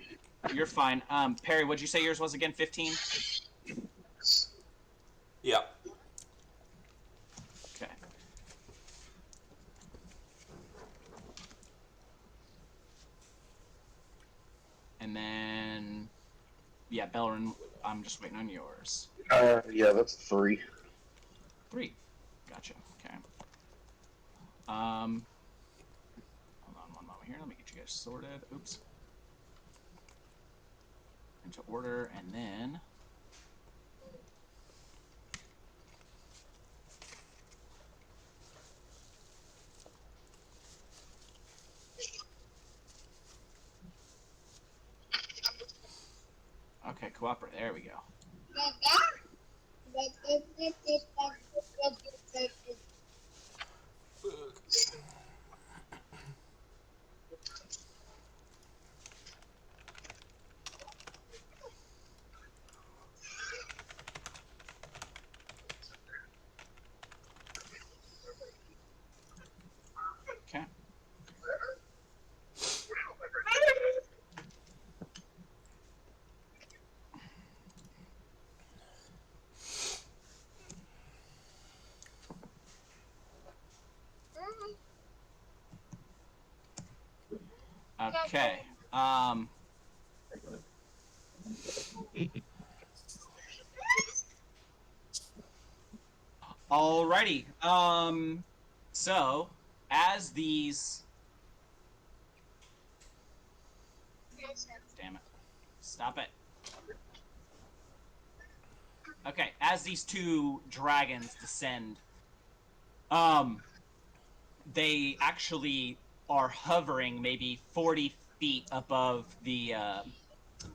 You're fine. Perry, what'd you say yours was again? 15? Yeah. Okay. And then, yeah, Belrin, I'm just waiting on yours. Yeah, that's 3. 3. Gotcha. Okay. Hold on one moment here. Let me get you guys sorted. Oops. Into order, and then. Okay, cooperate. There we go. Okay. Alrighty. So as these, damn it, stop it. Okay, as these two dragons descend, they actually are hovering maybe 40 feet above the.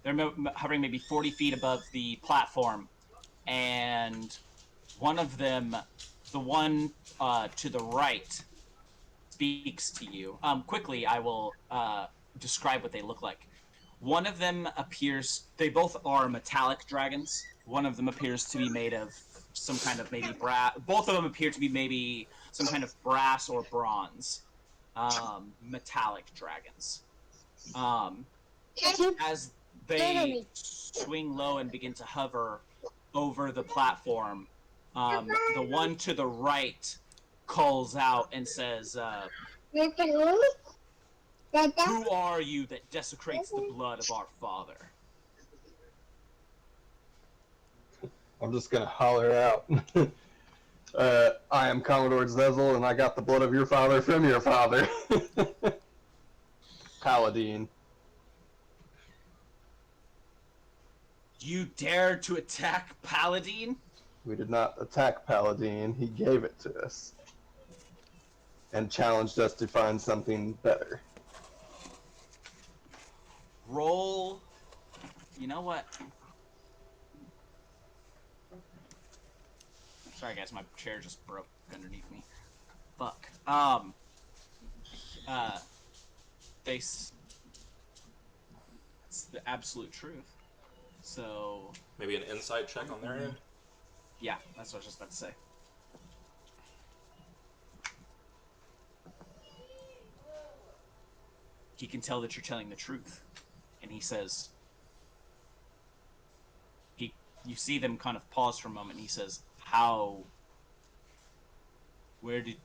Hovering maybe 40 feet above the platform, and one of them, the one to the right, speaks to you. Quickly, I will describe what they look like. One of them appears. They both are metallic dragons. One of them appears to be made of some kind of maybe brass. Both of them appear to be maybe some kind of brass or bronze. Metallic dragons. As they swing low and begin to hover over the platform, the one to the right calls out and says, "Who are you that desecrates the blood of our father?" I'm just gonna holler out. I am Commodore Zezel, and I got the blood of your father from your father. Paladin. You dare to attack Paladin? We did not attack Paladin. He gave it to us. And challenged us to find something better. Roll. You know what? Sorry guys, my chair just broke underneath me. Fuck. It's the absolute truth. So, Maybe an insight check on their end? yeah, that's what I was just about to say. He can tell that you're telling the truth. And he says, you see them kind of pause for a moment, and he says, how did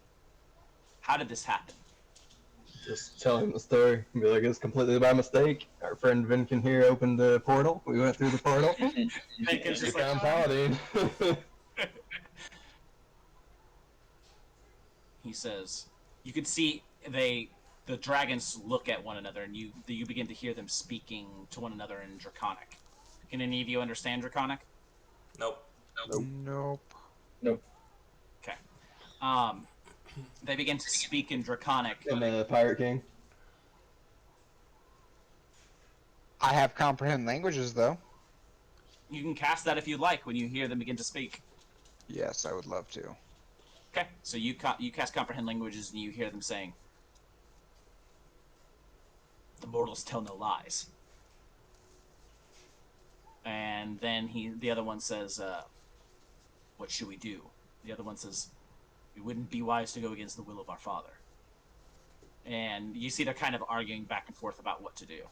this happen? Just tell him the story. Be like, it's completely by mistake. Our friend Vinkin here opened the portal. We went through the portal. Vinkin's We just like, found Paladin. he says, you can see the dragons look at one another, and you begin to hear them speaking to one another in Draconic. Can any of you understand Draconic? Nope. Nope. Okay. They begin to speak in Draconic. And the Pirate King. I have comprehend languages, though. You can cast that if you like when you hear them begin to speak. Yes, I would love to. Okay, so you cast comprehend languages, and you hear them saying, "The mortals tell no lies." And then the other one says, "What should we do?" The other one says, "It wouldn't be wise to go against the will of our father." And you see they're kind of arguing back and forth about what to do.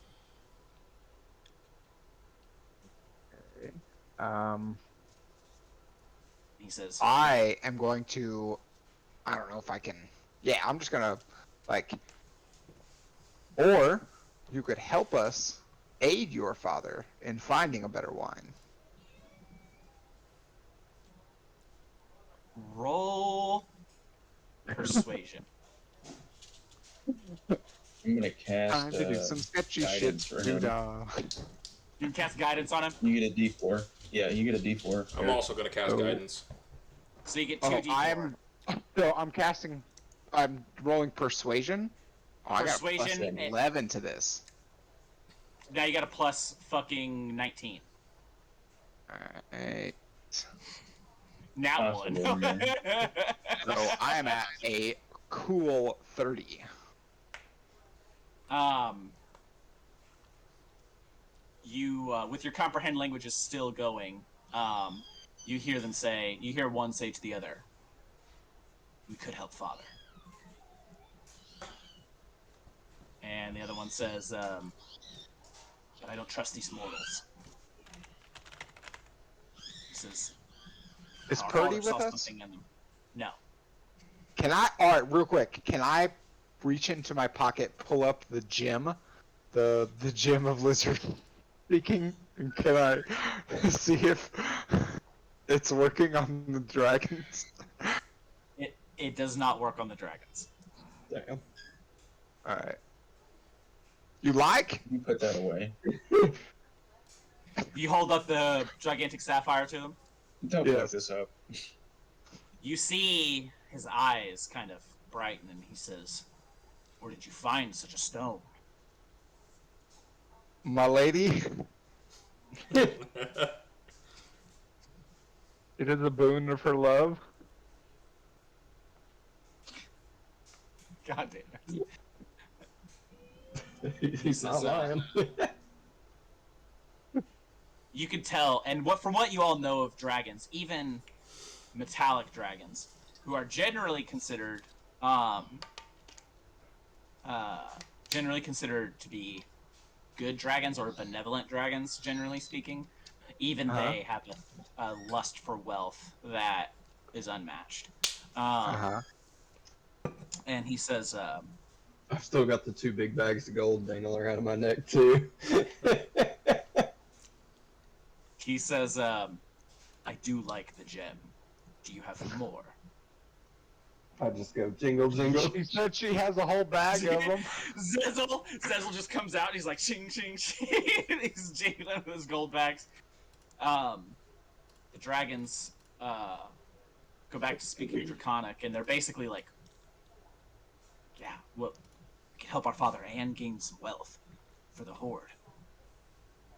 He says, I am going to. I don't know if I can. Yeah, I'm just gonna, like. Or you could help us aid your father in finding a better wine. "Roll persuasion." I'm gonna cast Time to do some sketchy shit, guidance for him. dude. You can cast guidance on him, You get a D4. Yeah, you get a D4. I'm also going to cast Oh. guidance. so you get 2 Oh, d4. I'm rolling persuasion. Oh, I got a Persuasion, plus 11 to this. Now you got a plus fucking 19. Alright. Now one. Possible, So I am at a cool 30. You with your comprehend languages still going, you hear one say to the other, "We could help father." And the other one says, "But I don't trust these mortals." He says, Is "Our Purdy father with saw us? something in them." No. Alright, real quick, can I reach into my pocket, pull up the gem the gem of lizard speaking? Can I see if it's working on the dragons? It does not work on the dragons. Damn. Alright. You like? You put that away. You hold up the gigantic sapphire to them. Don't Yes. fuck this up. You see his eyes kind of brighten, and he says, "Where did you find such a stone?" My lady? It is a boon of her love. God damn it. He's not lying. You can tell, and from what you all know of dragons, even metallic dragons, who are generally considered to be good dragons or benevolent dragons, generally speaking, even they have a lust for wealth that is unmatched. And he says, I've still got the 2 big bags of gold dangling around my neck too. he says, I do like the gem. Do you have more? I just go jingle jingle. She said she has a whole bag of them. Zezel just comes out and he's like, ching, ching, ching. He's jingling with his gold bags. The dragons go back to speaking Draconic, and they're basically like, yeah, well, we can help our father and gain some wealth for the Horde.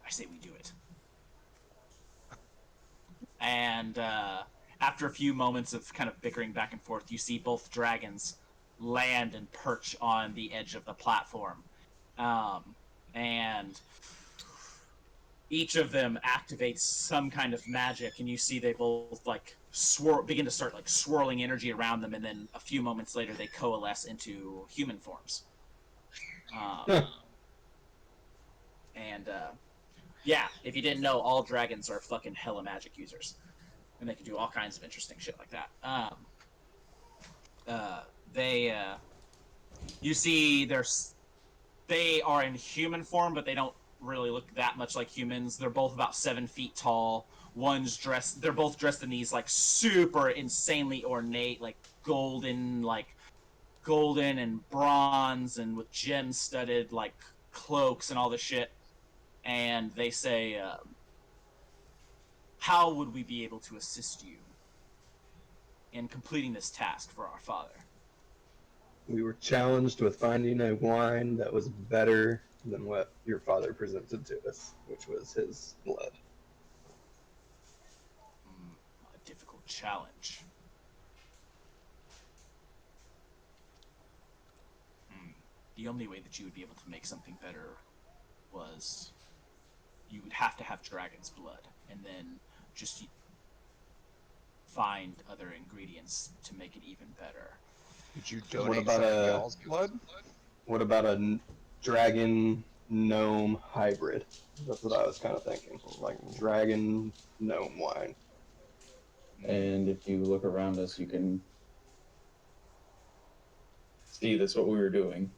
I say we do it. And after a few moments of kind of bickering back and forth, you see both dragons land and perch on the edge of the platform. And each of them activates some kind of magic, and you see they both like begin to start like swirling energy around them, and then a few moments later they coalesce into human forms. Yeah, if you didn't know, all dragons are fucking hella magic users, and they can do all kinds of interesting shit like that. You see, they are in human form, but they don't really look that much like humans. They're both about 7 feet tall. They're both dressed in these like super insanely ornate, like golden and bronze and with gem studded like cloaks and all this shit. And they say, how would we be able to assist you in completing this task for our father? We were challenged with finding a wine that was better than what your father presented to us, which was his blood. A difficult challenge. The only way that you would be able to make something better was you would have to have dragon's blood, and then just find other ingredients to make it even better. Did you donate about some a- y'all's blood? What about a dragon gnome hybrid? That's what I was kind of thinking. Like dragon gnome wine. And if you look around us, you can see that's what we were doing.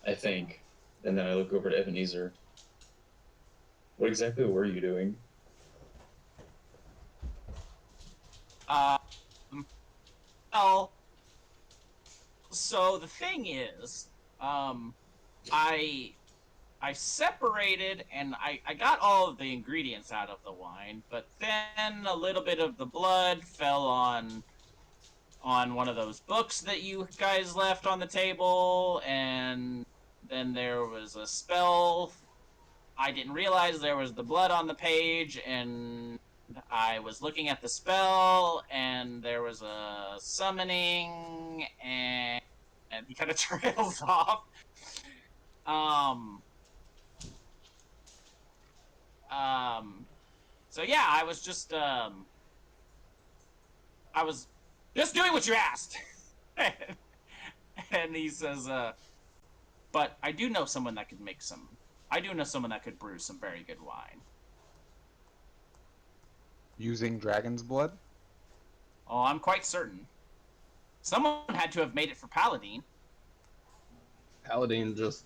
I think. And then I look over to Ebenezer. What exactly were you doing? Well, so the thing is, I separated and I got all of the ingredients out of the wine, but then a little bit of the blood fell on one of those books that you guys left on the table, and then there was a spell. I didn't realize there was the blood on the page, and I was looking at the spell, and there was a summoning, and he kind of trails off. So yeah, I was just doing what you asked. And he says, but I do know someone that could brew some very good wine. Using dragon's blood? Oh, I'm quite certain. Someone had to have made it for Paladine. Paladin just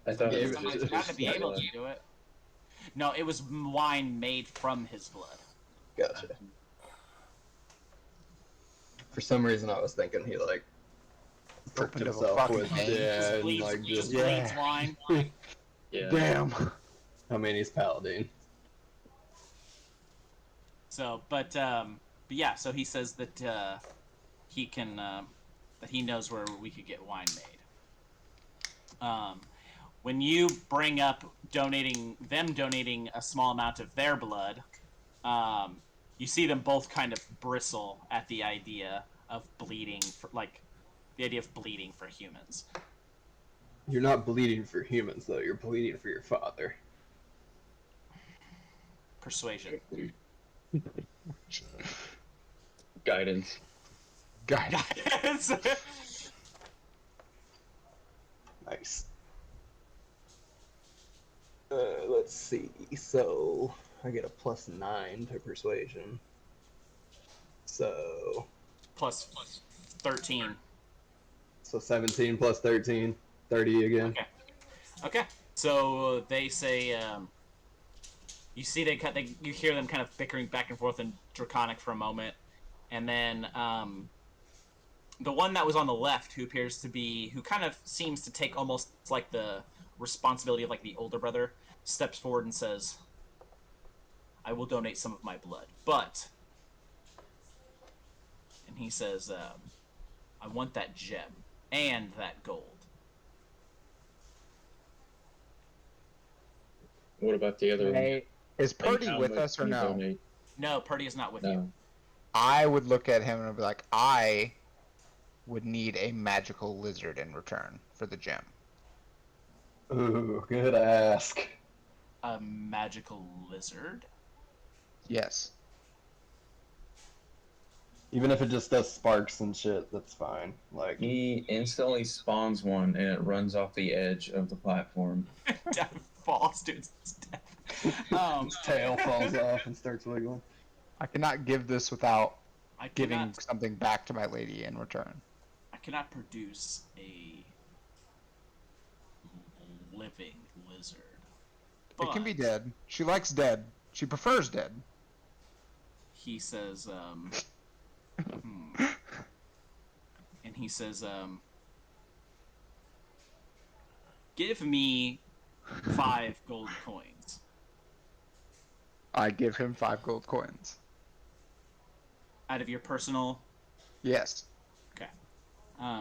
I thought Gave it was it- Somebody's just got to be his able blood. to do it. No, it was wine made from his blood. Gotcha. For some reason, I was thinking he like pricked Opened up a himself fucking with vein. yeah, and bleeds, like he just just Yeah. bleeds wine. Yeah. Damn. I mean, he's paladin. So, but yeah. So he says that he can that he knows where we could get wine made. When you bring up donating a small amount of their blood, you see them both kind of bristle at the idea of bleeding for humans. You're not bleeding for humans, though. You're bleeding for your father. Persuasion. Guidance. Guys. Nice. Let's see. So I get a +9 to persuasion. So plus 13. 17 plus 13, 30 again. Okay. Okay. So they say, you see you hear them kind of bickering back and forth in Draconic for a moment, and then the one that was on the left, who kind of seems to take almost like the responsibility of like the older brother, steps forward and says, "I will donate some of my blood, but," and he says, "I want that gem and that gold." What about the other? Hey, is Purdy And how with much us or can you no? donate? No, Purdy is not with you. No. I would look at him and be like, I would need a magical lizard in return for the gem. Ooh, good ask. A magical lizard? Yes. Even if it just does sparks and shit, that's fine. Like, He instantly spawns one and it runs off the edge of the platform. Death falls to its death. its tail falls off and starts wiggling. I cannot give this without I giving cannot, something back to my lady in return. I cannot produce a living lizard. It can be But dead. She likes dead. She prefers dead. He says, and he says, give me 5 gold coins. I give him 5 gold coins. Out of your personal. Yes. Okay.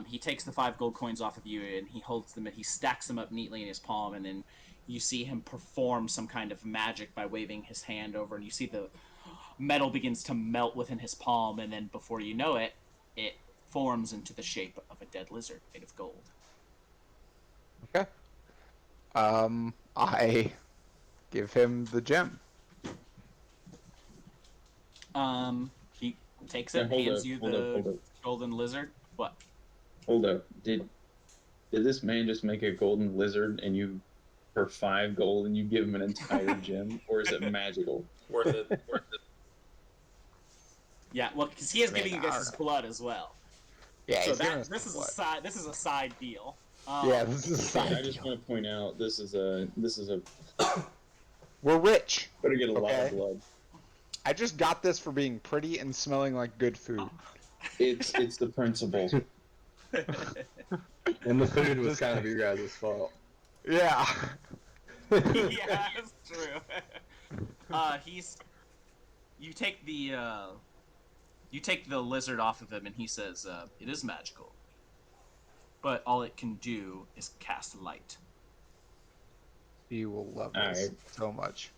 He takes the 5 gold coins off of you and he holds them and he stacks them up neatly in his palm, and then you see him perform some kind of magic by waving his hand over, and you see the metal begins to melt within his palm, and then before you know it, it forms into the shape of a dead lizard made of gold. Okay. I give him the gem. He takes Now, it, hold hands up, you hold the up. golden lizard. What? Hold up. Did this man just make a golden lizard and you, for 5 gold, and you give him an entire gem? Or is it magical? Worth it. Worth it. Yeah, well, because he is I mean, giving you I guys don't his blood as well. Yeah, So he's giving that us this the is a blood. side. This is a side deal. Yeah, this is a Okay, side I just deal. want to point out this is a We're rich. better get a lot of Okay. blood. I just got this for being pretty and smelling like good food. It's the principle. And the food was kind of your guys' fault. Yeah. Yeah, that's true. You take the lizard off of him, and he says, "It is magical, but all it can do is cast light." You will love this Alright. so much.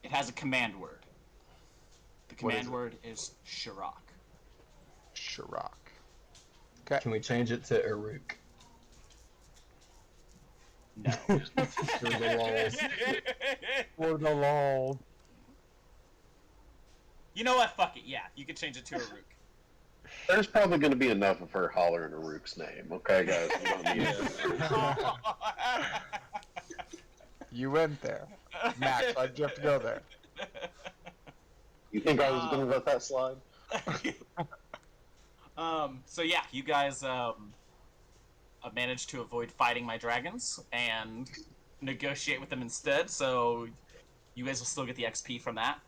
It has a command word. The What is command it? word is Shirok. Shirok. Can we change it to Uruk? No. For the lols. For the lol. You know what? Fuck it. Yeah, you can change it to Uruk. There's probably going to be enough of her hollering Uruk's name. Okay, guys. We don't need it. You went there. Max, why'd you have to go there? You think I was going to let that slide? So yeah, you guys managed to avoid fighting my dragons and negotiate with them instead. So you guys will still get the XP from that.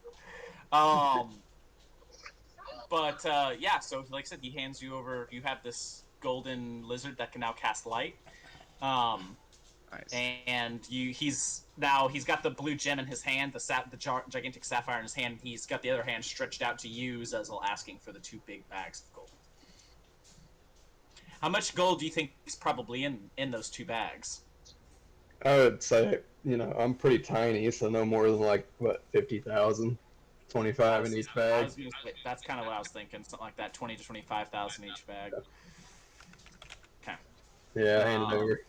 But yeah, so like I said, he hands you over. You have this golden lizard that can now cast light. Nice. And he's got the blue gem in his hand, the gigantic sapphire in his hand. He's got the other hand stretched out to you, Zezel, asking for the 2 big bags of gold. How much gold do you think is probably in those 2 bags? I would say, I'm pretty tiny, so no more than like, what, 50,000? 25 in each bag. That's kind of what I was thinking, something like that, 20 to 25,000 each bag. Okay. Yeah, hand it over.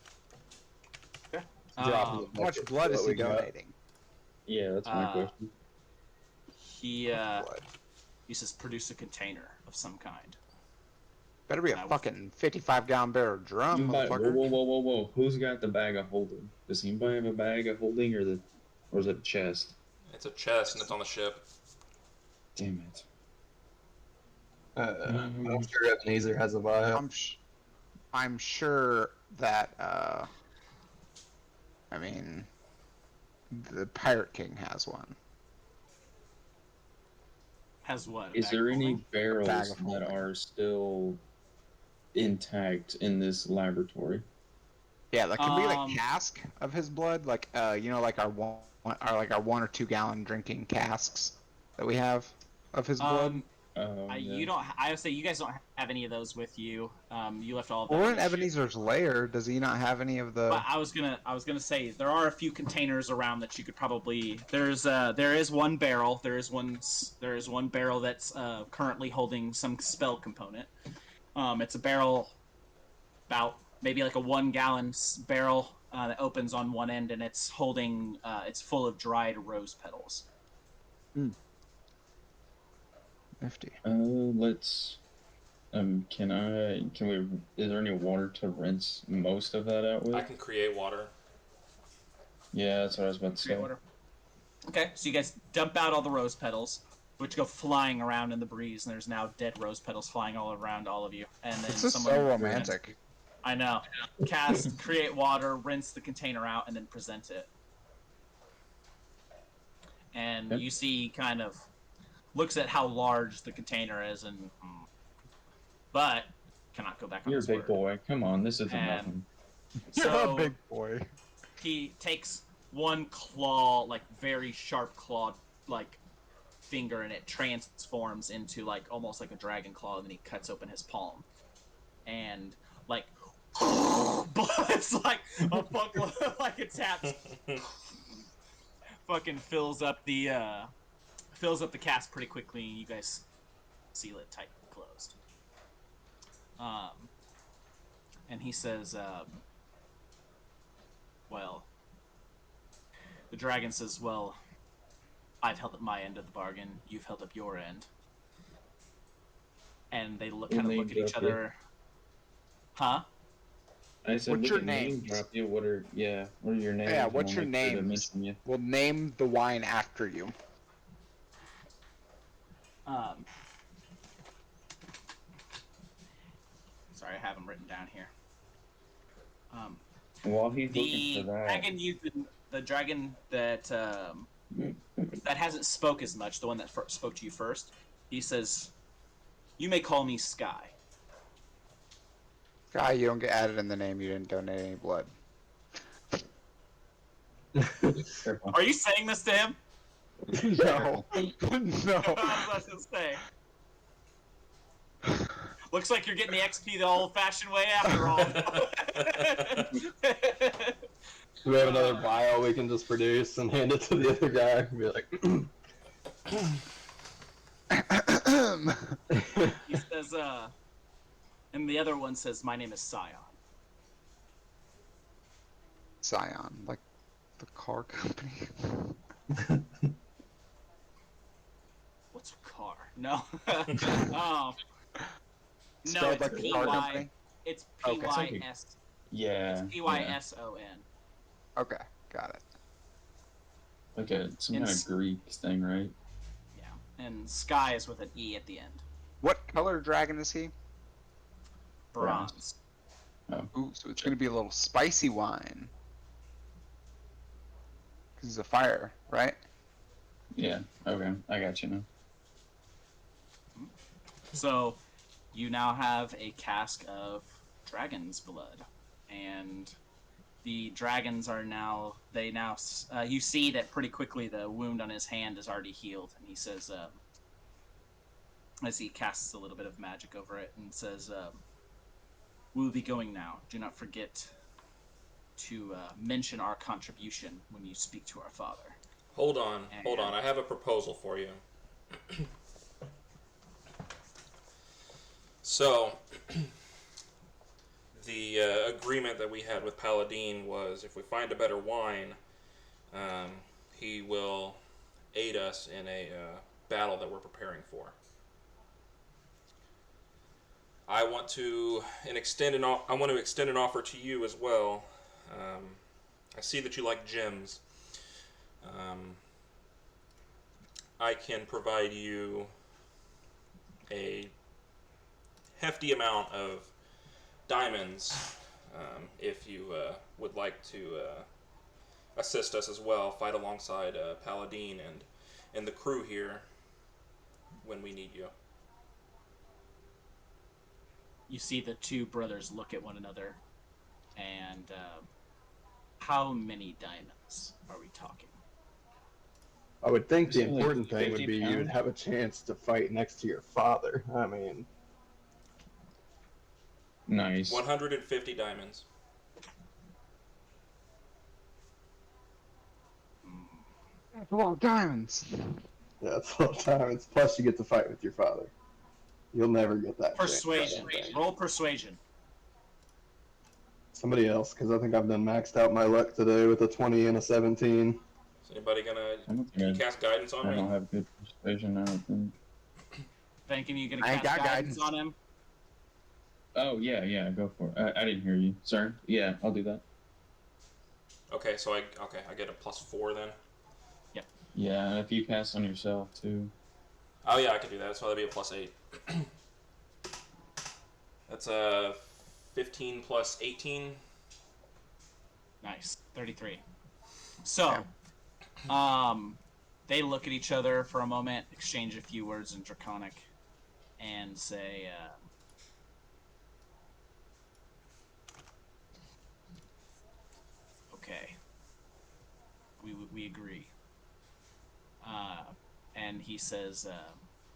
Drop How much blood is he donating? Yeah, that's my question. He says, produce a container of some kind. Better be a fucking 55-gallon barrel drum, motherfucker. Whoa. Who's got the bag of holding? Does anybody have a bag of holding, or is it a chest? It's a chest and it's on the ship. Damn it. I'm sure Ebenezer has a vial. I'm sure that, the Pirate King has one. Has what? Is there any barrels that are still intact in this laboratory? Yeah, that can be like cask of his blood, like like our 1 or 2 gallon drinking casks that we have of his blood. You don't. I would say you guys don't have any of those with you. You left all of them. We're in Ebenezer's lair. Does he not have any of the? But I was gonna say there are a few containers around that you could probably. There is one barrel. There is one barrel that's currently holding some spell component. It's a barrel about maybe like a 1 gallon barrel that opens on one end, and it's holding. It's full of dried rose petals. Nifty. Let's. Is there any water to rinse most of that out with? I can create water. Yeah, that's what I was about to say. Water. Okay, so you guys dump out all the rose petals, which go flying around in the breeze, and there's now dead rose petals flying all around all of you. And then This is so romantic. I know. Cast, create water, rinse the container out, and then present it. And you see kind of looks at how large the container is, and but cannot go back on You're a his big word. boy. Come on, this isn't And nothing. You're so a big boy. he takes one claw, like very sharp clawed, like finger, and it transforms into like almost like a dragon claw, and then he cuts open his palm, and like blood's like a buckle, like it taps, fucking fills up the cast pretty quickly, and you guys seal it tight and closed. And he says, well, the dragon says, well, I've held up my end of the bargain, you've held up your end. And they look at each other. Huh? I said, What's your name? Drop you. What are your names? Yeah, what's your name? You. We'll name the wine after you. Sorry, I have them written down here. While he's looking for that, the dragon that that hasn't spoke as much, the one that spoke to you first, he says, "You may call me Sky." Guy, you don't get added in the name. You didn't donate any blood. Are you saying this to him? No. No. I was gonna say. Looks like you're getting the XP the old-fashioned way after all. Do we have another vial we can just produce and hand it to the other guy and be like, he says, and the other one says, "My name is Scion." Scion, like the car company. What's a car? No. No, Spelled it's like the car company? It's Okay. P-Y-S. yeah, It's P-Y-S-O-N. Okay, got it. like some kind of Greek thing, right? Yeah. And Sky is with an E at the end. What color dragon is he? Bronze. Ooh, so it's gonna be a little spicy wine. Cause it's a fire, right? Yeah. Okay. I got you now. So, you now have a cask of dragon's blood, and the dragons are now. You see that pretty quickly the wound on his hand is already healed, and he says, as he casts a little bit of magic over it, and says, "We'll be going now. Do not forget to mention our contribution when you speak to our father." Hold on. I have a proposal for you. So, the agreement that we had with Paladin was if we find a better wine, he will aid us in a battle that we're preparing for. I want to extend an offer to you as well. I see that you like gems. I can provide you a hefty amount of diamonds if you would like to assist us as well, fight alongside Paladin and the crew here when we need you. You see the two brothers look at one another, and how many diamonds are we talking? I would think the Isn't it like important thing would 50 be you'd pounds? have a chance to fight next to your father. I mean, Nice. 150 diamonds. That's a lot of diamonds. yeah, that's a lot of times. Plus, you get to fight with your father. You'll never get that chance, I Persuasion. don't think. Roll persuasion. Somebody else, because I think I've done maxed out my luck today with a 20 and a 17. Is anybody gonna I don't can you think cast guidance on I me? don't have good persuasion. I don't think. Thinking you gonna I ain't cast got guidance guidance. on him? Oh yeah, go for it. I didn't hear you. Sorry. Yeah, I'll do that. Okay, so I get a +4 then. Yeah, and if you pass on yourself too. Oh yeah, I could do that. So that'd be a +8. That's a 15 plus 18. Nice. 33. So, they look at each other for a moment, exchange a few words in Draconic, and say, okay. We agree. And he says,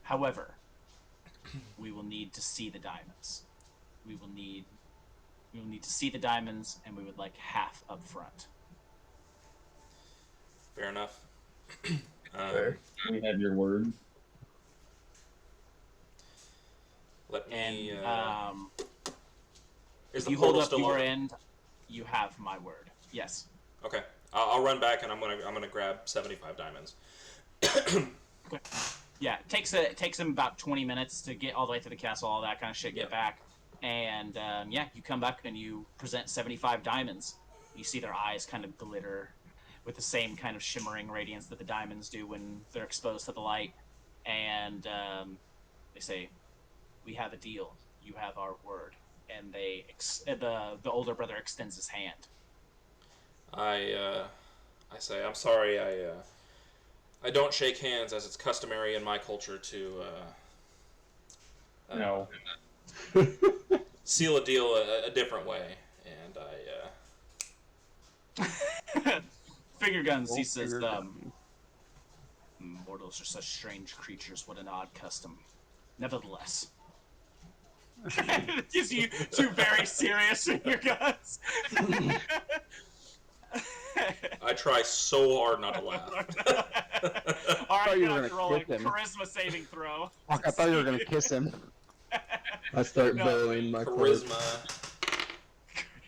however, we will need to see the diamonds. We will need to see the diamonds, and we would like half up front. Fair enough. Fair. We have your word. Let me. And Is if the you hold portal up still your open? end, you have my word. Yes. Okay, I'll run back and I'm gonna grab 75 diamonds. Yeah, it takes him about 20 minutes to get all the way to the castle, all that kind of shit, get Yep. back. And, you come back and you present 75 diamonds. You see their eyes kind of glitter with the same kind of shimmering radiance that the diamonds do when they're exposed to the light. And they say, we have a deal. You have our word. And the older brother extends his hand. I say I'm sorry. I don't shake hands as it's customary in my culture to No. seal a deal a different way, and Finger guns, he Roll says, finger gun. mortals are such strange creatures. What an odd custom. Nevertheless. It gives you two very serious finger guns. I try so hard not to laugh. All right, you you were have to gonna roll a kiss him. charisma saving throw. Fuck, I thought you were gonna kiss him. I start No. bowing my cloak. Charisma.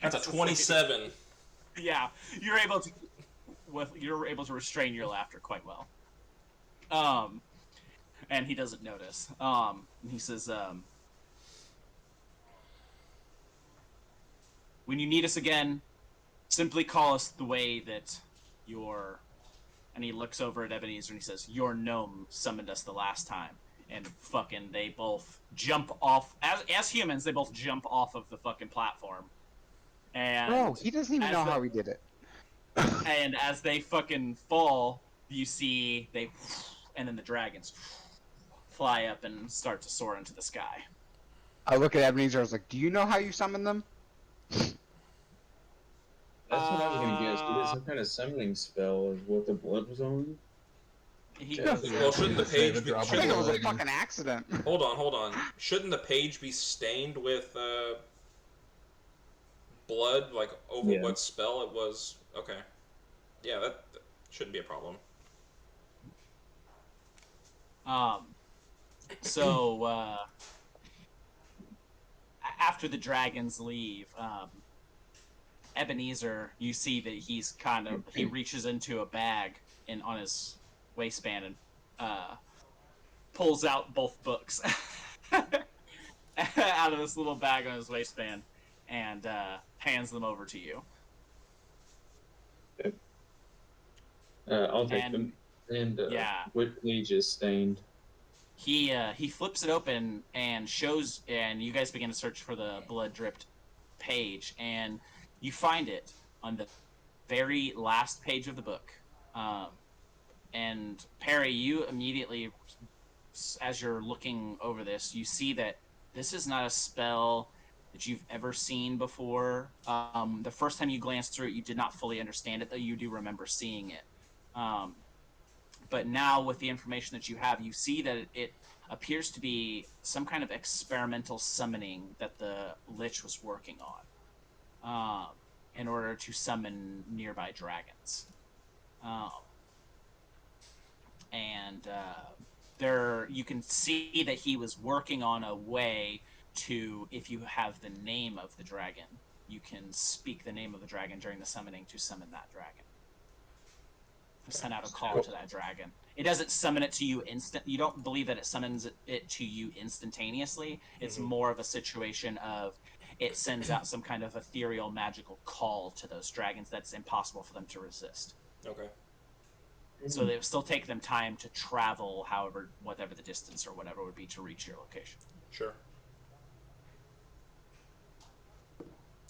That's a 27. Yeah, you're able to restrain your laughter quite well. And he doesn't notice. He says, when you need us again, simply call us the way that your... And he looks over at Ebenezer and he says, your gnome summoned us the last time. And fucking they both jump off... As humans, they both jump off of the fucking platform And Bro, he doesn't even as know the- how he did it. and as they fucking fall, you see and then the dragons fly up and start to soar into the sky. I look at Ebenezer, I was like, do you know how you summon them? That's what I was gonna guess. He did some kind of summoning spell, is what the blood was on. He Yeah. goes, Well, shouldn't the Save a page be? drop I think it was a Leg. fucking accident. Hold on. Shouldn't the page be stained with blood, like over Yeah. what spell it was? Okay. Yeah, that shouldn't be a problem. So after the dragons leave, Ebenezer, you see that he reaches into a bag on his waistband and pulls out both books out of this little bag on his waistband and hands them over to you. I'll take And- them. And yeah. what page is stained? He flips it open and shows, and you guys begin to search for the blood dripped page, and you find it on the very last page of the book. And Perry, you immediately, as you're looking over this, you see that this is not a spell that you've ever seen before. The first time you glanced through it, you did not fully understand it, though you do remember seeing it. But now, with the information that you have, you see that it appears to be some kind of experimental summoning that the Lich was working on in order to summon nearby dragons. There, you can see that he was working on a way to, if you have the name of the dragon, you can speak the name of the dragon during the summoning to summon that dragon. Send out a call to that dragon. It doesn't summon it to you You don't believe that it summons it to you instantaneously. It's more of a situation of it sends out some kind of ethereal magical call to those dragons that's impossible for them to resist. Okay. So it will still take them time to travel, whatever the distance or whatever would be to reach your location. Sure.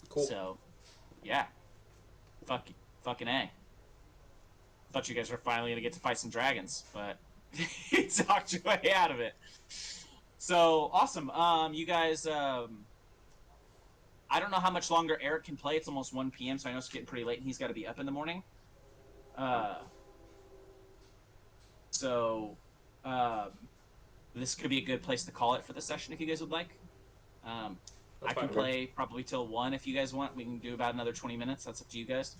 Cool. So, yeah. Fucking A. Thought you guys were finally gonna get to fight some dragons, but he talked your way out of it. So awesome. You guys. I don't know how much longer Eric can play. It's almost 1 p.m., so I know it's getting pretty late, and he's got to be up in the morning. This could be a good place to call it for this session if you guys would like. I can play probably till 1 if you guys want. We can do about another 20 minutes. That's up to you guys.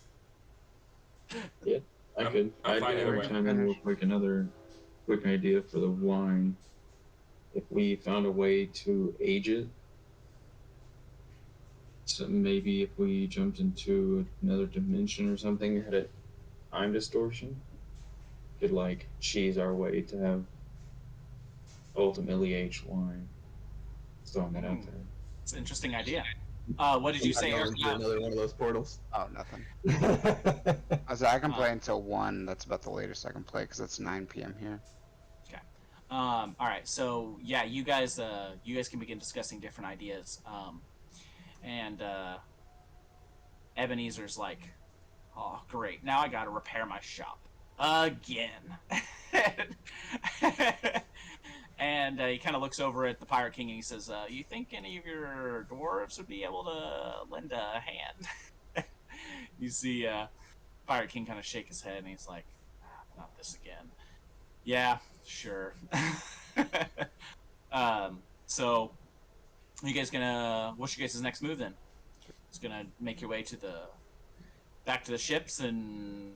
I could. I'm I'd fine either every way. time in real quick another quick idea for the wine. If we found a way to age it, so maybe if we jumped into another dimension or something, had a time distortion, could like cheese our way to have ultimately aged wine. Just throwing that out there. It's an interesting idea. What did you say, I know Eric? into another one of those portals. Oh, nothing. I said I can play until 1. That's about the latest I can play because it's 9 p.m. here. All right, so yeah, you guys can begin discussing different ideas. Ebenezer's like, oh, great, now I gotta repair my shop again. And he kind of looks over at the Pirate King and he says, you think any of your dwarves would be able to lend a hand? You see Pirate King kind of shake his head and he's like, not this again. Yeah, sure. So, you guys what's your guys' next move then? Just gonna make your way back to the ships and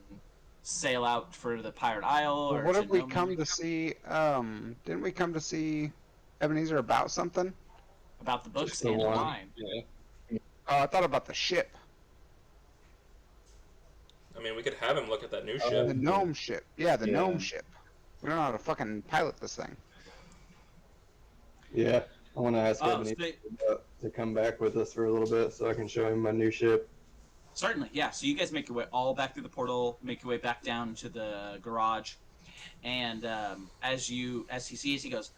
sail out for the Pirate Isle? Or What did we Genome? come to see? Didn't we come to see Ebenezer about something? About the books Just the and the one. wine. Oh, I thought about the ship. I mean, we could have him look at that new The ship. gnome ship. Yeah, the Yeah. gnome ship. We don't know how to fucking pilot this thing. Yeah, I want to ask Oh, Ebony to come back with us for a little bit so I can show him my new ship. Certainly, yeah. So you guys make your way all back through the portal, make your way back down to the garage, and as he sees, he goes,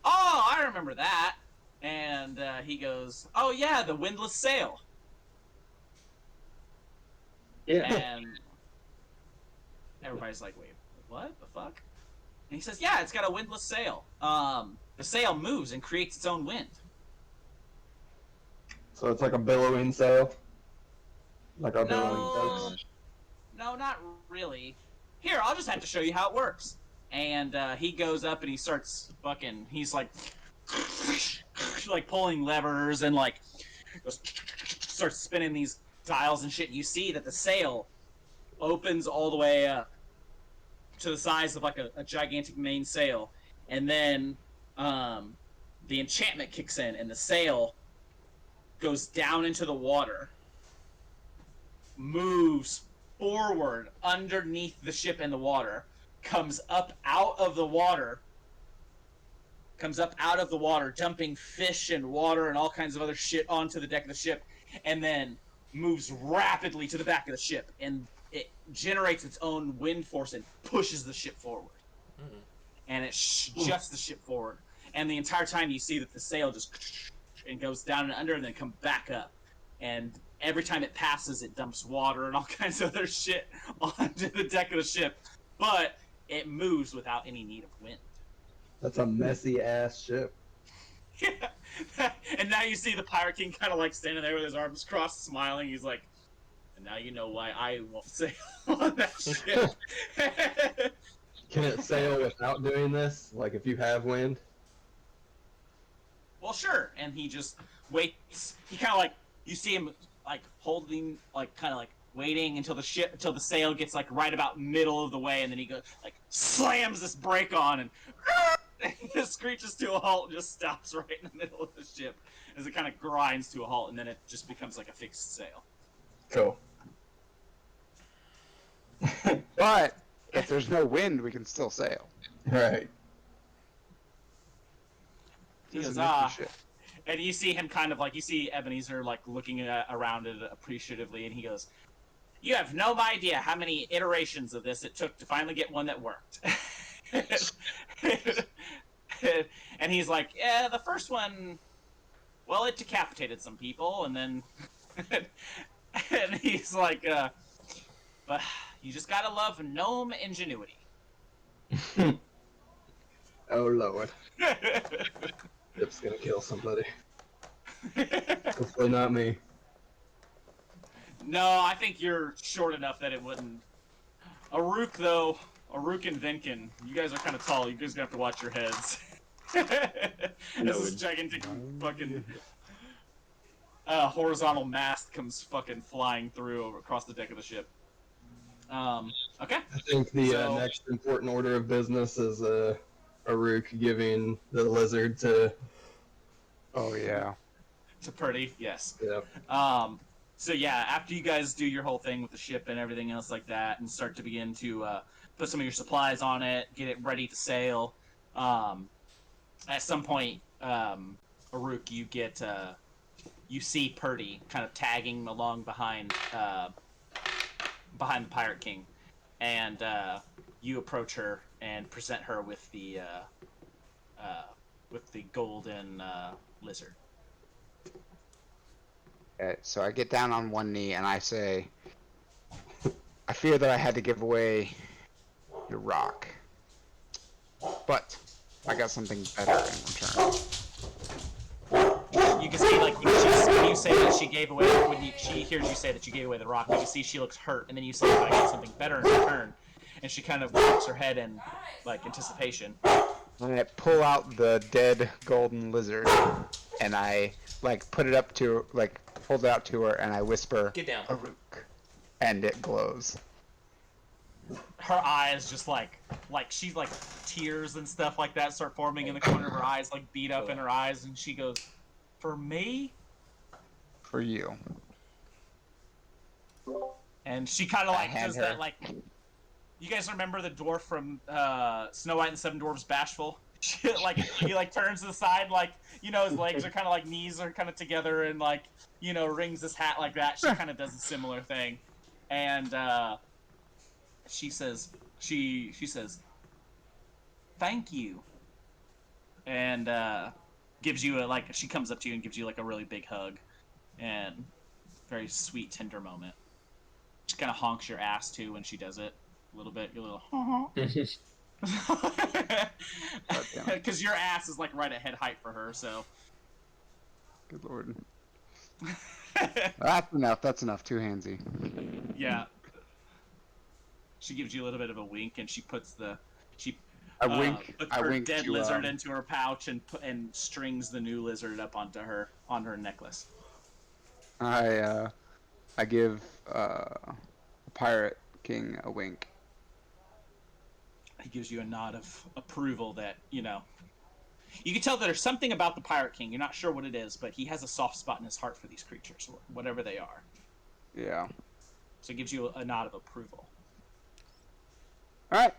"Oh, I remember that." And he goes, "Oh yeah, the windlass sail." Yeah. And everybody's like, wait, what the fuck? And he says, yeah, it's got a windlass sail. The sail moves and creates its own wind. So it's like a billowing sail. Like our billowing No, boats. no, not really. Here, I'll just have to show you how it works. And he goes up and he starts fucking. He's like pulling levers and like starts spinning these dials and shit. And you see that the sail opens all the way up to the size of like a gigantic mainsail, and then the enchantment kicks in, and the sail goes down into the water, moves forward underneath the ship in the water, comes up out of the water, dumping fish and water and all kinds of other shit onto the deck of the ship, and then moves rapidly to the back of the ship, and it generates its own wind force and pushes the ship forward. Mhm. And it juts the ship forward. And the entire time you see that the sail just and goes down and under and then come back up. And every time it passes, it dumps water and all kinds of other shit onto the deck of the ship. But it moves without any need of wind. That's a messy ass ship. Yeah. And now you see the Pirate King kind of like standing there with his arms crossed, smiling. He's like, and now you know why I won't sail on that ship. Can it sail without doing this? Like if you have wind? Well, sure. And he just waits. He kind of like, you see him like holding, like kind of like waiting until the sail gets like right about middle of the way, and then he goes like slams this brake on and it just screeches to a halt and just stops right in the middle of the ship as it kind of grinds to a halt, and then it just becomes like a fixed sail. Cool. But if there's no wind, we can still sail. Right. He This goes, is nifty ah. shit. And you see him kind of like, you see Ebenezer like looking around it appreciatively, and he goes, you have no idea how many iterations of this it took to finally get one that worked. And he's like, yeah, the first one, well, it decapitated some people, and then... and he's like, but you just gotta love gnome ingenuity. Oh lord. Ship's gonna kill somebody. Hopefully not me. No, I think you're short enough that it wouldn't. Aruk, though, Aruk and Venkin, you guys are kind of tall. You guys gonna have to watch your heads. This is gigantic fucking horizontal mast comes fucking flying through across the deck of the ship. Okay. I think the So- next important order of business is Aruk giving the lizard to. Oh yeah. To Purdy, yes. Yeah. So yeah, after you guys do your whole thing with the ship and everything else like that, and start to begin to put some of your supplies on it, get it ready to sail, at some point, Aruk, you see Purdy kind of tagging along behind the Pirate King, and you approach her and present her with the golden lizard. Okay, so I get down on one knee and I say, I fear that I had to give away your rock, but I got something better in return. You can see, like, when you say that she gave away, she hears you say that you gave away the rock, you can see she looks hurt, and then you say, I got something better in return, and she kind of wraps her head in, like, anticipation. And I pull out the dead golden lizard, and I, like, put it up to, like, hold it out to her, and I whisper, Get down. Aruk, and it glows. Her eyes just, like she's, like, tears and stuff like that start forming in the corner of her eyes, like, beat up in her eyes, and she goes, for me? For you. And she kind of, like, hand does her- that, like... You guys remember the dwarf from Snow White and the Seven Dwarfs Bashful? Like, he, like, turns to the side, like, you know, his legs are kind of, like, knees are kind of together and, like, you know, rings his hat like that. She kind of does a similar thing. And, she says, thank you. And, gives you she comes up to you and gives you, like, a really big hug. And very sweet, tender moment. She kind of honks your ass too when she does it a little bit. Your little. Because your ass is like right at head height for her, so. Good lord. That's enough. That's enough. Too handsy. Yeah. She gives you a little bit of a wink, and she puts I wink. puts I her wink dead to, lizard into her pouch and strings the new lizard up on her necklace. I give Pirate King a wink. He gives you a nod of approval that, you know. You can tell that there's something about the Pirate King. You're not sure what it is, but he has a soft spot in his heart for these creatures, whatever they are. Yeah. So it gives you a nod of approval. All right.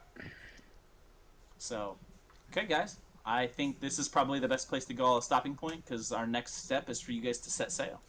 So, okay, guys. I think this is probably the best place to go, a stopping point, because our next step is for you guys to set sail.